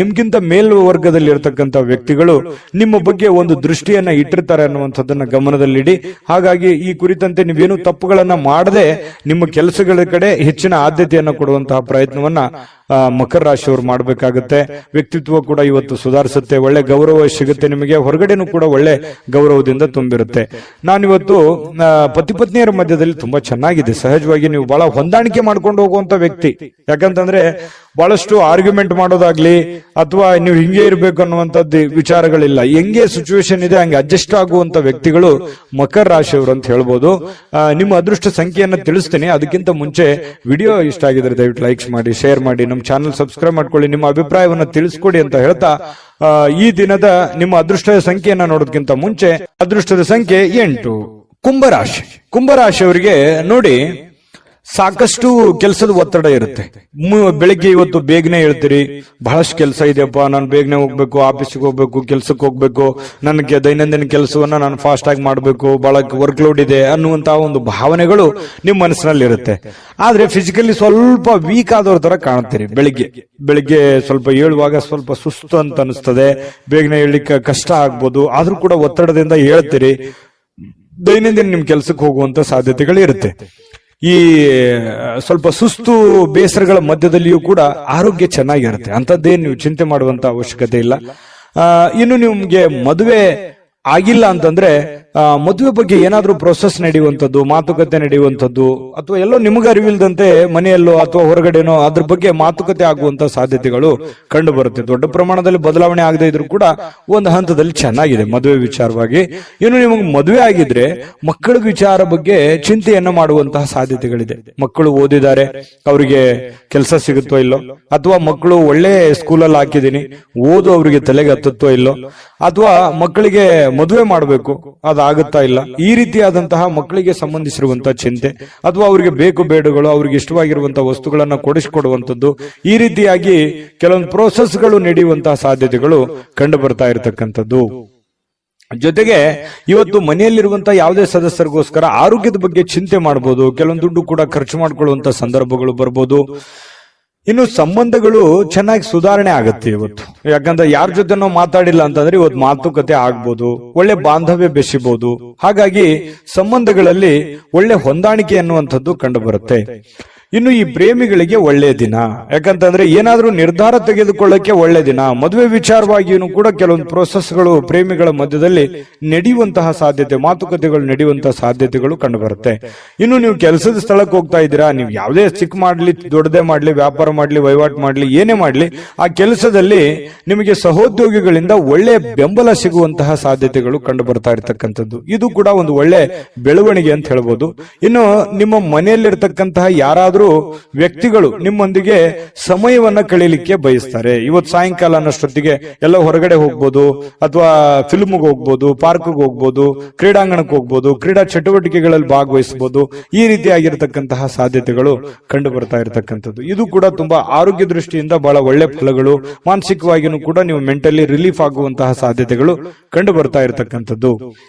Speaker 1: ನಿಮ್ಗಿಂತ ಮೇಲ್ವರ್ಗದಲ್ಲಿ ಇರತಕ್ಕಂಥ ವ್ಯಕ್ತಿಗಳು ನಿಮ್ಮ ಬಗ್ಗೆ ಒಂದು ದೃಷ್ಟಿಯನ್ನ ಇಟ್ಟಿರ್ತಾರೆ ಅನ್ನುವಂಥದ್ದನ್ನ ಗಮನದಲ್ಲಿಡಿ. ಹಾಗಾಗಿ ಈ ಕುರಿತಂತೆ ನೀವೇನು ತಪ್ಪುಗಳನ್ನ ಮಾಡದೆ ನಿಮ್ಮ ಕೆಲಸಗಳ ಕಡೆ ಹೆಚ್ಚಿನ ಆದ್ಯತೆಯನ್ನು ಕೊಡುವಂತಹ ಪ್ರಯತ್ನವನ್ನ ಮಕರ ರಾಶಿಯವರು ಮಾಡಬೇಕಾಗುತ್ತೆ. ವ್ಯಕ್ತಿತ್ವ ಕೂಡ ಇವತ್ತು ಸುಧಾರಿಸುತ್ತೆ, ಒಳ್ಳೆ ಗೌರವ ಸಿಗುತ್ತೆ ನಿಮಗೆ, ಹೊರಗಡೆನೂ ಕೂಡ ಒಳ್ಳೆ ಗೌರವದಿಂದ ತುಂಬಿರುತ್ತೆ. ನಾನಿವತ್ತು ಪತಿ ಪತ್ನಿಯರ ಮಧ್ಯದಲ್ಲಿ ತುಂಬಾ ಚೆನ್ನಾಗಿದೆ. ಸಹಜವಾಗಿ ನೀವು ಬಹಳ ಹೊಂದಾಣಿಕೆ ಮಾಡ್ಕೊಂಡು ಹೋಗುವಂತ ವ್ಯಕ್ತಿ. ಯಾಕಂತಂದ್ರೆ ಬಹಳಷ್ಟು ಆರ್ಗ್ಯುಮೆಂಟ್ ಮಾಡೋದಾಗ್ಲಿ ಅಥವಾ ನೀವು ಹಿಂಗೆ ಇರ್ಬೇಕು ಅನ್ನುವಂಥದ್ದು ವಿಚಾರಗಳಿಲ್ಲ. ಹೆಂಗೆ ಸಿಚುವೇಶನ್ ಇದೆ ಹಂಗೆ ಅಡ್ಜಸ್ಟ್ ಆಗುವಂತ ವ್ಯಕ್ತಿಗಳು ಮಕರ ರಾಶಿಯವರು ಅಂತ ಹೇಳ್ಬೋದು. ನಿಮ್ಮ ಅದೃಷ್ಟ ಸಂಖ್ಯೆಯನ್ನ ತಿಳಿಸ್ತೀನಿ. ಅದಕ್ಕಿಂತ ಮುಂಚೆ ವಿಡಿಯೋ ಇಷ್ಟ ಆಗಿದ್ರೆ ದಯವಿಟ್ಟು ಲೈಕ್ಸ್ ಮಾಡಿ, ಶೇರ್ ಮಾಡಿ, ನಮ್ಮ ಚಾನಲ್ ಸಬ್ಸ್ಕ್ರೈಬ್ ಮಾಡ್ಕೊಳ್ಳಿ, ನಿಮ್ಮ ಅಭಿಪ್ರಾಯವನ್ನ ತಿಳಿಸ್ಕೊಡಿ ಅಂತ ಹೇಳ್ತಾ ಈ ದಿನದ ನಿಮ್ಮ ಅದೃಷ್ಟದ ಸಂಖ್ಯೆಯನ್ನ ನೋಡೋದಕ್ಕಿಂತ ಮುಂಚೆ ಅದೃಷ್ಟದ ಸಂಖ್ಯೆ 8. ಕುಂಭರಾಶಿ. ಕುಂಭರಾಶಿಯವರಿಗೆ ನೋಡಿ, ಸಾಕಷ್ಟು ಕೆಲಸದ ಒತ್ತಡ ಇರುತ್ತೆ. ಬೆಳಿಗ್ಗೆ ಇವತ್ತು ಬೇಗನೆ ಹೇಳ್ತೀರಿ, ಬಹಳಷ್ಟು ಕೆಲಸ ಇದೆಯಪ್ಪ, ನಾನು ಬೇಗನೆ ಹೋಗ್ಬೇಕು, ಆಫೀಸಿಗೆ ಹೋಗ್ಬೇಕು, ಕೆಲ್ಸಕ್ಕೆ ಹೋಗ್ಬೇಕು, ನನಗೆ ದೈನಂದಿನ ಕೆಲಸವನ್ನ ನಾನು ಫಾಸ್ಟ್ ಆಗಿ ಮಾಡ್ಬೇಕು, ಬಹಳ ವರ್ಕ್ ಲೋಡ್ ಇದೆ ಅನ್ನುವಂತಹ ಒಂದು ಭಾವನೆಗಳು ನಿಮ್ ಮನಸ್ಸಿನಲ್ಲಿ ಇರುತ್ತೆ. ಆದ್ರೆ ಫಿಸಿಕಲಿ ಸ್ವಲ್ಪ ವೀಕ್ ಆದವ್ರ ತರ ಕಾಣ್ತೀರಿ. ಬೆಳಿಗ್ಗೆ ಸ್ವಲ್ಪ ಹೇಳುವಾಗ ಸ್ವಲ್ಪ ಸುಸ್ತು ಅಂತ ಅನಿಸ್ತದೆ, ಬೇಗನೆ ಹೇಳಲಿಕ್ಕೆ ಕಷ್ಟ ಆಗ್ಬೋದು. ಆದ್ರೂ ಕೂಡ ಒತ್ತಡದಿಂದ ಹೇಳ್ತೀರಿ. ದೈನಂದಿನ ನಿಮ್ ಕೆಲ್ಸಕ್ಕೆ ಹೋಗುವಂತ ಸಾಧ್ಯತೆಗಳು ಇರುತ್ತೆ. ಈ ಸ್ವಲ್ಪ ಸುಸ್ತು ಬೇಸರಗಳ ಮಧ್ಯದಲ್ಲಿಯೂ ಕೂಡ ಆರೋಗ್ಯ ಚೆನ್ನಾಗಿರುತ್ತೆ. ಅಂತದ್ದೇನು ನೀವು ಚಿಂತೆ ಮಾಡುವಂತ ಅವಶ್ಯಕತೆ ಇಲ್ಲ. ಇನ್ನು ನಿಮ್ಗೆ ಮದುವೆ ಆಗಿಲ್ಲ ಅಂತಂದ್ರೆ ಮದುವೆ ಬಗ್ಗೆ ಏನಾದ್ರೂ ಪ್ರೊಸೆಸ್ ನಡೆಯುವಂಥದ್ದು, ಮಾತುಕತೆ ನಡೆಯುವಂಥದ್ದು, ಅಥವಾ ಎಲ್ಲೋ ನಿಮಗೆ ಅರಿವಿಲ್ದಂತೆ ಮನೆಯಲ್ಲೋ ಅಥವಾ ಹೊರಗಡೆನೋ ಅದ್ರ ಬಗ್ಗೆ ಮಾತುಕತೆ ಆಗುವಂತ ಸಾಧ್ಯತೆಗಳು ಕಂಡು ಬರುತ್ತೆ. ದೊಡ್ಡ ಪ್ರಮಾಣದಲ್ಲಿ ಬದಲಾವಣೆ ಆಗದೆ ಇದ್ರೂ ಕೂಡ ಒಂದು ಹಂತದಲ್ಲಿ ಚೆನ್ನಾಗಿದೆ ಮದುವೆ ವಿಚಾರವಾಗಿ. ಇನ್ನು ನಿಮಗೆ ಮದುವೆ ಆಗಿದ್ರೆ ಮಕ್ಕಳ ವಿಚಾರ ಬಗ್ಗೆ ಚಿಂತೆಯನ್ನ ಮಾಡುವಂತಹ ಸಾಧ್ಯತೆಗಳಿದೆ. ಮಕ್ಕಳು ಓದಿದ್ದಾರೆ, ಅವರಿಗೆ ಕೆಲಸ ಸಿಗುತ್ತೋ ಇಲ್ಲೋ, ಅಥವಾ ಮಕ್ಕಳು ಒಳ್ಳೆ ಸ್ಕೂಲಲ್ಲಿ ಹಾಕಿದೀನಿ, ಓದು ಅವರಿಗೆ ತಲೆಗೆ ಹತ್ತುತ್ತೋ ಇಲ್ಲೋ, ಅಥವಾ ಮಕ್ಕಳಿಗೆ ಮದುವೆ ಮಾಡಬೇಕು, ಅದ ಅದಾಗುತ್ತಾ ಇಲ್ಲ, ಈ ರೀತಿಯಾದಂತಹ ಮಕ್ಕಳಿಗೆ ಸಂಬಂಧಿಸಿರುವಂತಹ ಚಿಂತೆ ಅಥವಾ ಅವರಿಗೆ ಬೇಕು ಬೇಡಗಳು, ಅವ್ರಿಗೆ ಇಷ್ಟವಾಗಿರುವಂತಹ ವಸ್ತುಗಳನ್ನ ಕೊಡಿಸಿಕೊಡುವಂಥದ್ದು, ಈ ರೀತಿಯಾಗಿ ಕೆಲವೊಂದು ಪ್ರೋಸೆಸ್ಗಳು ನಡೆಯುವಂತಹ ಸಾಧ್ಯತೆಗಳು ಕಂಡು ಬರ್ತಾ ಇರತಕ್ಕಂಥದ್ದು. ಜೊತೆಗೆ ಇವತ್ತು ಮನೆಯಲ್ಲಿರುವಂತಹ ಯಾವುದೇ ಸದಸ್ಯರಿಗೋಸ್ಕರ ಆರೋಗ್ಯದ ಬಗ್ಗೆ ಚಿಂತೆ ಮಾಡಬಹುದು, ಕೆಲವೊಂದು ದುಡ್ಡು ಕೂಡ ಖರ್ಚು ಮಾಡಿಕೊಳ್ಳುವಂತ ಸಂದರ್ಭಗಳು ಬರ್ಬೋದು. ಇನ್ನು ಸಂಬಂಧಗಳು ಚೆನ್ನಾಗಿ ಸುಧಾರಣೆ ಆಗುತ್ತೆ ಇವತ್ತು. ಯಾಕಂದ್ರೆ ಯಾರ ಜೊತೆ ನಾವು ಮಾತಾಡಿಲ್ಲ ಅಂತಂದ್ರೆ ಇವತ್ತು ಮಾತುಕತೆ ಆಗ್ಬೋದು, ಒಳ್ಳೆ ಬಾಂಧವ್ಯ ಬೆಸಿಬಹುದು. ಹಾಗಾಗಿ ಸಂಬಂಧಗಳಲ್ಲಿ ಒಳ್ಳೆ ಹೊಂದಾಣಿಕೆ ಅನ್ನುವಂಥದ್ದು ಕಂಡು ಬರುತ್ತೆ. ಇನ್ನು ಈ ಪ್ರೇಮಿಗಳಿಗೆ ಒಳ್ಳೆಯ ದಿನ, ಯಾಕಂತಂದ್ರೆ ಏನಾದ್ರೂ ನಿರ್ಧಾರ ತೆಗೆದುಕೊಳ್ಳಕ್ಕೆ ಒಳ್ಳೆ ದಿನ. ಮದುವೆ ವಿಚಾರವಾಗಿಯೂ ಕೂಡ ಕೆಲವೊಂದು ಪ್ರೋಸೆಸ್ಗಳು ಪ್ರೇಮಿಗಳ ಮಧ್ಯದಲ್ಲಿ ನಡೆಯುವಂತಹ ಸಾಧ್ಯತೆ, ಮಾತುಕತೆಗಳು ನಡೆಯುವಂತಹ ಸಾಧ್ಯತೆಗಳು ಕಂಡು ಬರುತ್ತೆ. ಇನ್ನು ನೀವು ಕೆಲಸದ ಸ್ಥಳಕ್ಕೆ ಹೋಗ್ತಾ ಇದ್ದೀರಾ, ನೀವು ಯಾವುದೇ ಚಿಕ್ಕ ಮಾಡ್ಲಿ ದೊಡ್ಡದೇ ಮಾಡ್ಲಿ, ವ್ಯಾಪಾರ ಮಾಡ್ಲಿ, ವಹಿವಾಟು ಮಾಡ್ಲಿ, ಏನೇ ಮಾಡ್ಲಿ, ಆ ಕೆಲಸದಲ್ಲಿ ನಿಮಗೆ ಸಹೋದ್ಯೋಗಿಗಳಿಂದ ಒಳ್ಳೆಯ ಬೆಂಬಲ ಸಿಗುವಂತಹ ಸಾಧ್ಯತೆಗಳು ಕಂಡು ಬರ್ತಾ ಇರತಕ್ಕಂಥದ್ದು. ಇದು ಕೂಡ ಒಂದು ಒಳ್ಳೆ ಬೆಳವಣಿಗೆ ಅಂತ ಹೇಳ್ಬೋದು. ಇನ್ನು ನಿಮ್ಮ ಮನೆಯಲ್ಲಿರ್ತಕ್ಕಂತಹ ಯಾರಾದ್ರೂ ವ್ಯಕ್ತಿಗಳು ನಿಮ್ಮೊಂದಿಗೆ ಸಮಯವನ್ನ ಕಳೀಲಿಕ್ಕೆ ಬಯಸ್ತಾರೆ. ಇವತ್ತು ಸಾಯಂಕಾಲ ಅನ್ನೋಷ್ಟೊತ್ತಿಗೆ ಎಲ್ಲ ಹೊರಗಡೆ ಹೋಗ್ಬೋದು, ಅಥವಾ ಫಿಲ್ಮ್ಗೆ ಹೋಗ್ಬೋದು, ಪಾರ್ಕ್ಗೆ ಹೋಗ್ಬೋದು, ಕ್ರೀಡಾಂಗಣಕ್ಕೆ ಹೋಗ್ಬೋದು, ಕ್ರೀಡಾ ಚಟುವಟಿಕೆಗಳಲ್ಲಿ ಭಾಗವಹಿಸಬಹುದು. ಈ ರೀತಿಯಾಗಿರ್ತಕ್ಕಂತಹ ಸಾಧ್ಯತೆಗಳು ಕಂಡು ಬರ್ತಾ ಇರತಕ್ಕಂಥದ್ದು. ಇದು ಕೂಡ ತುಂಬಾ ಆರೋಗ್ಯ ದೃಷ್ಟಿಯಿಂದ ಬಹಳ ಒಳ್ಳೆ ಫಲಗಳು. ಮಾನಸಿಕವಾಗಿಯೂ ಕೂಡ ನೀವು ಮೆಂಟಲಿ ರಿಲೀಫ್ ಆಗುವಂತಹ ಸಾಧ್ಯತೆಗಳು ಕಂಡು ಬರ್ತಾ ಇರತಕ್ಕಂಥದ್ದು.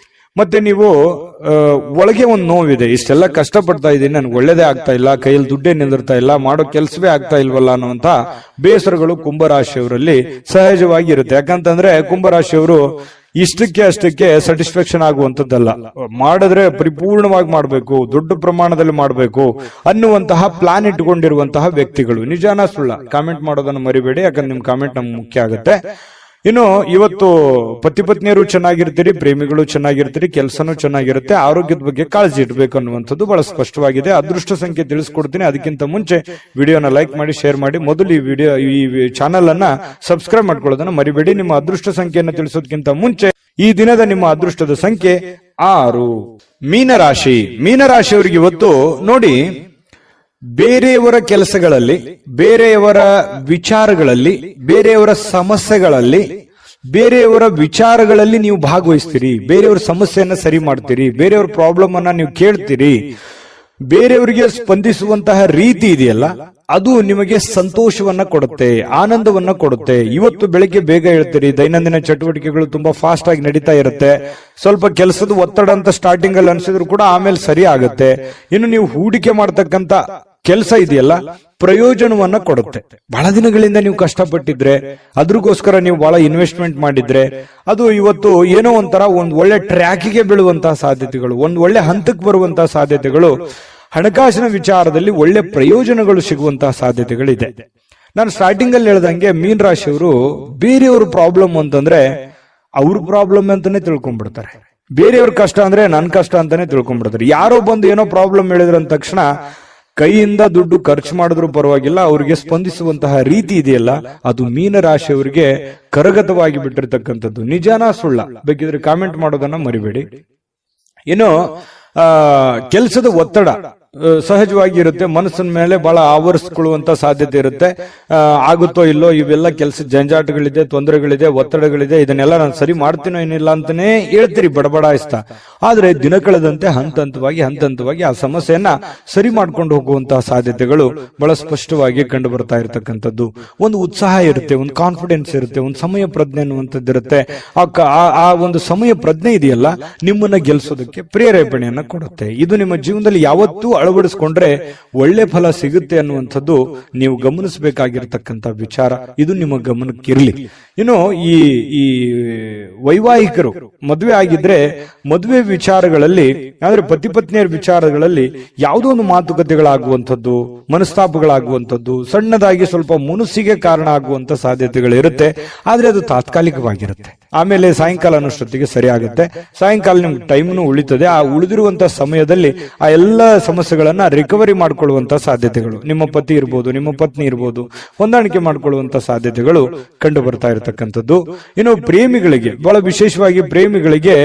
Speaker 1: ಮತ್ತೆ ನೀವು ಒಳಗೆ ಒಂದು ನೋವಿದೆ, ಇಷ್ಟೆಲ್ಲ ಕಷ್ಟಪಡ್ತಾ ಇದ್ದೀನಿ, ನನ್ಗೆ ಒಳ್ಳೇದೇ ಆಗ್ತಾ ಇಲ್ಲ, ಕೈಯಲ್ಲಿ ದುಡ್ಡೇ ನಿಂದಿರ್ತಾ ಇಲ್ಲ, ಮಾಡೋ ಕೆಲಸವೇ ಆಗ್ತಾ ಇಲ್ವಲ್ಲ ಅನ್ನುವಂತ ಬೇಸರಗಳು ಕುಂಭರಾಶಿಯವರಲ್ಲಿ ಸಹಜವಾಗಿ ಇರುತ್ತೆ. ಯಾಕಂತಂದ್ರೆ ಕುಂಭರಾಶಿಯವರು ಇಷ್ಟಕ್ಕೆ ಅಷ್ಟಕ್ಕೆ ಸ್ಯಾಟಿಸ್ಫ್ಯಾಕ್ಷನ್ ಆಗುವಂತದ್ದಲ್ಲ, ಮಾಡಿದ್ರೆ ಪರಿಪೂರ್ಣವಾಗಿ ಮಾಡಬೇಕು, ದೊಡ್ಡ ಪ್ರಮಾಣದಲ್ಲಿ ಮಾಡಬೇಕು ಅನ್ನುವಂತಹ ಪ್ಲಾನ್ ಇಟ್ಟುಕೊಂಡಿರುವಂತಹ ವ್ಯಕ್ತಿಗಳು. ನಿಜಾನ ಸುಳ್ಳ ಕಾಮೆಂಟ್ ಮಾಡೋದನ್ನು ಮರಿಬೇಡಿ, ಯಾಕಂದ್ರೆ ನಿಮ್ ಕಾಮೆಂಟ್ ನಮ್ಗೆ ಮುಖ್ಯ ಆಗುತ್ತೆ. ಇನ್ನು ಇವತ್ತು ಪತಿ ಪತ್ನಿಯರು ಚೆನ್ನಾಗಿರ್ತೀರಿ, ಪ್ರೇಮಿಗಳು ಚೆನ್ನಾಗಿರ್ತೀರಿ, ಕೆಲಸನೂ ಚೆನ್ನಾಗಿರುತ್ತೆ, ಆರೋಗ್ಯದ ಬಗ್ಗೆ ಕಾಳಜಿ ಇಡಬೇಕು ಅನ್ನುವಂಥದ್ದು ಬಹಳ ಸ್ಪಷ್ಟವಾಗಿದೆ. ಅದೃಷ್ಟ ಸಂಖ್ಯೆ ತಿಳಿಸ್ಕೊಡ್ತೀನಿ. ಅದಕ್ಕಿಂತ ಮುಂಚೆ ವಿಡಿಯೋನ ಲೈಕ್ ಮಾಡಿ, ಶೇರ್ ಮಾಡಿ, ಮೊದಲು ಈ ಚಾನೆಲ್ ಅನ್ನ ಸಬ್ಸ್ಕ್ರೈಬ್ ಮಾಡ್ಕೊಳ್ಳೋದನ್ನ ಮರಿಬೇಡಿ. ನಿಮ್ಮ ಅದೃಷ್ಟ ಸಂಖ್ಯೆಯನ್ನು ತಿಳಿಸೋದಕ್ಕಿಂತ ಮುಂಚೆ ಈ ದಿನದ ನಿಮ್ಮ ಅದೃಷ್ಟದ ಸಂಖ್ಯೆ 6. ಮೀನರಾಶಿ. ಮೀನರಾಶಿಯವರಿಗೆ ಇವತ್ತು ನೋಡಿ, ಬೇರೆಯವರ ಕೆಲಸಗಳಲ್ಲಿ, ಬೇರೆಯವರ ವಿಚಾರಗಳಲ್ಲಿ, ಬೇರೆಯವರ ಸಮಸ್ಯೆಗಳಲ್ಲಿ, ಬೇರೆಯವರ ವಿಚಾರಗಳಲ್ಲಿ ನೀವು ಭಾಗವಹಿಸ್ತೀರಿ, ಬೇರೆಯವರ ಸಮಸ್ಯೆಯನ್ನ ಸರಿ ಮಾಡ್ತೀರಿ, ಬೇರೆಯವರ ಪ್ರಾಬ್ಲಮ್ ಅನ್ನ ನೀವು ಕೇಳ್ತೀರಿ. ಬೇರೆಯವರಿಗೆ ಸ್ಪಂದಿಸುವಂತಹ ರೀತಿ ಇದೆಯಲ್ಲ, ಅದು ನಿಮಗೆ ಸಂತೋಷವನ್ನ ಕೊಡುತ್ತೆ, ಆನಂದವನ್ನ ಕೊಡುತ್ತೆ. ಇವತ್ತು ಬೆಳಿಗ್ಗೆ ಬೇಗ ಹೇಳ್ತೀರಿ, ದೈನಂದಿನ ಚಟುವಟಿಕೆಗಳು ತುಂಬಾ ಫಾಸ್ಟ್ ಆಗಿ ನಡೀತಾ ಇರುತ್ತೆ. ಸ್ವಲ್ಪ ಕೆಲಸದ ಒತ್ತಡ ಅಂತ ಸ್ಟಾರ್ಟಿಂಗ್ ಅಲ್ಲಿ ಅನ್ಸಿದ್ರು ಕೂಡ ಆಮೇಲೆ ಸರಿ ಆಗುತ್ತೆ. ಇನ್ನು ನೀವು ಹೂಡಿಕೆ ಮಾಡತಕ್ಕಂತ ಕೆಲಸ ಇದೆಯಲ್ಲ, ಪ್ರಯೋಜನವನ್ನ ಕೊಡುತ್ತೆ. ಬಹಳ ದಿನಗಳಿಂದ ನೀವು ಕಷ್ಟಪಟ್ಟಿದ್ರೆ, ಅದ್ರಗೋಸ್ಕರ ನೀವು ಬಹಳ ಇನ್ವೆಸ್ಟ್ಮೆಂಟ್ ಮಾಡಿದ್ರೆ, ಅದು ಇವತ್ತು ಏನೋ ಒಂಥರ ಒಂದ್ ಒಳ್ಳೆ ಟ್ರ್ಯಾಕಿಗೆ ಬೀಳುವಂತಹ ಸಾಧ್ಯತೆಗಳು, ಒಂದ್ ಒಳ್ಳೆ ಹಂತಕ್ಕೆ ಬರುವಂತಹ ಸಾಧ್ಯತೆಗಳು, ಹಣಕಾಸಿನ ವಿಚಾರದಲ್ಲಿ ಒಳ್ಳೆ ಪ್ರಯೋಜನಗಳು ಸಿಗುವಂತಹ ಸಾಧ್ಯತೆಗಳಿದೆ. ನಾನು ಸ್ಟಾರ್ಟಿಂಗ್ ಅಲ್ಲಿ ಹೇಳ್ದಂಗೆ ಮೀನ್ ರಾಶಿಯವರು ಬೇರೆಯವ್ರ ಪ್ರಾಬ್ಲಮ್ ಅಂತಂದ್ರೆ ಅವ್ರ ಪ್ರಾಬ್ಲಮ್ ಅಂತಾನೆ ತಿಳ್ಕೊಂಡ್ಬಿಡ್ತಾರೆ. ಬೇರೆಯವ್ರ ಕಷ್ಟ ಅಂದ್ರೆ ನನ್ ಕಷ್ಟ ಅಂತಾನೆ ತಿಳ್ಕೊಂಡ್ಬಿಡ್ತಾರೆ. ಯಾರೋ ಬಂದು ಏನೋ ಪ್ರಾಬ್ಲಮ್ ಹೇಳಿದ್ರ ಅಂದ ತಕ್ಷಣ ಕೈಯಿಂದ ದುಡ್ಡು ಖರ್ಚು ಮಾಡಿದ್ರು ಪರವಾಗಿಲ್ಲ, ಅವ್ರಿಗೆ ಸ್ಪಂದಿಸುವಂತಹ ರೀತಿ ಇದೆಯಲ್ಲ, ಅದು ಮೀನರಾಶಿಯವರಿಗೆ ಕರಗತವಾಗಿ ಬಿಟ್ಟಿರ್ತಕ್ಕಂಥದ್ದು. ನಿಜಾನ ಸುಳ್ಳ ಬೇಕಿದ್ರೆ ಕಾಮೆಂಟ್ ಮಾಡೋದನ್ನ ಮರಿಬೇಡಿ. ಇನ್ನು ಕೆಲಸದ ಒತ್ತಡ ಸಹಜವಾಗಿ ಇರುತ್ತೆ, ಮನಸ್ಸಿನ ಮೇಲೆ ಬಹಳ ಆವರಿಸಿಕೊಳ್ಳುವಂತ ಸಾಧ್ಯತೆ ಇರುತ್ತೆ. ಆಗುತ್ತೋ ಇಲ್ಲೋ, ಇವೆಲ್ಲ ಕೆಲಸ ಜಂಜಾಟಗಳಿದೆ, ತೊಂದರೆಗಳಿದೆ, ಒತ್ತಡಗಳಿದೆ, ಇದನ್ನೆಲ್ಲ ನಾನು ಸರಿ ಮಾಡ್ತೀನೋ ಏನಿಲ್ಲ ಅಂತಾನೆ ಹೇಳ್ತೀರಿ ಬಡಬಡಾಯಿಸ್ತಾ. ಆದ್ರೆ ದಿನ ಕಳೆದಂತೆ ಹಂತ ಹಂತವಾಗಿ ಆ ಸಮಸ್ಯೆಯನ್ನ ಸರಿ ಮಾಡ್ಕೊಂಡು ಹೋಗುವಂತಹ ಸಾಧ್ಯತೆಗಳು ಬಹಳ ಸ್ಪಷ್ಟವಾಗಿ ಕಂಡು ಬರ್ತಾ ಇರತಕ್ಕಂಥದ್ದು. ಒಂದು ಉತ್ಸಾಹ ಇರುತ್ತೆ, ಒಂದು ಕಾನ್ಫಿಡೆನ್ಸ್ ಇರುತ್ತೆ, ಒಂದು ಸಮಯ ಪ್ರಜ್ಞೆ ಅನ್ನುವಂಥದ್ದು ಇರುತ್ತೆ. ಆ ಒಂದು ಸಮಯ ಪ್ರಜ್ಞೆ ಇದೆಯಲ್ಲ, ನಿಮ್ಮನ್ನ ಗೆಲ್ಸೋದಕ್ಕೆ ಪ್ರೇರೇಪಣೆಯನ್ನ ಕೊಡುತ್ತೆ. ಇದು ನಿಮ್ಮ ಜೀವನದಲ್ಲಿ ಯಾವತ್ತೂ ಅಳವಡಿಸಿಕೊಂಡ್ರೆ ಒಳ್ಳೆ ಫಲ ಸಿಗುತ್ತೆ ಅನ್ನುವಂಥದ್ದು ನೀವು ಗಮನಿಸಬೇಕಾಗಿರ್ತಕ್ಕಂಥ ವಿಚಾರ. ಇದು ನಿಮ್ಮ ಗಮನಕ್ಕಿರಲಿ. ಇನ್ನು ಈ ವೈವಾಹಿಕರು ಮದುವೆ ಆಗಿದ್ರೆ ಮದುವೆ ವಿಚಾರಗಳಲ್ಲಿ, ಅಂದ್ರೆ ಪತಿ ಪತ್ನಿಯರ ವಿಚಾರಗಳಲ್ಲಿ ಯಾವುದೋ ಒಂದು ಮಾತುಕತೆಗಳಾಗುವಂಥದ್ದು, ಮನಸ್ತಾಪಗಳಾಗುವಂಥದ್ದು, ಸಣ್ಣದಾಗಿ ಸ್ವಲ್ಪ ಮುನಿಸಿಗೆ ಕಾರಣ ಆಗುವಂತ ಸಾಧ್ಯತೆಗಳಿರುತ್ತೆ. ಆದ್ರೆ ಅದು ತಾತ್ಕಾಲಿಕವಾಗಿರುತ್ತೆ. ಆಮೇಲೆ ಸಾಯಂಕಾಲ ಅನ್ನೋಷ್ಟೊತ್ತಿಗೆ ಸರಿ ಆಗುತ್ತೆ. ಸಾಯಂಕಾಲ ನಿಮ್ಗೆ ಟೈಮ್ನು ಉಳಿತದೆ. ಆ ಉಳಿದಿರುವಂತಹ ಸಮಯದಲ್ಲಿ ಆ ಎಲ್ಲ ಸಮಸ್ಯೆಗಳನ್ನ ರಿಕವರಿ ಮಾಡ್ಕೊಳ್ಳುವಂತ ಸಾಧ್ಯತೆಗಳು, ನಿಮ್ಮ ಪತಿ ಇರ್ಬೋದು, ನಿಮ್ಮ ಪತ್ನಿ ಇರ್ಬೋದು, ಹೊಂದಾಣಿಕೆ ಮಾಡ್ಕೊಳ್ಳುವಂತ ಸಾಧ್ಯತೆಗಳು ಕಂಡು ಬರ್ತಾ ಇರತಕ್ಕಂಥದ್ದು. ಇನ್ನು ಪ್ರೇಮಿಗಳಿಗೆ, ಬಹಳ ವಿಶೇಷವಾಗಿ ಪ್ರೇಮಿಗಳಿಗೆ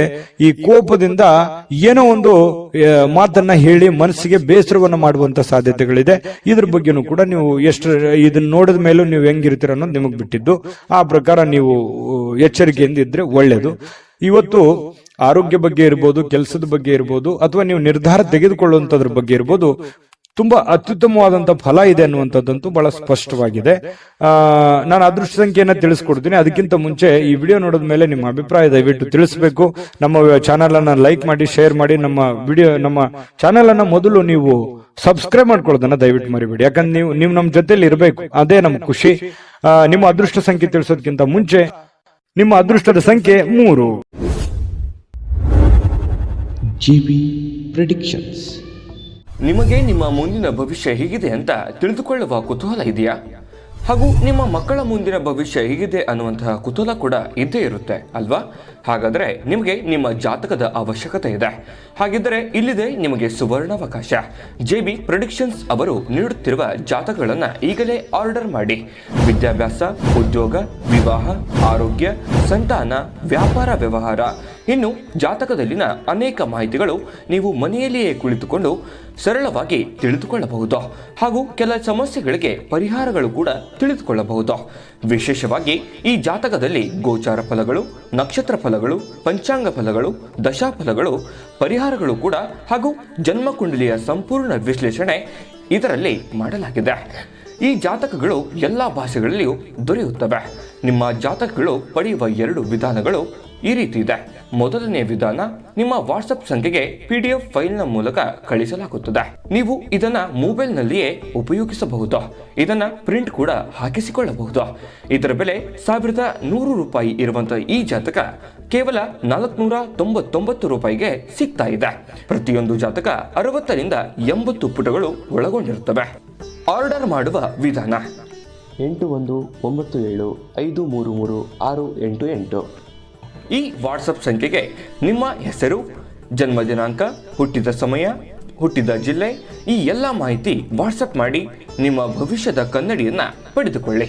Speaker 1: ಈ ಕೋಪದಿಂದ ಏನೋ ಒಂದು ಮಾತನ್ನ ಹೇಳಿ ಮನಸ್ಸಿಗೆ ಬೇಸರವನ್ನು ಮಾಡುವಂತ ಸಾಧ್ಯತೆಗಳಿದೆ. ಇದ್ರ ಬಗ್ಗೆನೂ ಕೂಡ ನೀವು ಎಷ್ಟು ಇದನ್ನ ನೋಡಿದ ಮೇಲೂ ನೀವು ಹೆಂಗಿರ್ತೀರ ಅನ್ನೋದು ನಿಮಗೆ ಬಿಟ್ಟಿದ್ದು. ಆ ಪ್ರಕಾರ ನೀವು ಎಚ್ಚರಿಕೆಯಿಂದ ಇದ್ರೆ ಒಳ್ಳೇದು. ಇವತ್ತು ಆರೋಗ್ಯ ಬಗ್ಗೆ ಇರ್ಬೋದು, ಕೆಲಸದ ಬಗ್ಗೆ ಇರ್ಬೋದು, ಅಥವಾ ನೀವು ನಿರ್ಧಾರ ತೆಗೆದುಕೊಳ್ಳುವಂತದ್ರ ಬಗ್ಗೆ ಇರ್ಬೋದು, ತುಂಬಾ ಅತ್ಯುತ್ತಮವಾದಂತಹ ಫಲ ಇದೆ ಅನ್ನುವಂಥದ್ದಂತೂ ಬಹಳ ಸ್ಪಷ್ಟವಾಗಿದೆ. ನಾನು ಅದೃಷ್ಟ ಸಂಖ್ಯೆಯನ್ನ ತಿಳಿಸ್ಕೊಡ್ತೀನಿ. ಅದಕ್ಕಿಂತ ಮುಂಚೆ ಈ ವಿಡಿಯೋ ನೋಡಿದ ಮೇಲೆ ನಿಮ್ಮ ಅಭಿಪ್ರಾಯ ದಯವಿಟ್ಟು ತಿಳಿಸಬೇಕು. ನಮ್ಮ ಚಾನೆಲ್ ಅನ್ನ ಲೈಕ್ ಮಾಡಿ, ಶೇರ್ ಮಾಡಿ. ನಮ್ಮ ಚಾನೆಲ್ ಅನ್ನ ಮೊದಲು ನೀವು ಸಬ್ಸ್ಕ್ರೈಬ್ ಮಾಡ್ಕೊಳ್ಳೋದನ್ನ ದಯವಿಟ್ಟು ಮರಿಬೇಡಿ. ಯಾಕಂದ್ರೆ ನೀವು ನಮ್ಮ ಜೊತೆಲಿ ಇರಬೇಕು, ಅದೇ ನಮ್ ಖುಷಿ. ನಿಮ್ಮ ಅದೃಷ್ಟ ಸಂಖ್ಯೆ ತಿಳಿಸೋದಕ್ಕಿಂತ ಮುಂಚೆ ನಿಮ್ಮ ಅದೃಷ್ಟದ ಸಂಖ್ಯೆ 3.
Speaker 2: JB predictions.
Speaker 3: ನಿಮಗೆ ನಿಮ್ಮ ಮುಂದಿನ ಭವಿಷ್ಯ ಹೇಗಿದೆ ಅಂತ ತಿಳಿದುಕೊಳ್ಳುವ ಕುತೂಹಲ ಇದೆಯಾ? ಹಾಗೂ ನಿಮ್ಮ ಮಕ್ಕಳ ಮುಂದಿನ ಭವಿಷ್ಯ ಹೇಗಿದೆ ಅನ್ನುವಂತಹ ಕುತೂಹಲ ಕೂಡ ಇದ್ದೇ ಇರುತ್ತೆ ಅಲ್ವಾ? ಹಾಗಾದರೆ ನಿಮಗೆ ನಿಮ್ಮ ಜಾತಕದ ಅವಶ್ಯಕತೆ ಇದೆ. ಹಾಗಿದ್ದರೆ ಇಲ್ಲಿದೆ ನಿಮಗೆ ಸುವರ್ಣಾವಕಾಶ. JB ಪ್ರೆಡಿಕ್ಷನ್ಸ್ ಅವರು ನೀಡುತ್ತಿರುವ ಜಾತಕಗಳನ್ನು ಈಗಲೇ ಆರ್ಡರ್ ಮಾಡಿ. ವಿದ್ಯಾಭ್ಯಾಸ, ಉದ್ಯೋಗ, ವಿವಾಹ, ಆರೋಗ್ಯ, ಸಂತಾನ, ವ್ಯಾಪಾರ ವ್ಯವಹಾರ, ಇನ್ನು ಜಾತಕದಲ್ಲಿನ ಅನೇಕ ಮಾಹಿತಿಗಳು ನೀವು ಮನೆಯಲ್ಲಿಯೇ ಕುಳಿತುಕೊಂಡು ಸರಳವಾಗಿ ತಿಳಿದುಕೊಳ್ಳಬಹುದು. ಹಾಗೂ ಕೆಲ ಸಮಸ್ಯೆಗಳಿಗೆ ಪರಿಹಾರಗಳು ಕೂಡ ತಿಳಿದುಕೊಳ್ಳಬಹುದು. ವಿಶೇಷವಾಗಿ ಈ ಜಾತಕದಲ್ಲಿ ಗೋಚಾರ ಫಲಗಳು, ನಕ್ಷತ್ರ ಫಲಗಳು, ಪಂಚಾಂಗ ಫಲಗಳು, ದಶಾಫಲಗಳು, ಪರಿಹಾರಗಳು ಕೂಡ ಹಾಗೂ ಜನ್ಮಕುಂಡಲಿಯ ಸಂಪೂರ್ಣ ವಿಶ್ಲೇಷಣೆ ಇದರಲ್ಲಿ ಮಾಡಲಾಗಿದೆ. ಈ ಜಾತಕಗಳು ಎಲ್ಲ ಭಾಷೆಗಳಲ್ಲಿಯೂ ದೊರೆಯುತ್ತವೆ. ನಿಮ್ಮ ಜಾತಕಗಳು ಪಡೆಯುವ 2 ವಿಧಾನಗಳು ಈ ರೀತಿ ಇದೆ. ಮೊದಲನೇ ವಿಧಾನ, ನಿಮ್ಮ ವಾಟ್ಸಪ್ ಸಂಖ್ಯೆಗೆ PDF ಫೈಲ್ನ ಮೂಲಕ ಕಳಿಸಲಾಗುತ್ತದೆ. ನೀವು ಇದನ್ನ ಮೊಬೈಲ್ನಲ್ಲಿಯೇ ಉಪಯೋಗಿಸಬಹುದು. ಇದನ್ನ ಪ್ರಿಂಟ್ ಕೂಡ ಹಾಕಿಸಿಕೊಳ್ಳಬಹುದು. ಇದರ ಬೆಲೆ 1100 ರೂಪಾಯಿ ಇರುವಂತಹ ಈ ಜಾತಕ ಕೇವಲ 499 ರೂಪಾಯಿಗೆ ಸಿಗ್ತಾ ಇದೆ. ಪ್ರತಿಯೊಂದು ಜಾತಕ 60 ರಿಂದ 80 ಪುಟಗಳು ಒಳಗೊಂಡಿರುತ್ತವೆ. ಆರ್ಡರ್ ಮಾಡುವ ವಿಧಾನ:
Speaker 2: 8197533688.
Speaker 3: ಈ ವಾಟ್ಸಪ್ ಸಂಖ್ಯೆಗೆ ನಿಮ್ಮ ಹೆಸರು, ಜನ್ಮ ದಿನಾಂಕ, ಹುಟ್ಟಿದ ಸಮಯ, ಹುಟ್ಟಿದ ಜಿಲ್ಲೆ, ಈ ಎಲ್ಲ ಮಾಹಿತಿ ವಾಟ್ಸಪ್ ಮಾಡಿ ನಿಮ್ಮ ಭವಿಷ್ಯದ ಕನ್ನಡಿಯನ್ನ ಪಡೆದುಕೊಳ್ಳಿ.